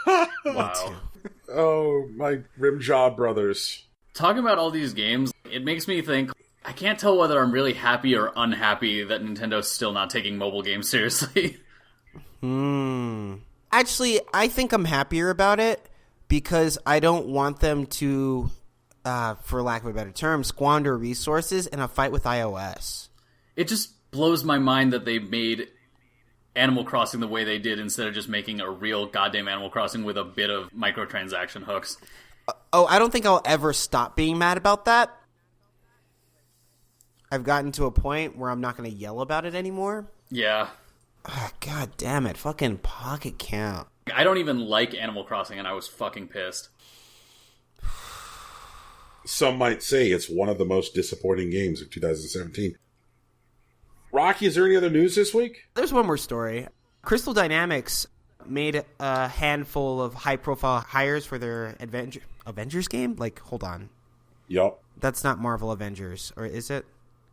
Wow. Me too. Oh, my rim job brothers. Talking about all these games, it makes me think, I can't tell whether I'm really happy or unhappy that Nintendo's still not taking mobile games seriously. Actually, I think I'm happier about it because I don't want them to, for lack of a better term, squander resources in a fight with iOS. It just blows my mind that they made Animal Crossing the way they did instead of just making a real goddamn Animal Crossing with a bit of microtransaction hooks. I don't think I'll ever stop being mad about that. I've gotten to a point where I'm not going to yell about it anymore. Yeah. God damn it. Fucking Pocket Camp. I don't even like Animal Crossing, and I was fucking pissed. Some might say it's one of the most disappointing games of 2017. Rocky, is there any other news this week? There's one more story. Crystal Dynamics made a handful of high-profile hires for their Avengers game? Like, hold on. Yup. That's not Marvel Avengers, or is it?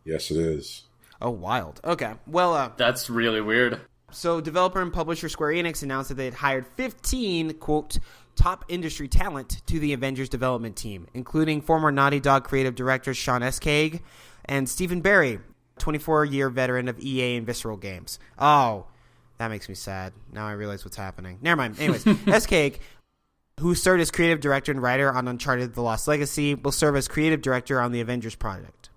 Yes, it is. Oh, wild. Okay. Well, that's really weird. So, developer and publisher Square Enix announced that they had hired 15, quote, top industry talent to the Avengers development team, including former Naughty Dog creative directors Sean Escaig and Stephen Barry, 24-year veteran of EA and Visceral Games. Oh, that makes me sad. Now I realize what's happening. Never mind. Anyways, Escaig, who served as creative director and writer on Uncharted: The Lost Legacy, will serve as creative director on the Avengers project.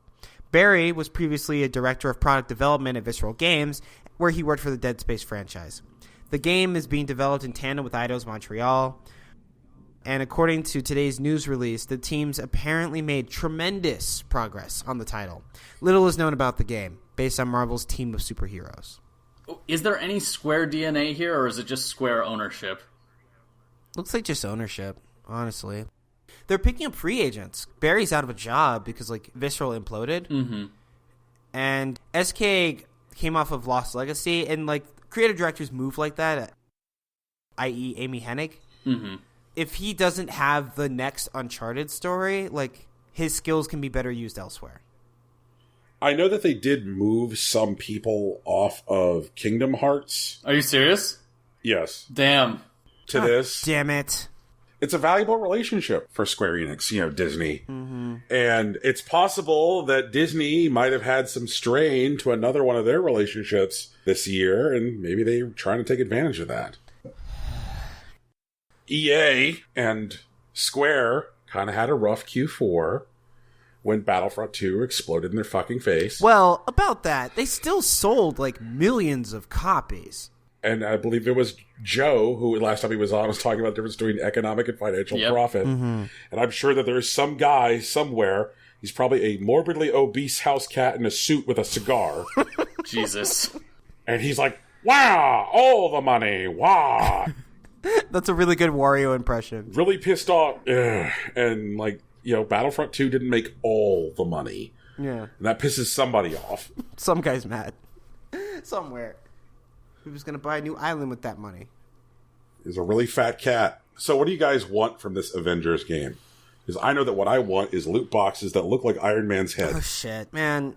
Barry was previously a director of product development at Visceral Games, where he worked for the Dead Space franchise. The game is being developed in tandem with Eidos Montreal, and according to today's news release, the teams apparently made tremendous progress on the title. Little is known about the game, based on Marvel's team of superheroes. Is there any Square DNA here, or is it just Square ownership? Looks like just ownership. honestly. They're picking up free agents. Barry's out of a job because, like, Visceral imploded. Mm-hmm. And SK came off of Lost Legacy, and, like, creative directors move like that, i.e. Amy Hennig. Mm-hmm. If he doesn't have the next Uncharted story, like, his skills can be better used elsewhere. I know that they did move some people off of Kingdom Hearts. Are you serious? Yes. Damn. To this. Damn it. It's a valuable relationship for Square Enix, Disney. Mm-hmm. And it's possible that Disney might have had some strain to another one of their relationships this year, and maybe they're trying to take advantage of that. EA and Square kind of had a rough Q4 when Battlefront 2 exploded in their fucking face. Well, about that, they still sold, like, millions of copies. And I believe it was Joe, who last time he was on, was talking about the difference between economic and financial profit. Mm-hmm. And I'm sure that there's some guy somewhere, he's probably a morbidly obese house cat in a suit with a cigar. Jesus. And he's like, wow, all the money, wow. That's a really good Wario impression. Really pissed off. Ugh. And, like, Battlefront 2 didn't make all the money. Yeah. And that pisses somebody off. Some guy's mad. Somewhere. He was going to buy a new island with that money. He's a really fat cat. So what do you guys want from this Avengers game? Because I know that what I want is loot boxes that look like Iron Man's head. Oh, shit, man.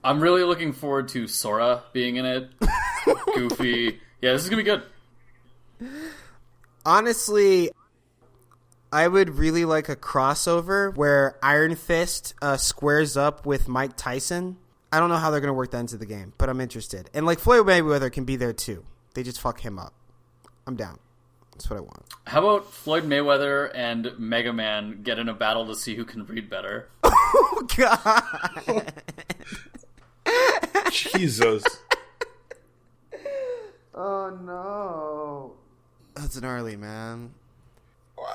I'm really looking forward to Sora being in it. Goofy. Yeah, this is going to be good. Honestly, I would really like a crossover where Iron Fist squares up with Mike Tyson. I don't know how they're going to work that into the game, but I'm interested. And, like, Floyd Mayweather can be there, too. They just fuck him up. I'm down. That's what I want. How about Floyd Mayweather and Mega Man get in a battle to see who can read better? Oh, God. Jesus. Oh, no. That's gnarly, man.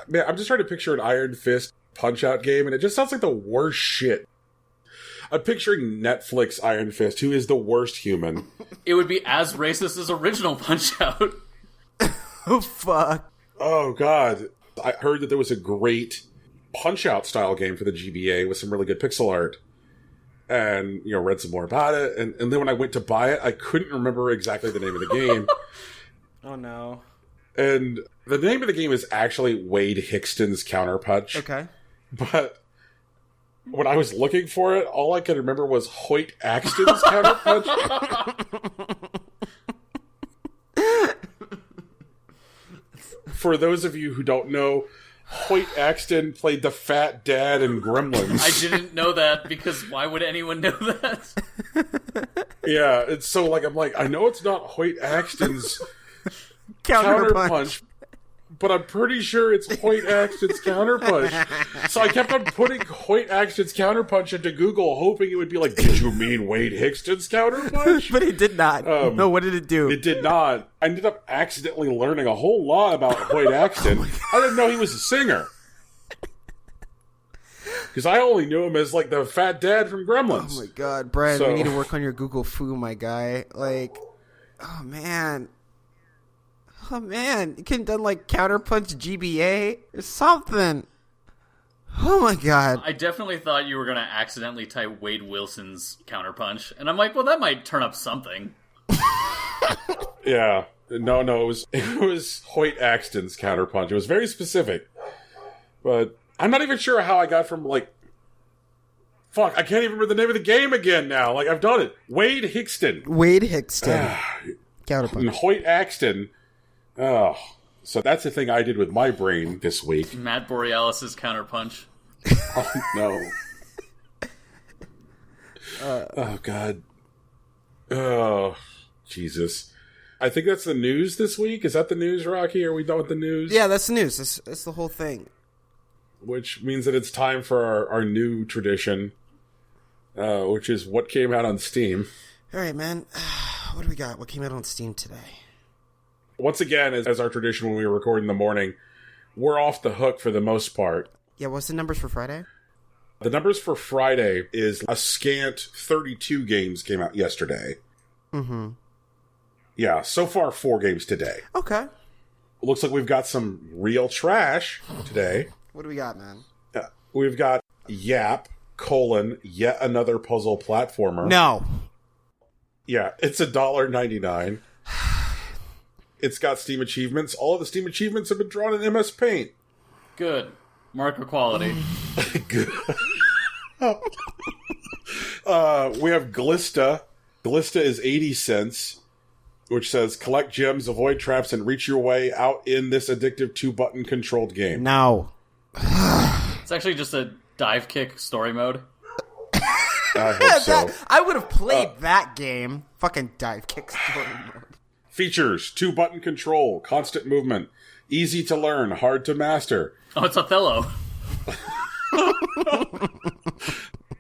Man, I'm just trying to picture an Iron Fist Punch-Out game, and it just sounds like the worst shit. I'm picturing Netflix Iron Fist, who is the worst human. It would be as racist as original Punch-Out. Oh, fuck. Oh, God. I heard that there was a great Punch-Out style game for the GBA with some really good pixel art. And, read some more about it. And then when I went to buy it, I couldn't remember exactly the name of the game. Oh, no. And the name of the game is actually Wade Hickston's Counterpunch. Okay. But when I was looking for it, all I could remember was Hoyt Axton's Counterpunch. For those of you who don't know, Hoyt Axton played the fat dad in Gremlins. I didn't know that because why would anyone know that? Yeah, it's so I know it's not Hoyt Axton's Counterpunch, but I'm pretty sure it's Hoyt Axton's Counterpunch. So I kept on putting Hoyt Axton's Counterpunch into Google, hoping it would be like, did you mean Wade Hickston's Counterpunch? But it did not. No, what did it do? It did not. I ended up accidentally learning a whole lot about Hoyt Axton. I didn't know he was a singer. Because I only knew him as, the fat dad from Gremlins. Oh, my God. Brad, we need to work on your Google Foo, my guy. Oh, man. Oh, man. You couldn't have done, Counterpunch GBA or something. Oh, my God. I definitely thought you were going to accidentally type Wade Wilson's Counterpunch. And I'm like, well, that might turn up something. Yeah. No, it was Hoyt Axton's Counterpunch. It was very specific. But I'm not even sure how I got from, fuck, I can't even remember the name of the game again now. I've done it. Wade Hickston. Counterpunch. And Hoyt Axton. Oh, so that's the thing I did with my brain this week. Matt Borealis' Counterpunch. Oh, no. Oh, God. Oh, Jesus. I think that's the news this week. Is that the news, Rocky? Are we done with the news? Yeah, that's the news. That's the whole thing. Which means that it's time for our new tradition, which is what came out on Steam. All right, man. What do we got? What came out on Steam today? Once again, as our tradition when we record in the morning, we're off the hook for the most part. Yeah, what's the numbers for Friday? The numbers for Friday is a scant 32 games came out yesterday. Mm-hmm. Yeah, so far 4 games today. Okay. looks like we've got some real trash today. What do we got, man? We've got Yap, yet another puzzle platformer. No. Yeah, it's $1.99. It's got Steam achievements. All of the Steam achievements have been drawn in MS Paint. Good. Marker quality. Good. We have Glista. Glista is 80 cents, which says, collect gems, avoid traps, and reach your way out in this addictive 2-button controlled game. No. It's actually just a dive kick story mode. I hope so. I would have played that game. Fucking dive kick story mode. Features, 2-button control, constant movement, easy to learn, hard to master. Oh, it's Othello.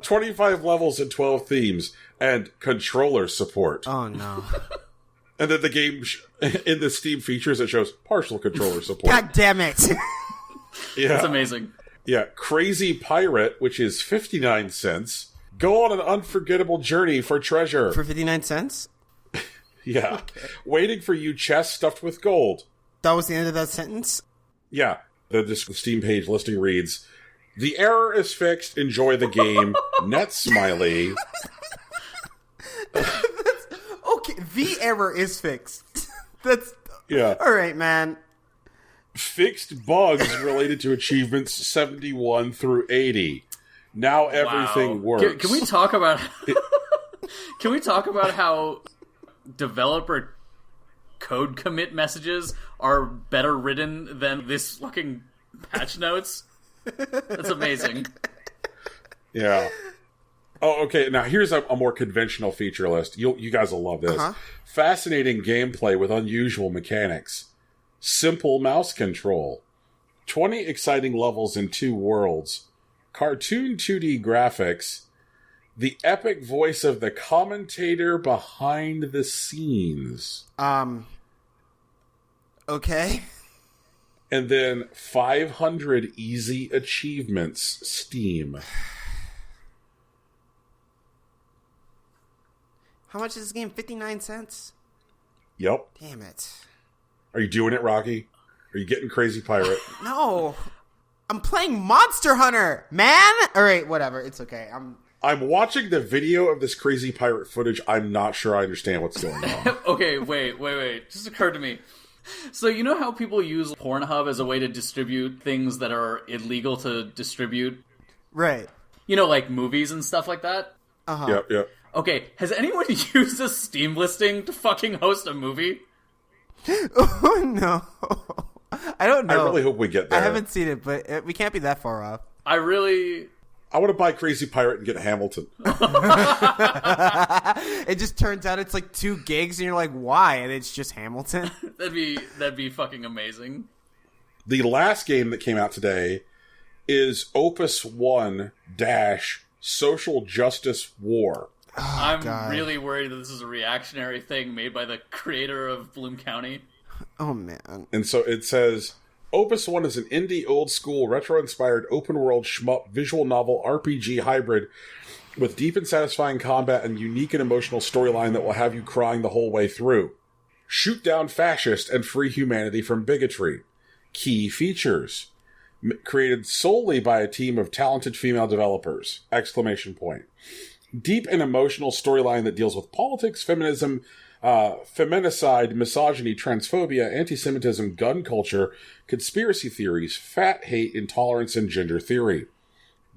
25 levels and 12 themes, and controller support. Oh, no. And then the game, in the Steam features, it shows partial controller support. God damn it. Yeah. That's amazing. Yeah, Crazy Pirate, which is 59 cents. Go on an unforgettable journey for treasure. For 59 cents? Yeah. Okay. Waiting for you, chest stuffed with gold. That was the end of that sentence? Yeah. The Steam page listing reads, the error is fixed. Enjoy the game. Net smiley. Okay, the error is fixed. That's... Yeah. All right, man. Fixed bugs related to achievements 71 through 80. Now everything works. Can we talk about... Can we talk about how developer code commit messages are better written than this fucking patch notes? That's amazing. Yeah. Oh, okay. Now here's a more conventional feature list. You guys will love this. Fascinating gameplay with unusual mechanics. Simple mouse control. 20 exciting levels in 2 worlds. Cartoon 2D graphics. The epic voice of the commentator behind the scenes. Okay. And then 500 easy achievements, Steam. How much is this game? 59 cents? Yep. Damn it. Are you doing it, Rocky? Are you getting Crazy Pirate? No. I'm playing Monster Hunter, man! Alright, whatever. It's okay. I'm watching the video of this Crazy Pirate footage. I'm not sure I understand what's going on. Okay, wait. Just occurred to me. So you know how people use Pornhub as a way to distribute things that are illegal to distribute? Right. You know, like movies and stuff like that? Uh-huh. Yep. Okay, has anyone used a Steam listing to fucking host a movie? Oh, no. I don't know. I really hope we get there. I haven't seen it, but we can't be that far off. I want to buy Crazy Pirate and get Hamilton. It just turns out it's like 2 gigs, and you're like, why? And it's just Hamilton. That'd be fucking amazing. The last game that came out today is Opus 1 - Social Justice War. Oh, I'm God. really worried that this is a reactionary thing made by the creator of Bloom County. Oh, man. And so it says, Opus 1 is an indie, old-school, retro-inspired, open-world shmup visual novel RPG hybrid with deep and satisfying combat and unique and emotional storyline that will have you crying the whole way through. Shoot down fascists and free humanity from bigotry. Key features. Created solely by a team of talented female developers! ! Deep and emotional storyline that deals with politics, feminism, feminicide, misogyny, transphobia, anti-Semitism, gun culture, conspiracy theories, fat hate, intolerance, and gender theory.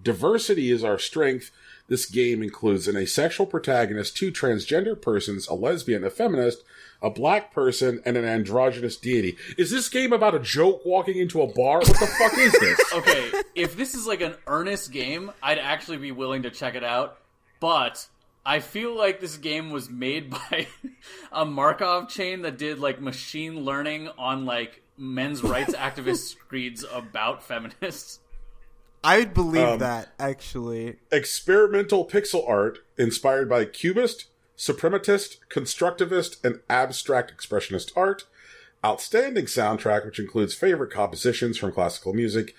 Diversity is our strength. This game includes an asexual protagonist, 2 transgender persons, a lesbian, a feminist, a black person, and an androgynous deity. Is this game about a joke walking into a bar? What the fuck is this? Okay, if this is like an earnest game, I'd actually be willing to check it out. But I feel like this game was made by a Markov chain that did like machine learning on like men's rights activist screeds about feminists. I would believe that, actually. Experimental pixel art inspired by Cubist, Suprematist, Constructivist, and Abstract Expressionist art. Outstanding soundtrack, which includes favorite compositions from classical music.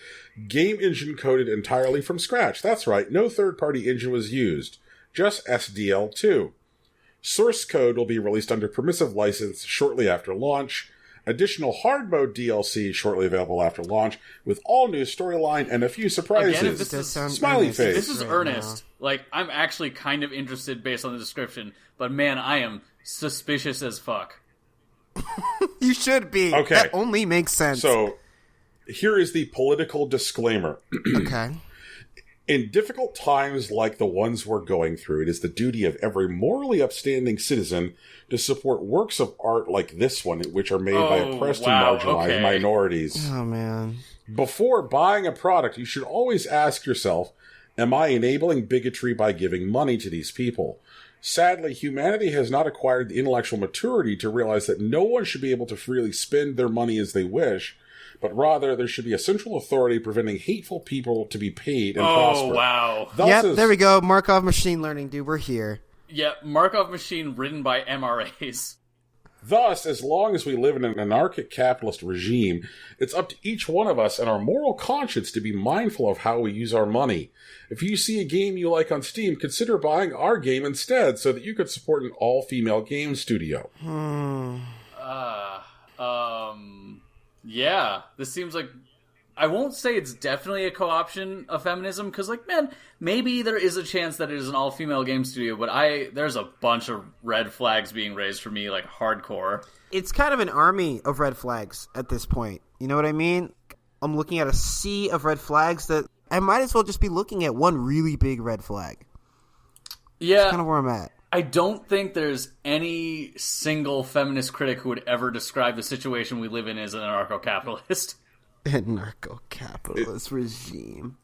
Game engine coded entirely from scratch. That's right, no third-party engine was used. Just SDL2. Source code will be released under permissive license shortly after launch. Additional hard mode DLC shortly available after launch with all new storyline and a few surprises. Again, if this is smiley face. This is earnest. Like, I'm actually kind of interested based on the description, but man, I am suspicious as fuck. You should be. Okay. That only makes sense. So, here is the political disclaimer. Okay. In difficult times like the ones we're going through, it is the duty of every morally upstanding citizen to support works of art like this one, which are made by oppressed and marginalized minorities. Oh, man. Before buying a product, you should always ask yourself, am I enabling bigotry by giving money to these people? Sadly, humanity has not acquired the intellectual maturity to realize that no one should be able to freely spend their money as they wish, but rather there should be a central authority preventing hateful people to be paid and prosper. Oh, wow. There we go. Markov machine learning, dude. We're here. Yeah, Markov machine written by MRAs. Thus, as long as we live in an anarchic capitalist regime, it's up to each one of us and our moral conscience to be mindful of how we use our money. If you see a game you like on Steam, consider buying our game instead so that you could support an all-female game studio. Yeah, this seems like... I won't say it's definitely a co-option of feminism, because, like, man, maybe there is a chance that it is an all-female game studio, but there's a bunch of red flags being raised for me, like, hardcore. It's kind of an army of red flags at this point. You know what I mean? I'm looking at a sea of red flags that I might as well just be looking at one really big red flag. Yeah. That's kind of where I'm at. I don't think there's any single feminist critic who would ever describe the situation we live in as an anarcho-capitalist. Anarcho-capitalist regime.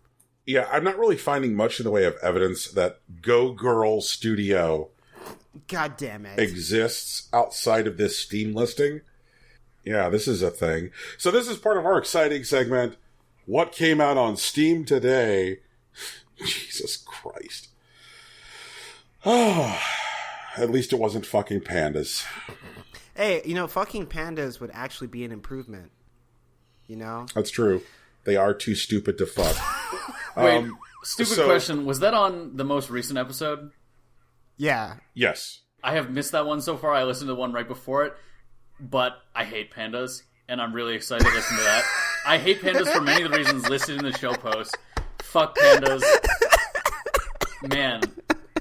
Yeah, I'm not really finding much in the way of evidence that Go Girl Studio God damn it. exists outside of this Steam listing. Yeah, this is a thing. So this is part of our exciting segment, What Came Out on Steam Today? Jesus Christ. At least it wasn't fucking pandas. Hey, fucking pandas would actually be an improvement. That's true. They are too stupid to fuck. Wait, stupid question. Was that on the most recent episode? Yeah. Yes. I have missed that one so far. I listened to the one right before it, but I hate pandas, and I'm really excited to listen to that. I hate pandas for many of the reasons listed in the show post. Fuck pandas. Man,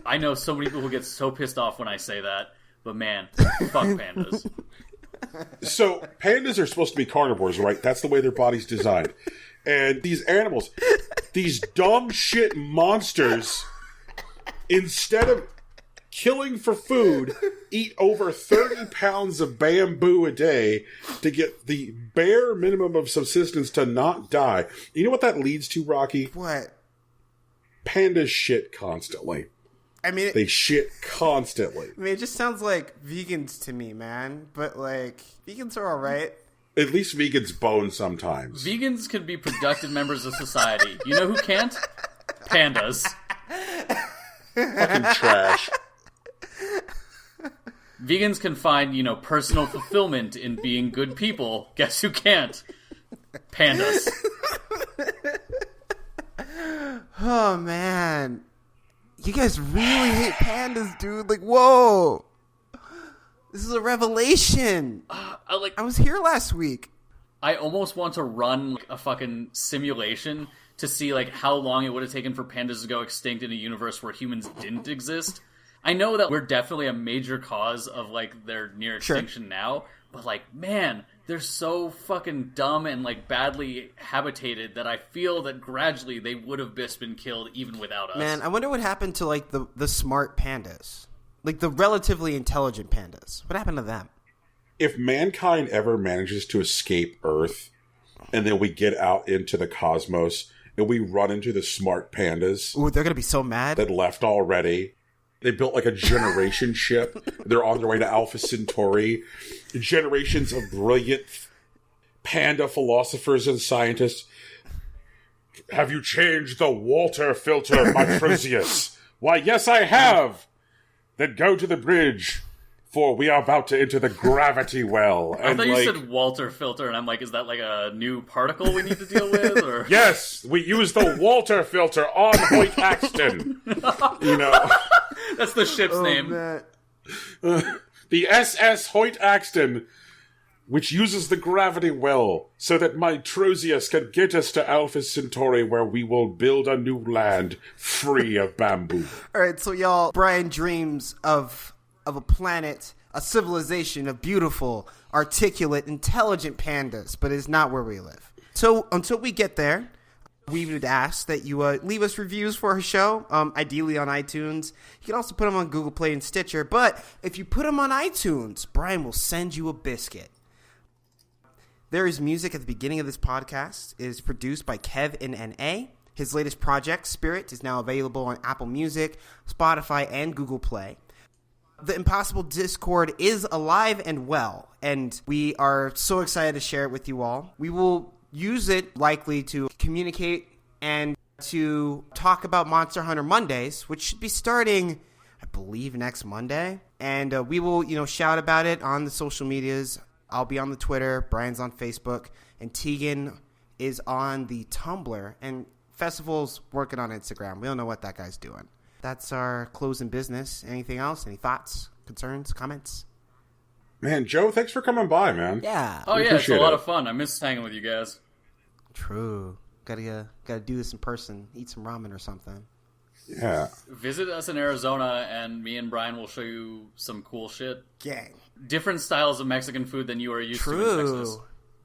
I know so many people who get so pissed off when I say that, but man, fuck pandas. So, pandas are supposed to be carnivores, right? That's the way their body's designed. And these animals, these dumb shit monsters, instead of killing for food, eat over 30 pounds of bamboo a day to get the bare minimum of subsistence to not die. You know what that leads to, Rocky? What? Pandas shit constantly. I mean, they shit constantly. I mean, it just sounds like vegans to me, man. But, vegans are alright. At least vegans bone sometimes. Vegans can be productive members of society. You know who can't? Pandas. Fucking trash. Vegans can find, personal fulfillment in being good people. Guess who can't? Pandas. Oh, man. You guys really hate pandas, dude. Whoa. This is a revelation. I was here last week. I almost want to run a fucking simulation to see how long it would have taken for pandas to go extinct in a universe where humans didn't exist. I know that we're definitely a major cause of their near extinction now, but man, they're so fucking dumb and badly habitated that I feel that gradually they would have just been killed even without us. Man, I wonder what happened to the smart pandas. The relatively intelligent pandas. What happened to them? If mankind ever manages to escape Earth, and then we get out into the cosmos, and we run into the smart pandas... Ooh, they're gonna be so mad. ...that left already. They built a generation ship. They're on their way to Alpha Centauri. Generations of brilliant panda philosophers and scientists. Have you changed the water filter, my Frisius? Why, yes, I have. Then go to the bridge, for we are about to enter the gravity well. I thought you said Walter filter, and I'm is that a new particle we need to deal with? Or yes, we use the Walter filter on Hoyt Axton. That's the ship's name. The SS Hoyt Axton which uses the gravity well, so that my Trozius can get us to Alpha Centauri, where we will build a new land free of bamboo. All right, so y'all, Brian dreams of a planet, a civilization of beautiful, articulate, intelligent pandas, but it's not where we live. So until we get there, we would ask that you leave us reviews for our show, ideally on iTunes. You can also put them on Google Play and Stitcher, but if you put them on iTunes, Brian will send you a biscuit. There is music at the beginning of this podcast. It is produced by Kev in NA. His latest project, Spirit, is now available on Apple Music, Spotify, and Google Play. The Impossible Discord is alive and well, and we are so excited to share it with you all. We will use it likely to communicate and to talk about Monster Hunter Mondays, which should be starting, I believe, next Monday. And we will, shout about it on the social medias. I'll be on the Twitter, Brian's on Facebook, and Tegan is on the Tumblr, and Festival's working on Instagram. We don't know what that guy's doing. That's our closing business. Anything else? Any thoughts, concerns, comments? Man, Joe, thanks for coming by, man. Yeah. Oh, yeah, it's a lot of fun. I miss hanging with you guys. True. Gotta do this in person. Eat some ramen or something. Yeah. Visit us in Arizona, and me and Brian will show you some cool shit. Gang. Different styles of Mexican food than you are used to in Texas.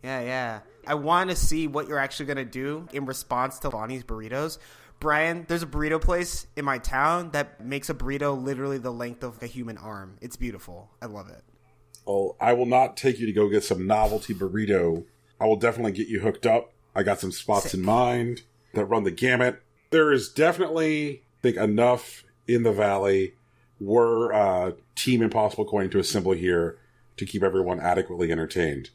Yeah. I want to see what you're actually going to do in response to Bonnie's burritos. Brian, there's a burrito place in my town that makes a burrito literally the length of a human arm. It's beautiful. I love it. Well, I will not take you to go get some novelty burrito. I will definitely get you hooked up. I got some spots in mind that run the gamut. There is definitely, I think, enough in the valley were Team Impossible Coin to assemble here to keep everyone adequately entertained.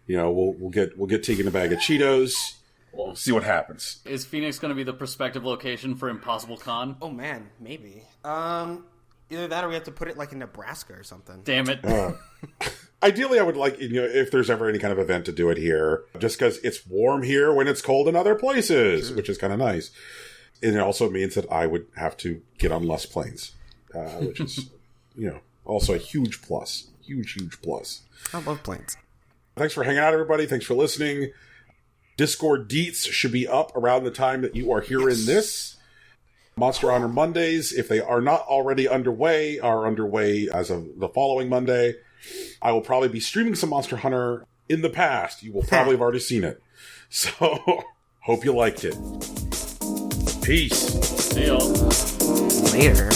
We'll get Tegan a bag of Cheetos. We'll see what happens. Is Phoenix going to be the prospective location for Impossible Con? Oh man, maybe. Either that or we have to put it like in Nebraska or something. Damn it. Ideally, I would like, if there's ever any kind of event, to do it here, just because it's warm here when it's cold in other places, which is kind of nice. And it also means that I would have to get on less planes, which is, also a huge plus. Huge plus. I love planes. Thanks for hanging out, everybody. Thanks for listening. Discord deets should be up around the time that you are hearing this. Monster Hunter Mondays, if they are not already underway, are underway as of the following Monday. I will probably be streaming some Monster Hunter in the past. You will probably have already seen it. So, hope you liked it. Peace. See y'all. Later.